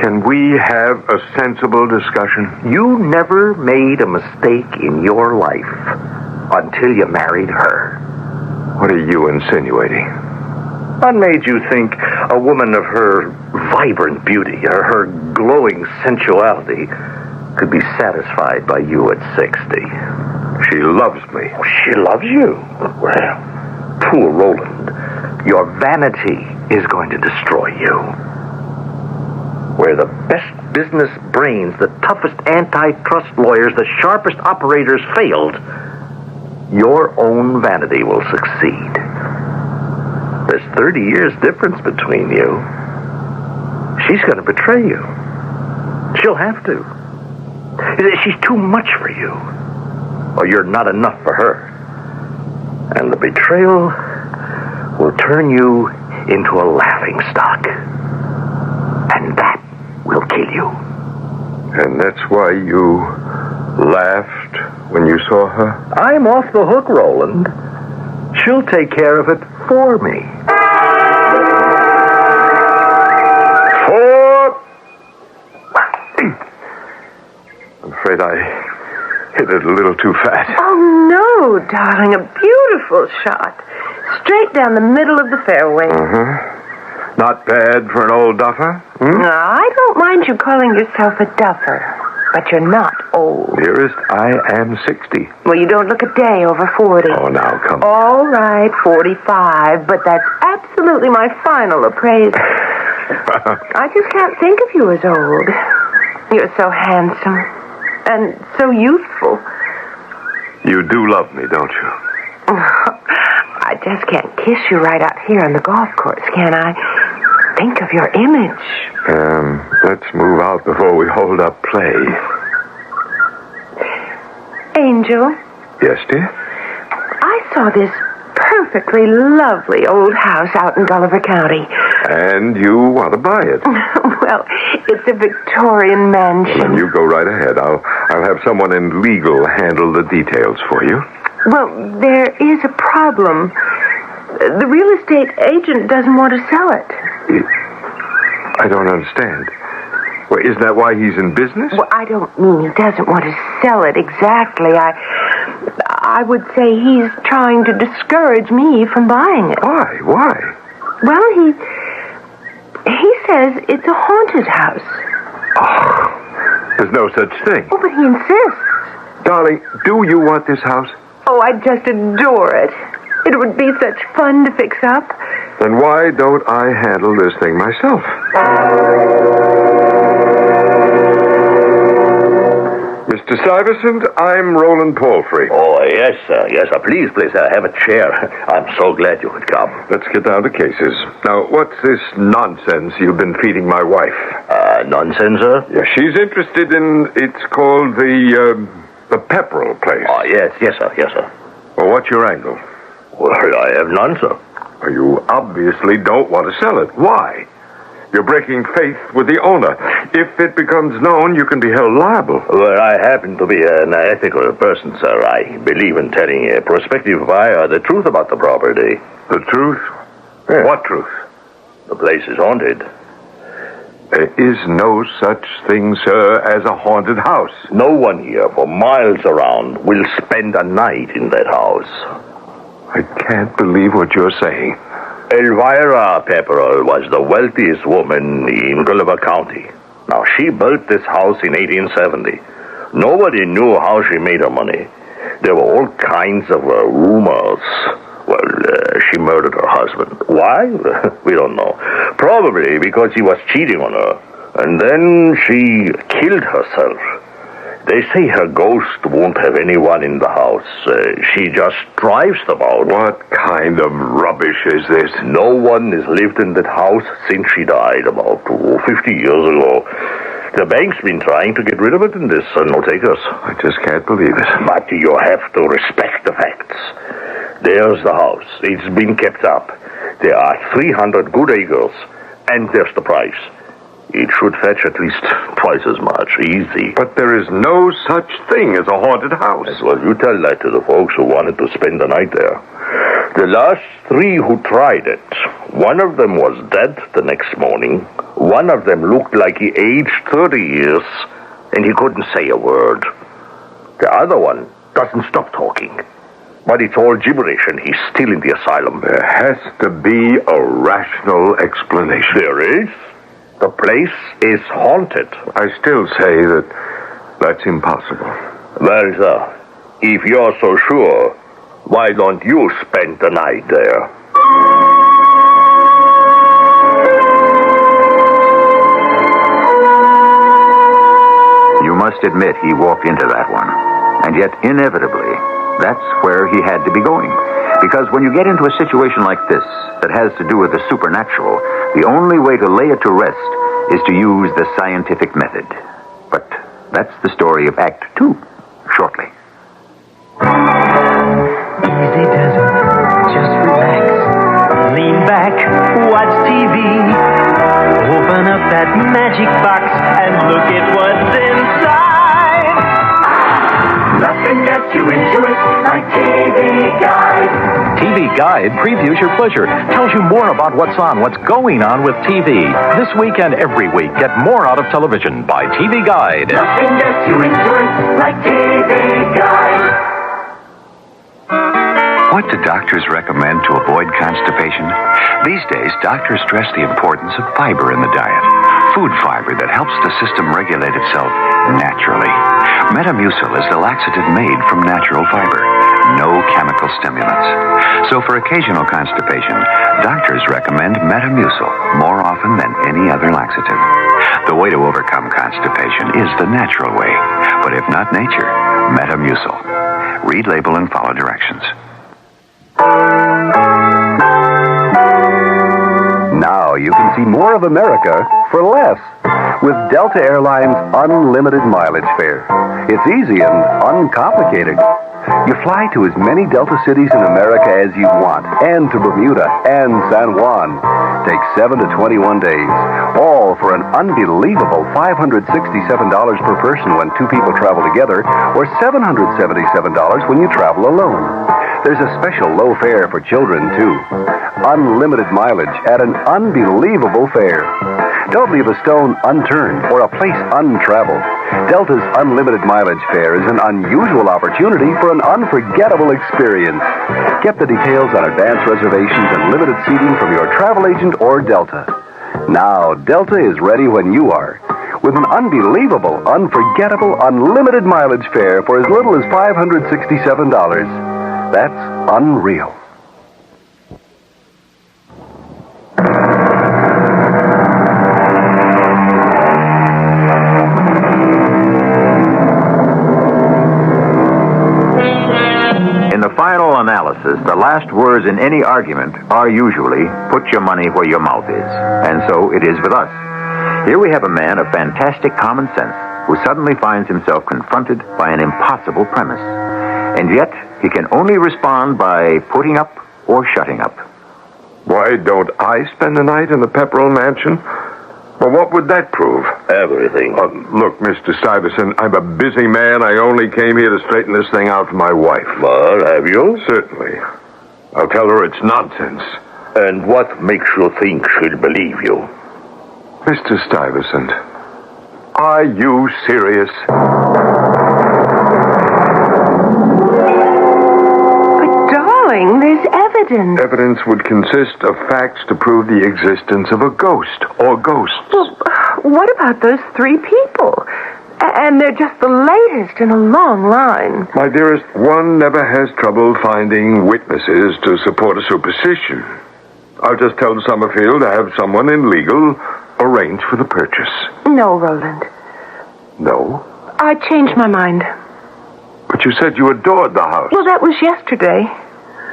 Can we have a sensible discussion? You never made a mistake in your life until you married her. What are you insinuating? What made you think a woman of her vibrant beauty or her glowing sensuality could be satisfied by you at 60? She loves me. She loves you? Well, poor Roland. Your vanity is going to destroy you. Where the best business brains, the toughest antitrust lawyers, the sharpest operators failed, your own vanity will succeed. There's 30 years difference between you. She's going to betray you. She'll have to. She's too much for you. Or you're not enough for her. And the betrayal will turn you into a laughingstock. And that will kill you. And that's why you laughed when you saw her? I'm off the hook, Roland. She'll take care of it for me. I'm afraid I hit it a little too fast. Oh, no, darling. A beautiful shot. Straight down the middle of the fairway. Not bad for an old duffer. No, I don't mind you calling yourself a duffer. But you're not old. Dearest, I am 60. Well, you don't look a day over 40. Oh, now, come on. All right, 45, but that's absolutely my final appraisal. I just can't think of you as old. You're so handsome and so youthful. You do love me, don't you? I just can't kiss you right out here on the golf course, can I? Think of your image. Let's move out before we hold up play. Angel? Yes, dear? I saw this perfectly lovely old house out in Gulliver County. And you want to buy it? Well, it's a Victorian mansion. Then you go right ahead. I'll have someone in legal handle the details for you. Well, there is a problem. The real estate agent doesn't want to sell it. I don't understand. Well, isn't that why he's in business? Well, I don't mean he doesn't want to sell it exactly. I would say he's trying to discourage me from buying it. Why? Why? Well, he says it's a haunted house. Oh, there's no such thing. Oh, but he insists. Darling, do you want this house? Oh, I'd just adore it. It would be such fun to fix up. Then why don't I handle this thing myself? Mr. Stuyvesant. I'm Roland Palfrey. Oh, yes, sir. Yes, sir. Please, sir. Have a chair. I'm so glad you could come. Let's get down to cases. Now, what's this nonsense you've been feeding my wife? Nonsense, sir? Yeah, she's interested in, it's called the Pepperell place. Oh, yes, sir. Well, what's your angle? Well, I have none, sir. Well, you obviously don't want to sell it. Why? You're breaking faith with the owner. If it becomes known, you can be held liable. Well, I happen to be an ethical person, sir. I believe in telling a prospective buyer the truth about the property. The truth? Yes. What truth? The place is haunted. There is no such thing, sir, as a haunted house. No one here for miles around will spend a night in that house. I can't believe what you're saying. Elvira Pepperell was the wealthiest woman in Gulliver County. Now, she built this house in 1870. Nobody knew how she made her money. There were all kinds of rumors. Well, she murdered her husband. Why? We don't know. Probably because he was cheating on her. And then she killed herself. They say her ghost won't have anyone in the house. She just drives them out. What kind of rubbish is this? No one has lived in that house since she died about 50 years ago. The bank's been trying to get rid of it, and there's no takers. I just can't believe it. But you have to respect the facts. There's the house. It's been kept up. There are 300 good acres, and there's the price. It should fetch at least twice as much, easy. But there is no such thing as a haunted house. Yes, well, you tell that to the folks who wanted to spend the night there. The last 3 who tried it, one of them was dead the next morning. One of them looked like he aged 30 years, and he couldn't say a word. The other one doesn't stop talking. But it's all gibberish, and he's still in the asylum. There has to be a rational explanation. There is. The place is haunted. I still say that's impossible. Well, sir, if you're so sure, why don't you spend the night there? You must admit he walked into that one. And yet, inevitably, that's where he had to be going. Because when you get into a situation like this that has to do with the supernatural, the only way to lay it to rest is to use the scientific method. But that's the story of Act 2, shortly. Easy does it. Just relax. Lean back. Watch TV. Open up that magic box and look at what's inside. Nothing gets you into it like TV Guide. TV Guide previews your pleasure, tells you more about what's on, what's going on with TV. This week and every week, get more out of television by TV Guide. Nothing gets you into it like TV Guide. What do doctors recommend to avoid constipation? These days, doctors stress the importance of fiber in the diet. Food fiber that helps the system regulate itself naturally. Metamucil is the laxative made from natural fiber. No chemical stimulants. So for occasional constipation, doctors recommend Metamucil more often than any other laxative. The way to overcome constipation is the natural way. But if not nature, Metamucil. Read label and follow directions. Now you can see more of America for less with Delta Airlines Unlimited Mileage Fare. It's easy and uncomplicated. You fly to as many Delta cities in America as you want, and to Bermuda and San Juan. Takes 7 to 21 days, all for an unbelievable $567 per person when 2 people travel together, or $777 when you travel alone. There's a special low fare for children, too. Unlimited mileage at an unbelievable fare. Don't leave a stone unturned or a place untraveled. Delta's unlimited mileage fare is an unusual opportunity for an unforgettable experience. Get the details on advance reservations and limited seating from your travel agent or Delta. Now, Delta is ready when you are. With an unbelievable, unforgettable, unlimited mileage fare for as little as $567. That's unreal. analysis, the last words in any argument are usually, put your money where your mouth is. And so it is with us. Here we have a man of fantastic common sense who suddenly finds himself confronted by an impossible premise. And yet, he can only respond by putting up or shutting up. Why don't I spend the night in the Pepperell Mansion? Well, what would that prove? Everything. Look, Mr. Stuyvesant, I'm a busy man. I only came here to straighten this thing out for my wife. Well, have you? Certainly. I'll tell her it's nonsense. And what makes you think she'll believe you? Mr. Stuyvesant, are you serious? Darling, there's evidence. Evidence would consist of facts to prove the existence of a ghost or ghosts. Well, what about those 3 people? And they're just the latest in a long line. My dearest, one never has trouble finding witnesses to support a superstition. I'll just tell Summerfield to have someone in legal arrange for the purchase. No, Roland. No? I changed my mind. But you said you adored the house. Well, that was yesterday.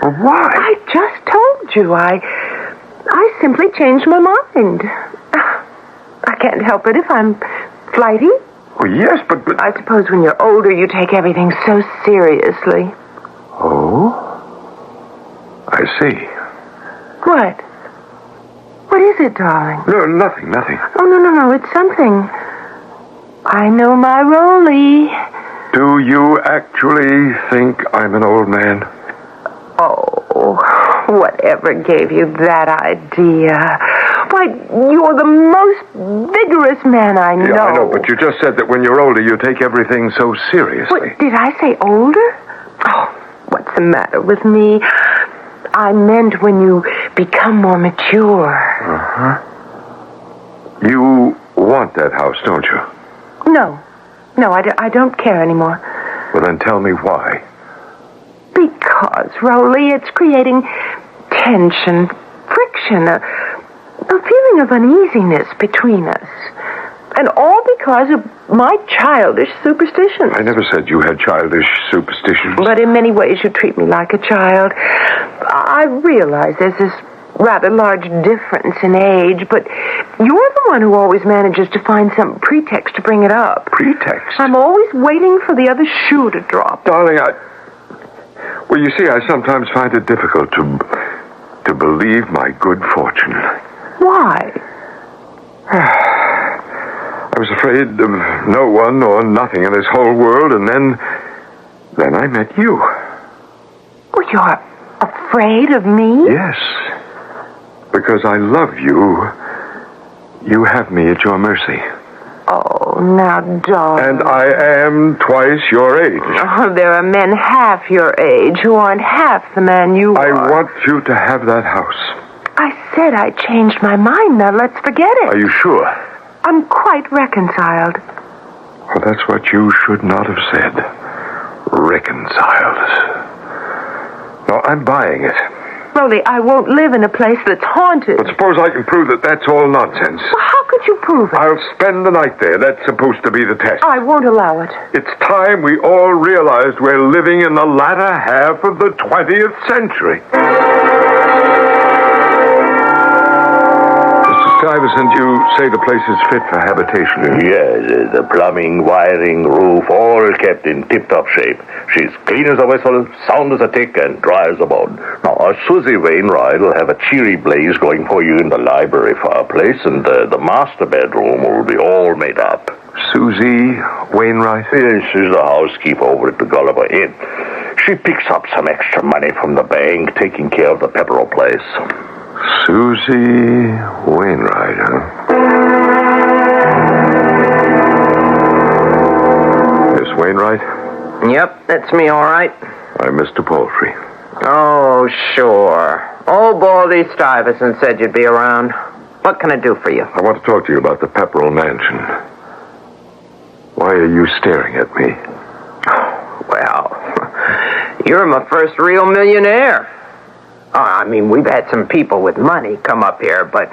Well, why? I just told you. I simply changed my mind. I can't help it if I'm flighty. Well, yes, but... I suppose when you're older, you take everything so seriously. Oh? I see. What? What is it, darling? No, nothing. Oh, no. It's something. I know my Rolly. Do you actually think I'm an old man? Oh, whatever gave you that idea? Why, you're the most vigorous man I know. Yeah, I know, but you just said that when you're older, you take everything so seriously. What, did I say older? Oh, what's the matter with me? I meant when you become more mature. Uh-huh. You want that house, don't you? No, I don't care anymore. Well, then tell me why. Because, Rolly, it's creating tension, friction, a feeling of uneasiness between us. And all because of my childish superstitions. I never said you had childish superstitions. But in many ways you treat me like a child. I realize there's this rather large difference in age, but you're the one who always manages to find some pretext to bring it up. Pretext? I'm always waiting for the other shoe to drop. Darling, well, you see, I sometimes find it difficult to believe my good fortune. Why? I was afraid of no one or nothing in this whole world, and then I met you. Oh, you're afraid of me? Yes. Because I love you. You have me at your mercy. Oh, now, darling. And I am twice your age. Oh, there are men half your age who aren't half the man you are. I want you to have that house. I said I changed my mind. Now, let's forget it. Are you sure? I'm quite reconciled. Well, that's what you should not have said. Reconciled. No, I'm buying it. Rolly, I won't live in a place that's haunted. But suppose I can prove that that's all nonsense. Well, how could you prove it? I'll spend the night there. That's supposed to be the test. I won't allow it. It's time we all realized we're living in the latter half of the 20th century. Stuyvesant, you say the place is fit for habitation. Yes, the plumbing, wiring, roof, all kept in tip-top shape. She's clean as a whistle, sound as a tick, and dry as a bone. Now, Susie Wainwright will have a cheery blaze going for you in the library fireplace, and the master bedroom will be all made up. Susie Wainwright? Yes, she's the housekeeper over at the Gulliver Inn. She picks up some extra money from the bank, taking care of the Pepperell place. Susie Wainwright, huh? Miss Wainwright? Yep, that's me, all right. I'm Mr. Palfrey. Oh, sure. Old Baldy Stuyvesant said you'd be around. What can I do for you? I want to talk to you about the Pepperell Mansion. Why are you staring at me? Well, you're my first real millionaire. I mean, we've had some people with money come up here, but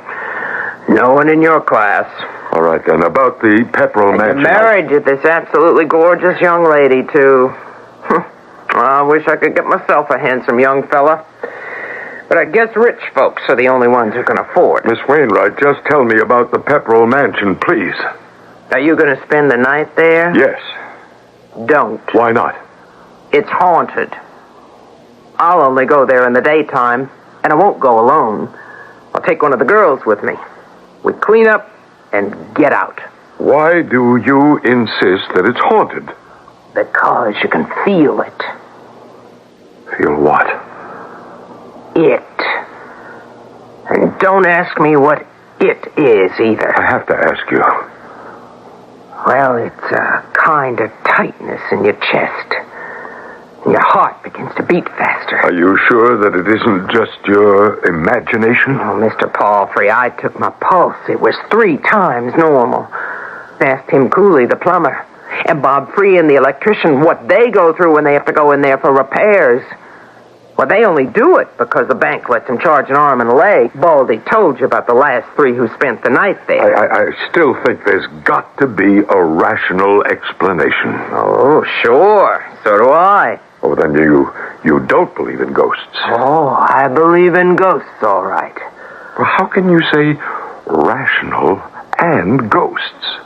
no one in your class. All right, then, about the Pepperell Mansion. You're married to this absolutely gorgeous young lady, too. I wish I could get myself a handsome young fella. But I guess rich folks are the only ones who can afford it. Miss Wainwright, just tell me about the Pepperell Mansion, please. Are you going to spend the night there? Yes. Don't. Why not? It's haunted. I'll only go there in the daytime, and I won't go alone. I'll take one of the girls with me. We clean up and get out. Why do you insist that it's haunted? Because you can feel it. Feel what? It. And don't ask me what it is either. I have to ask you. Well, it's a kind of tightness in your chest. And your heart begins to beat faster. Are you sure that it isn't just your imagination? Oh, Mr. Palfrey, I took my pulse. It was 3 times normal. Asked Tim Cooley, the plumber, and Bob Free and the electrician what they go through when they have to go in there for repairs. Well, they only do it because the bank lets them charge an arm and a leg. Baldy told you about the last 3 who spent the night there. I still think there's got to be a rational explanation. Oh, sure. So do I. Oh, then you don't believe in ghosts. Oh, I believe in ghosts, all right. Well, how can you say rational and ghosts?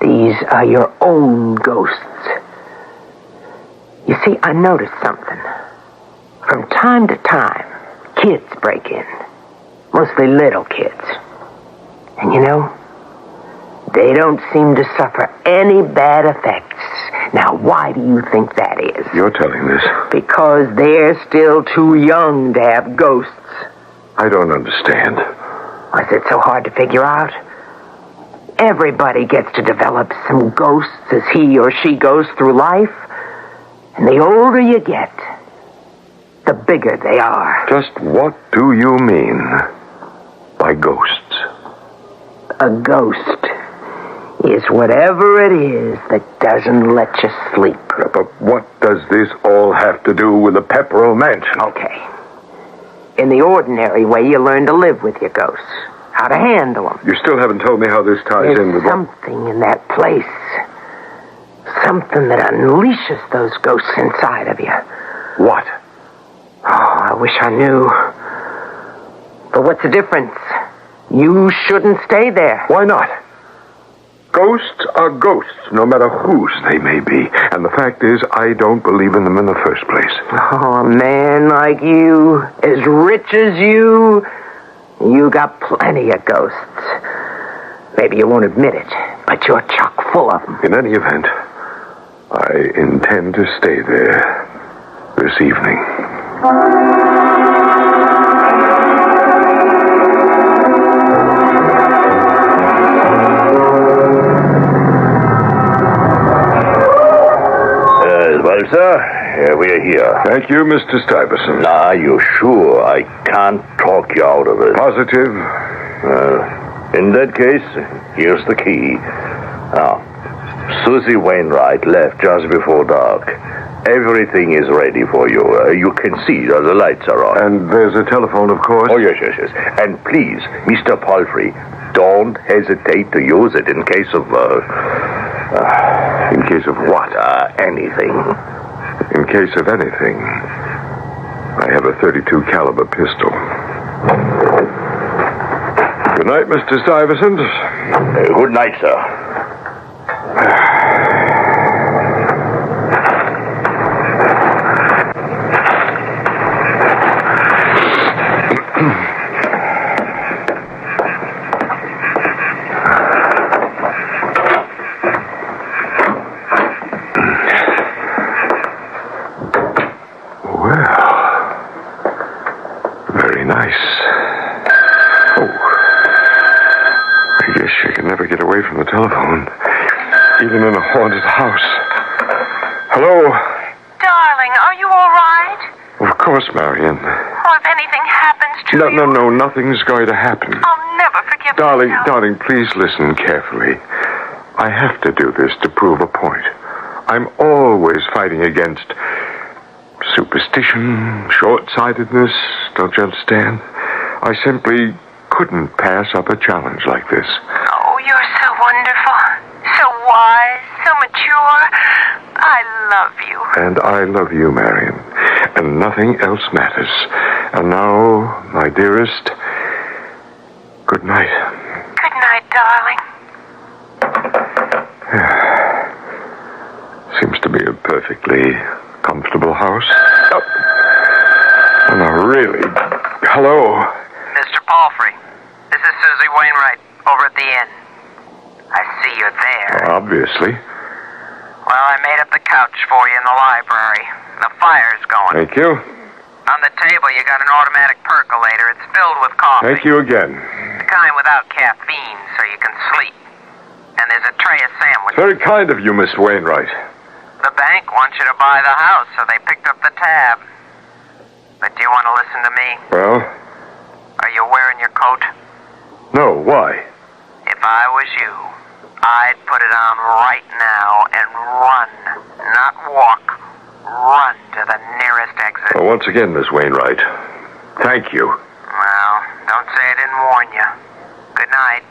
These are your own ghosts. You see, I noticed something. From time to time, kids break in. Mostly little kids. And you know, they don't seem to suffer any bad effects. Now, why do you think that is? You're telling this. Because they're still too young to have ghosts. I don't understand. Is it so hard to figure out? Everybody gets to develop some ghosts as he or she goes through life. And the older you get, the bigger they are. Just what do you mean by ghosts? A ghost is whatever it is that doesn't let you sleep. But what does this all have to do with the Pepperell Mansion? Okay. In the ordinary way, you learn to live with your ghosts. How to handle them. You still haven't told me how this ties in with something in that place. Something that unleashes those ghosts inside of you. What? Oh, I wish I knew. But what's the difference? You shouldn't stay there. Why not? Ghosts are ghosts, no matter whose they may be. And the fact is, I don't believe in them in the first place. Oh, a man like you, as rich as you got plenty of ghosts. Maybe you won't admit it, but you're chock full of them. In any event, I intend to stay there this evening. Well, sir, we're here. Thank you, Mr. Stuyvesant. Are you sure? I can't talk you out of it. Positive? In that case, here's the key. Now, Susie Wainwright left just before dark. Everything is ready for you. You can see the lights are on. And there's a telephone, of course? Oh, yes. And please, Mr. Palfrey, don't hesitate to use it in case of... in case of what? Anything. In case of anything, I have a .32 caliber pistol. Good night, Mr. Stuyvesant. Good night, sir. From the telephone, even in a haunted house. Hello? Darling, are you all right? Of course, Marion. Oh, if anything happens to you... No, nothing's going to happen. I'll never forgive myself. Darling, please listen carefully. I have to do this to prove a point. I'm always fighting against superstition, short-sightedness, don't you understand? I simply couldn't pass up a challenge like this. Oh, you're so wonderful, so wise, so mature. I love you. And I love you, Marion. And nothing else matters. And now, my dearest, good night. Good night, darling. Seems to be a perfectly comfortable house. Oh, no, really. Hello. Mr. Palfrey, this is Susie Wainwright over at the inn. I see you're there. Obviously. Well, I made up the couch for you in the library. The fire's going. Thank you. On the table, you got an automatic percolator. It's filled with coffee. Thank you again. The kind without caffeine, so you can sleep. And there's a tray of sandwiches. Very kind of you, Miss Wainwright. The bank wants you to buy the house, so they picked up the tab. But do you want to listen to me? Well? Are you wearing your coat? No, why? If I was you, I'd put it on right now and run. Not walk. Run to the nearest exit. Well, once again, Miss Wainwright, thank you. Well, don't say I didn't warn you. Good night.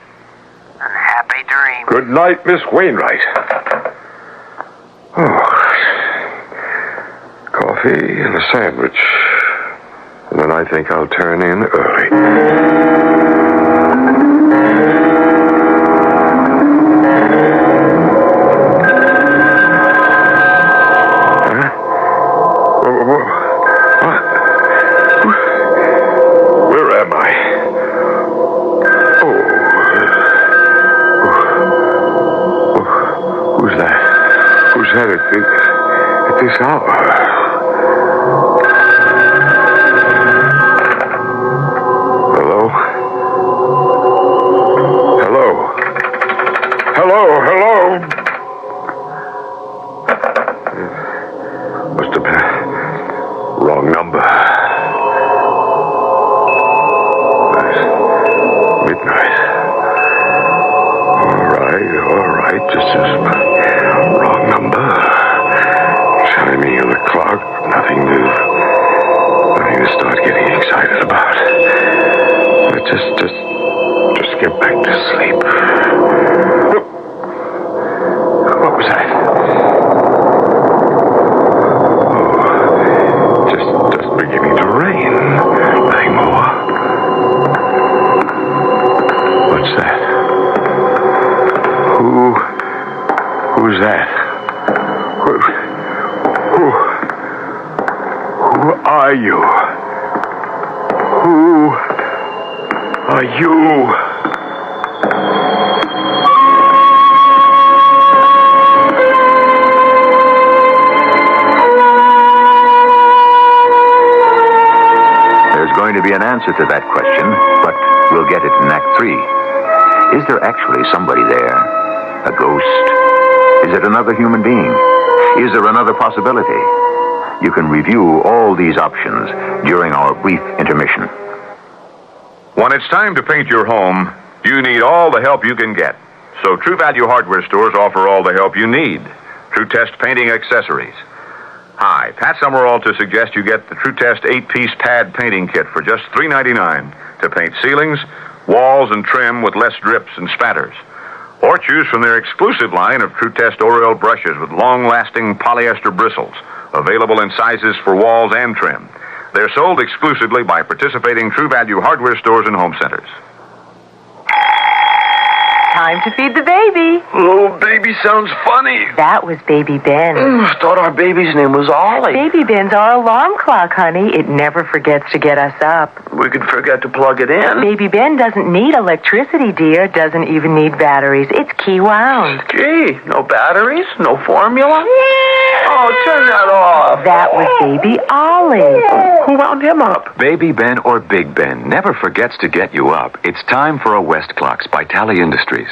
And happy dreams. Good night, Miss Wainwright. Oh. Coffee and a sandwich. And then I think I'll turn in early. Where am I? Who's that? Who's that at this hour? Hello? Hello? Hello? Hello? Must have been wrong number. Midnight. All right, just as wrong number. Chiming of the clock, nothing to start getting excited about. But just get back to sleep. What was that? Oh, just beginning to rain. Nothing more. What's that? Who's that? Who are you? Who are you? There's going to be an answer to that question, but we'll get it in Act 3. Is there actually somebody there? A ghost? Is it another human being? Is there another possibility? You can review all these options during our brief intermission. When it's time to paint your home, you need all the help you can get. So True Value Hardware stores offer all the help you need. True Test painting accessories. Hi, Pat Summerall to suggest you get the True Test 8-piece pad painting kit for just $3.99 to paint ceilings, walls, and trim with less drips and spatters. Or choose from their exclusive line of True Test Oriole brushes with long-lasting polyester bristles, available in sizes for walls and trim. They're sold exclusively by participating True Value Hardware stores and home centers. Time to feed the baby. Oh, baby sounds funny. That was Baby Ben. I thought our baby's name was Ollie. Baby Ben's our alarm clock, honey. It never forgets to get us up. We could forget to plug it in. Baby Ben doesn't need electricity, dear. Doesn't even need batteries. It's key wound. Gee, no batteries? No formula? Oh, turn that off. That was Baby Ollie. Who wound him up? Baby Ben or Big Ben never forgets to get you up. It's time for a West Clocks by Tally Industries.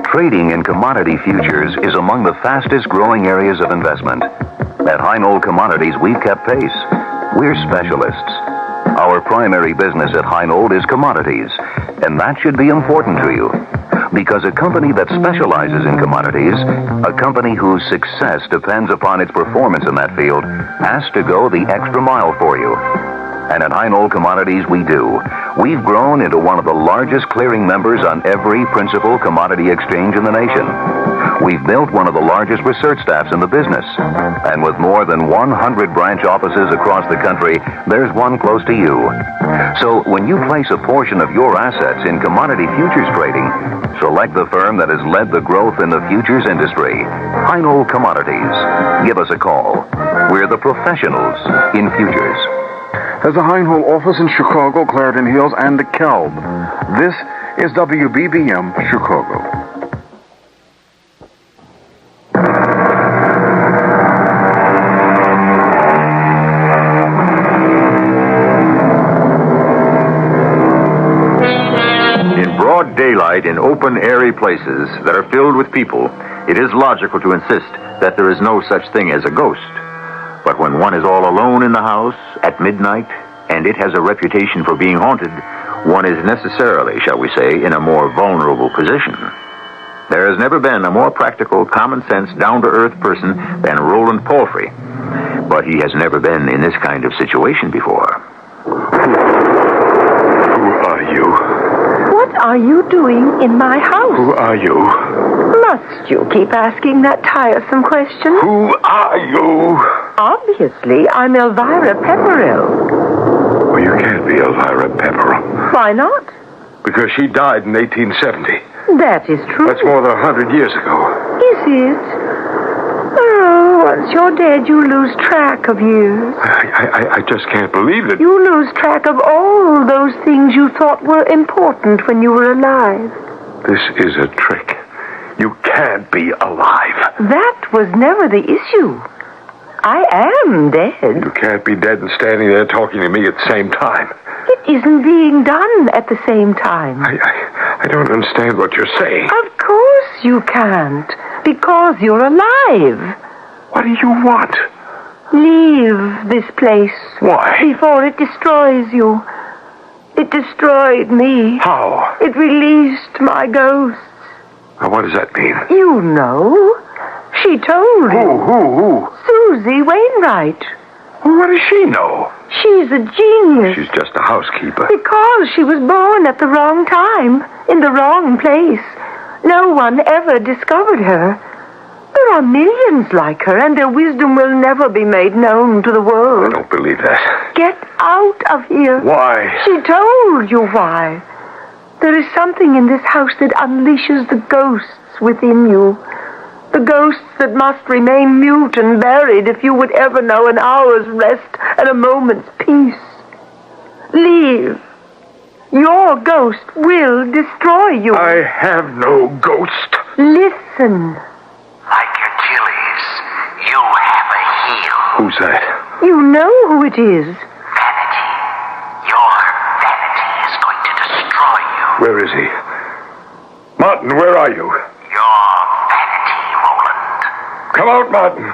Trading in commodity futures is among the fastest growing areas of investment. At Heinold Commodities, we've kept pace. We're specialists. Our primary business at Heinold is commodities, and that should be important to you. Because a company that specializes in commodities, a company whose success depends upon its performance in that field, has to go the extra mile for you. And at Heinold Commodities, we do. We've grown into one of the largest clearing members on every principal commodity exchange in the nation. We've built one of the largest research staffs in the business. And with more than 100 branch offices across the country, there's one close to you. So when you place a portion of your assets in commodity futures trading, select the firm that has led the growth in the futures industry, Heinold Commodities. Give us a call. We're the professionals in futures. There's a Heinold office in Chicago, Clarendon Hills, and DeKalb. This is WBBM Chicago. In broad daylight, in open, airy places that are filled with people, it is logical to insist that there is no such thing as a ghost. But when one is all alone in the house at midnight, and it has a reputation for being haunted, one is necessarily, shall we say, in a more vulnerable position. There has never been a more practical, common-sense, down-to-earth person than Roland Palfrey. But he has never been in this kind of situation before. Who are you? What are you doing in my house? Who are you? Must you keep asking that tiresome question? Who are you? Obviously, I'm Elvira Pepperell. Well, you can't be Elvira Pepperell. Why not? Because she died in 1870. That is true. That's more than 100 years ago. Is it? Oh, once you're dead, you lose track of years. I just can't believe it. You lose track of all those things you thought were important when you were alive. This is a trick. You can't be alive. That was never the issue. I am dead. You can't be dead and standing there talking to me at the same time. It isn't being done at the same time. I don't understand what you're saying. Of course you can't, because you're alive. What do you want? Leave this place. Why? Before it destroys you. It destroyed me. How? It released my ghosts. Now, what does that mean? You know. She told you. Who? Susie Wainwright. What does she know? She's a genius. She's just a housekeeper. Because she was born at the wrong time, in the wrong place. No one ever discovered her. There are millions like her, and their wisdom will never be made known to the world. I don't believe that. Get out of here. Why? She told you why. There is something in this house that unleashes the ghosts within you. The ghosts that must remain mute and buried if you would ever know an hour's rest and a moment's peace. Leave. Your ghost will destroy you. I have no ghost. Listen. Like Achilles, you have a heel. Who's that? You know who it is. Vanity. Your vanity is going to destroy you. Where is he? Martin, where are you? Come out, Martin.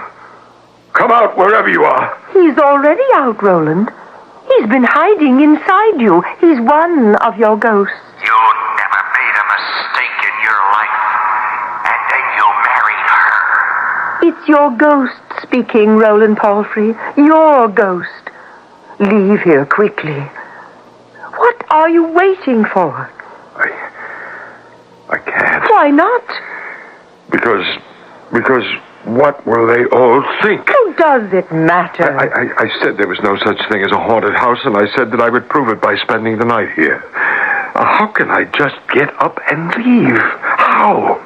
Come out wherever you are. He's already out, Roland. He's been hiding inside you. He's one of your ghosts. You never made a mistake in your life, and then you married her. It's your ghost speaking, Roland Palfrey. Your ghost. Leave here quickly. What are you waiting for? I can't. Why not? Because what will they all think? Who does it matter? I said there was no such thing as a haunted house, and I said that I would prove it by spending the night here. How can I just get up and leave? How?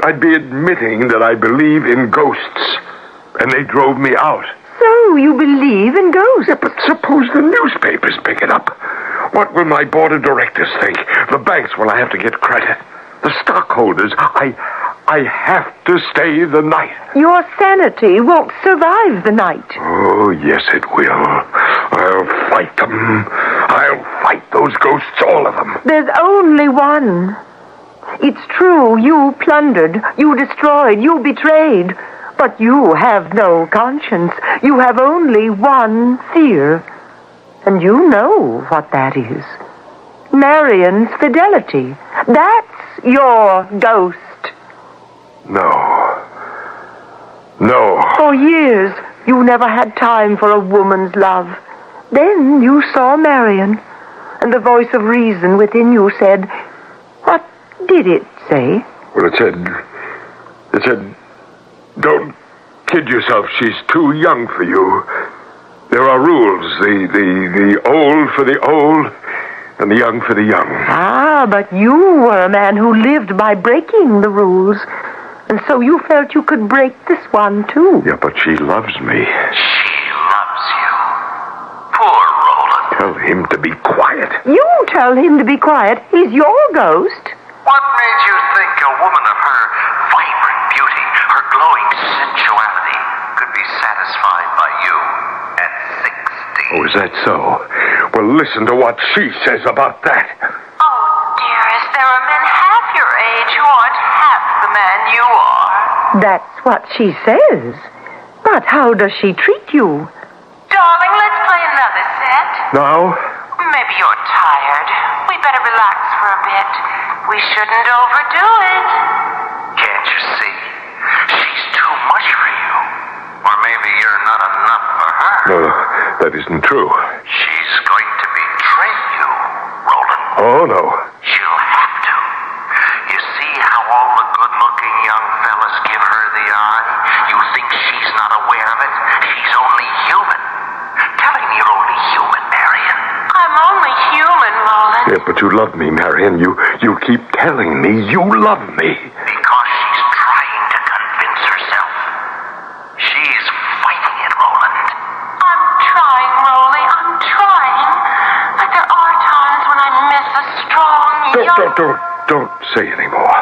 I'd be admitting that I believe in ghosts, and they drove me out. So you believe in ghosts? Yeah, but suppose the newspapers pick it up. What will my board of directors think? The banks will have to get credit. The stockholders, I have to stay the night. Your sanity won't survive the night. Oh, yes, it will. I'll fight them. I'll fight those ghosts, all of them. There's only one. It's true, you plundered, you destroyed, you betrayed. But you have no conscience. You have only one fear. And you know what that is. Marion's fidelity. That's your ghost. No. For years, you never had time for a woman's love. Then you saw Marion, and the voice of reason within you said, what did it say? Well, it said, It said, don't kid yourself, she's too young for you. There are rules, the old for the old and the young for the young. Ah, but you were a man who lived by breaking the rules. And so you felt you could break this one, too. Yeah, but she loves me. She loves you. Poor Roland. Tell him to be quiet. You tell him to be quiet. He's your ghost. What made you think a woman of her vibrant beauty, her glowing sensuality, could be satisfied by you at 60? Oh, is that so? Well, listen to what she says about that. Oh, dearest, there are men half your age who aren't half the man you are. That's what she says. But how does she treat you? Darling, let's play another set. Now? Maybe you're tired. We better relax for a bit. We shouldn't overdo it. Can't you see? She's too much for you. Or maybe you're not enough for her. No, that isn't true. She's going to betray you, Roland. Oh, no. She'll have to. You see how all the good-looking young fellas give her the eye? You think she's not aware of it? She's only human. Tell him you're only human, Marion. I'm only human, Roland. Yeah, but you love me, Marion. You keep telling me you love me. Because she's trying to convince herself. She's fighting it, Roland. I'm trying, Rolly. I'm trying. But there are times when I miss a strong, young... Don't say any more.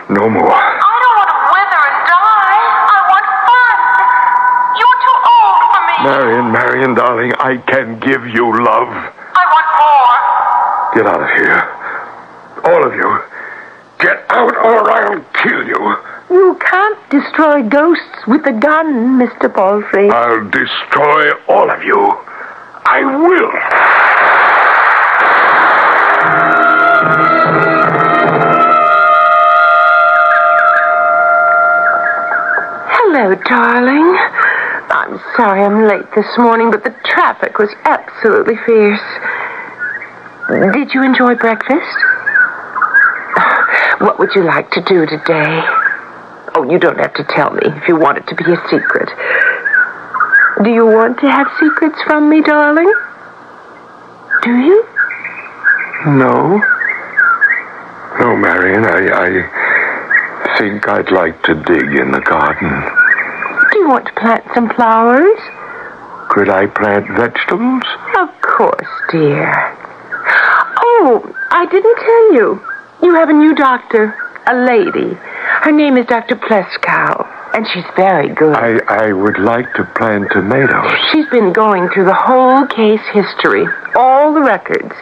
No more. I don't want to wither and die. I want fun. You're too old for me. Marion, darling, I can give you love. I want more. Get out of here. All of you. Get out or I'll kill you. You can't destroy ghosts with a gun, Mr. Palfrey. I'll destroy all of you. I will. Hello, darling. I'm sorry I'm late this morning, but the traffic was absolutely fierce. Did you enjoy breakfast? What would you like to do today? Oh, you don't have to tell me if you want it to be a secret. Do you want to have secrets from me, darling? Do you? No. No, Marion, I think I'd like to dig in the garden. Do you want to plant some flowers? Could I plant vegetables? Of course, dear. Oh, I didn't tell you. You have a new doctor, a lady. Her name is Dr. Pleskow, and she's very good. I would like to plant tomatoes. She's been going through the whole case history, all the records.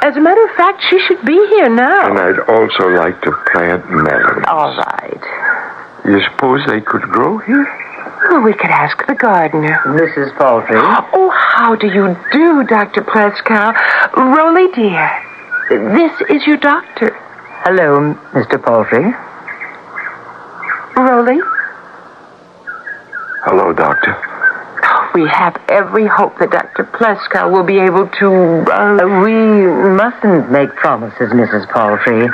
As a matter of fact, she should be here now. And I'd also like to plant melons. All right. You suppose they could grow here? Well, we could ask the gardener. Mrs. Palfrey? Oh, how do you do, Dr. Pleskow? Rolly, dear, this is your doctor. Hello, Mr. Palfrey. Rolly? Hello, Doctor. We have every hope that Dr. Pleskow will be able to... We mustn't make promises, Mrs. Palfrey.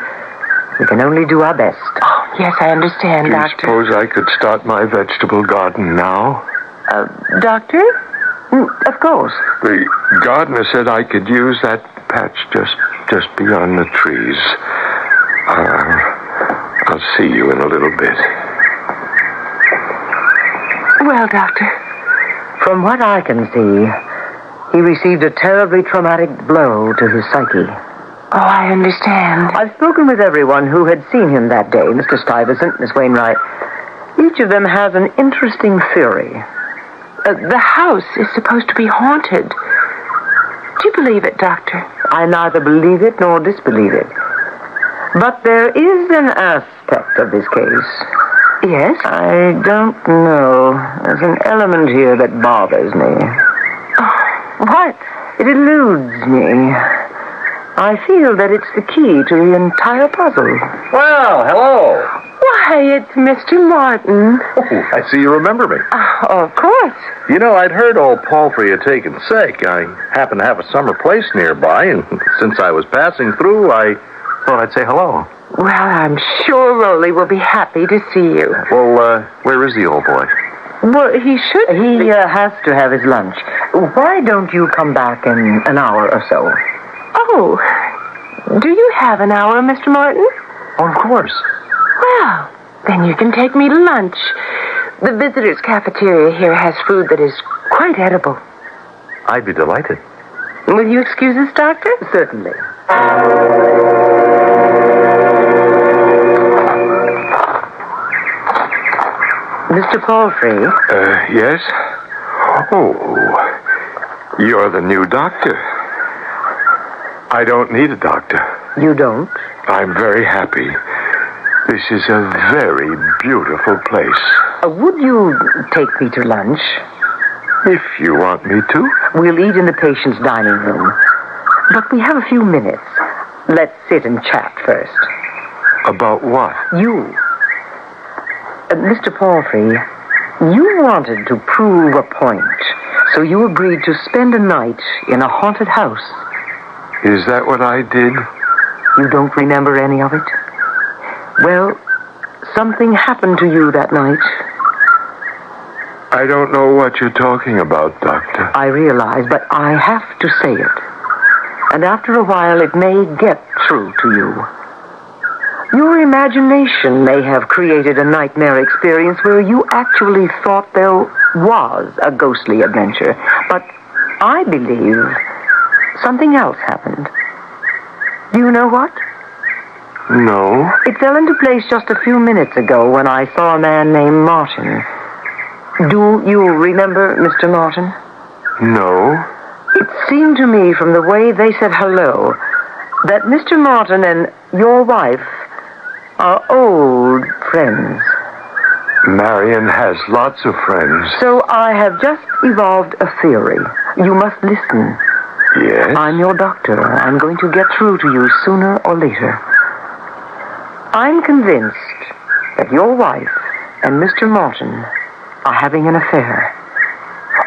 We can only do our best. Oh, yes, I understand, Do you Doctor. suppose I could start my vegetable garden now? Doctor? Of course. The gardener said I could use that patch just beyond the trees. I'll see you in a little bit. Well, Doctor... From what I can see, he received a terribly traumatic blow to his psyche. Oh, I understand. I've spoken with everyone who had seen him that day, Mr. Stuyvesant, Miss Wainwright. Each of them has an interesting theory. The house is supposed to be haunted. Do you believe it, Doctor? I neither believe it nor disbelieve it. But there is an aspect of this case. Yes? I don't know. There's an element here that bothers me. Oh, what? It eludes me. I feel that it's the key to the entire puzzle. Well, hello. Why, it's Mr. Martin. Oh, I see you remember me. Of course. You know, I'd heard old Palfrey had taken sick. I happen to have a summer place nearby, and since I was passing through, I thought I'd say hello. Well, I'm sure Rolly will be happy to see you. Well, where is the old boy? Well, he should. He has to have his lunch. Why don't you come back in an hour or so? Oh, do you have an hour, Mr. Martin? Oh, of course. Well, then you can take me to lunch. The visitors' cafeteria here has food that is quite edible. I'd be delighted. Will you excuse us, Doctor? Certainly. Mr. Palfrey? Yes? Oh, you're the new doctor. I don't need a doctor. You don't? I'm very happy. This is a very beautiful place. Would you take me to lunch? If you want me to. We'll eat in the patient's dining room. But we have a few minutes. Let's sit and chat first. About what? You. Mr. Palfrey, you wanted to prove a point, so you agreed to spend a night in a haunted house. Is that what I did? You don't remember any of it? Well, something happened to you that night. I don't know what you're talking about, Doctor. I realize, but I have to say it. And after a while, it may get through to you. Your imagination may have created a nightmare experience where you actually thought there was a ghostly adventure. But I believe something else happened. Do you know what? No. It fell into place just a few minutes ago when I saw a man named Martin. Do you remember Mr. Martin? No. It seemed to me from the way they said hello that Mr. Martin and your wife are old friends. Marion has lots of friends. So I have just evolved a theory. You must listen. Yes? I'm your doctor. I'm going to get through to you sooner or later. I'm convinced that your wife and Mr. Martin are having an affair.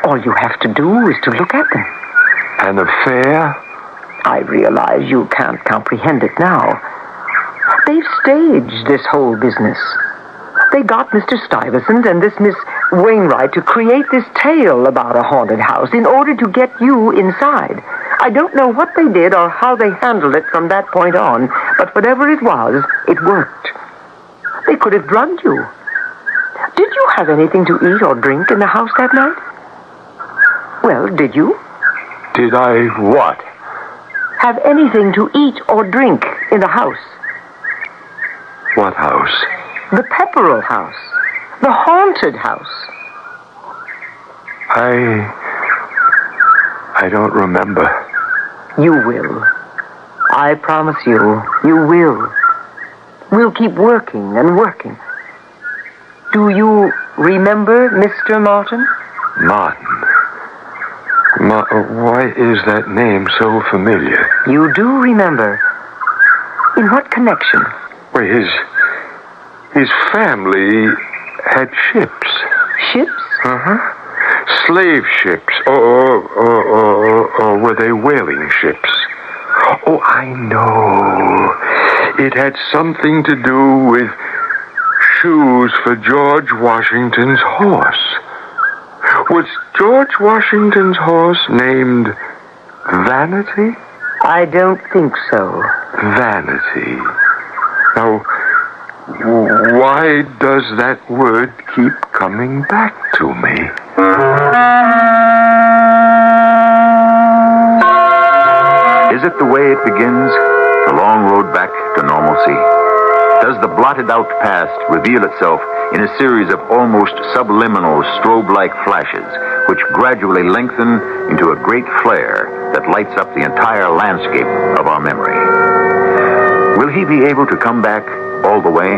All you have to do is to look at them. An affair? I realize you can't comprehend it now. They've staged this whole business. They got Mr. Stuyvesant and this Miss Wainwright to create this tale about a haunted house in order to get you inside. I don't know what they did or how they handled it from that point on, but whatever it was, it worked. They could have drugged you. Did you have anything to eat or drink in the house that night? Well, did you? Did I what? Have anything to eat or drink in the house? What house? The Pepperell house. The haunted house. I don't remember. You will. I promise you, you will. We'll keep working and working. Do you remember Mr. Martin? Martin. Why is that name so familiar? You do remember. In what connection? Well, his family had ships. Ships? Uh-huh. Slave ships. Or were they whaling ships? Oh, I know. It had something to do with shoes for George Washington's horse. Was George Washington's horse named Vanity? I don't think so. Vanity. Now, why does that word keep coming back to me? Is it the way it begins? The long road back to normalcy? Does the blotted out past reveal itself in a series of almost subliminal strobe-like flashes which gradually lengthen into a great flare that lights up the entire landscape of our memory? Will he be able to come back all the way?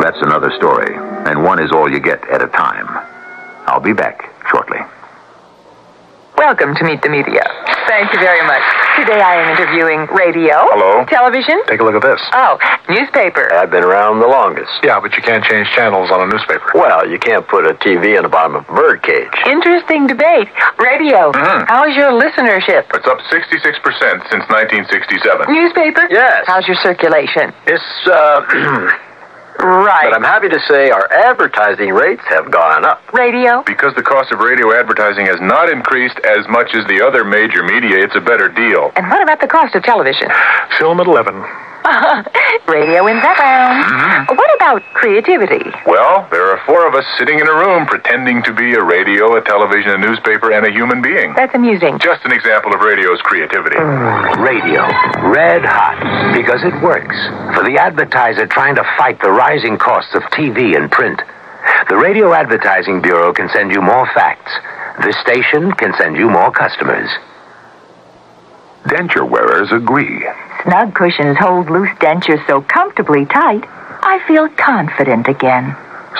That's another story, and one is all you get at a time. I'll be back shortly. Welcome to Meet the Media. Thank you very much. Today I am interviewing radio. Hello. Television. Take a look at this. Oh, newspaper. I've been around the longest. Yeah, but you can't change channels on a newspaper. Well, you can't put a TV in the bottom of a birdcage. Interesting debate. Radio. How's your listenership? It's up 66% since 1967. Newspaper? Yes. How's your circulation? It's, Right. But I'm happy to say our advertising rates have gone up. Radio? Because the cost of radio advertising has not increased as much as the other major media, it's a better deal. And what about the cost of television? Film at 11. Radio wins that round. What about creativity? Well, there are 4 of us sitting in a room pretending to be a radio, a television, a newspaper, and a human being. That's amusing. Just an example of radio's creativity. Radio, red hot, because it works. For the advertiser trying to fight the rising costs of TV and print. The Radio Advertising Bureau can send you more facts. This station can send you more customers. Denture wearers agree. Snug cushions hold loose dentures so comfortably tight, I feel confident again.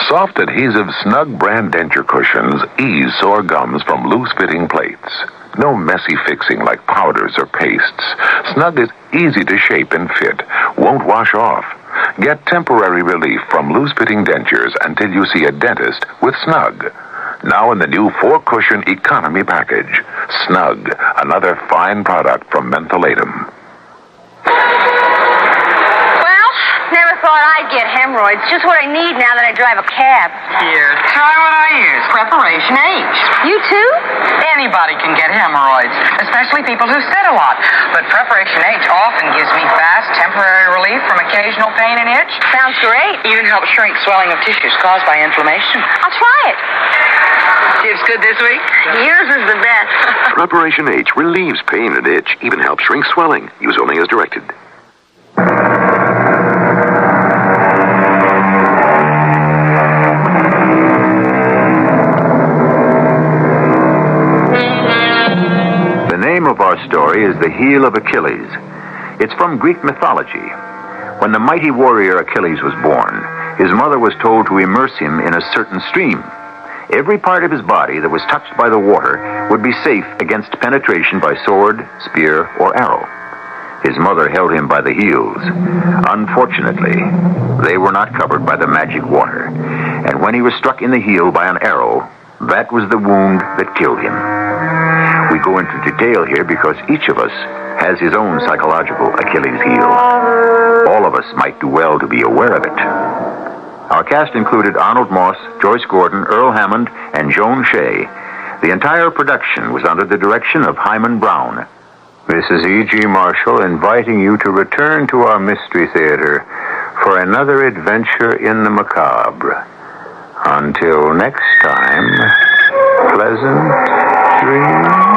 Soft adhesive Snug brand denture cushions ease sore gums from loose-fitting plates. No messy fixing like powders or pastes. Snug is easy to shape and fit, won't wash off. Get temporary relief from loose-fitting dentures until you see a dentist with Snug. Now in the new 4-cushion economy package. Snug, another fine product from Mentholatum. Never thought I'd get hemorrhoids. Just what I need now that I drive a cab. Here, try what I use. Preparation H. You too? Anybody can get hemorrhoids, especially people who sit a lot. But Preparation H often gives me fast, temporary relief from occasional pain and itch. Sounds great. Even helps shrink swelling of tissues caused by inflammation. I'll try it. Tips good this week? Yours is the best. Preparation H relieves pain and itch, even helps shrink swelling. Use only as directed. The name of our story is The Heel of Achilles. It's from Greek mythology. When the mighty warrior Achilles was born, his mother was told to immerse him in a certain stream. Every part of his body that was touched by the water would be safe against penetration by sword, spear, or arrow. His mother held him by the heels. Unfortunately, they were not covered by the magic water, and when he was struck in the heel by an arrow, that was the wound that killed him. We go into detail here because each of us has his own psychological Achilles heel. All of us might do well to be aware of it. Our cast included Arnold Moss, Joyce Gordon, Earl Hammond, and Joan Shea. The entire production was under the direction of Hyman Brown. This is E.G. Marshall inviting you to return to our Mystery Theater for another adventure in the macabre. Until next time, pleasant dreams.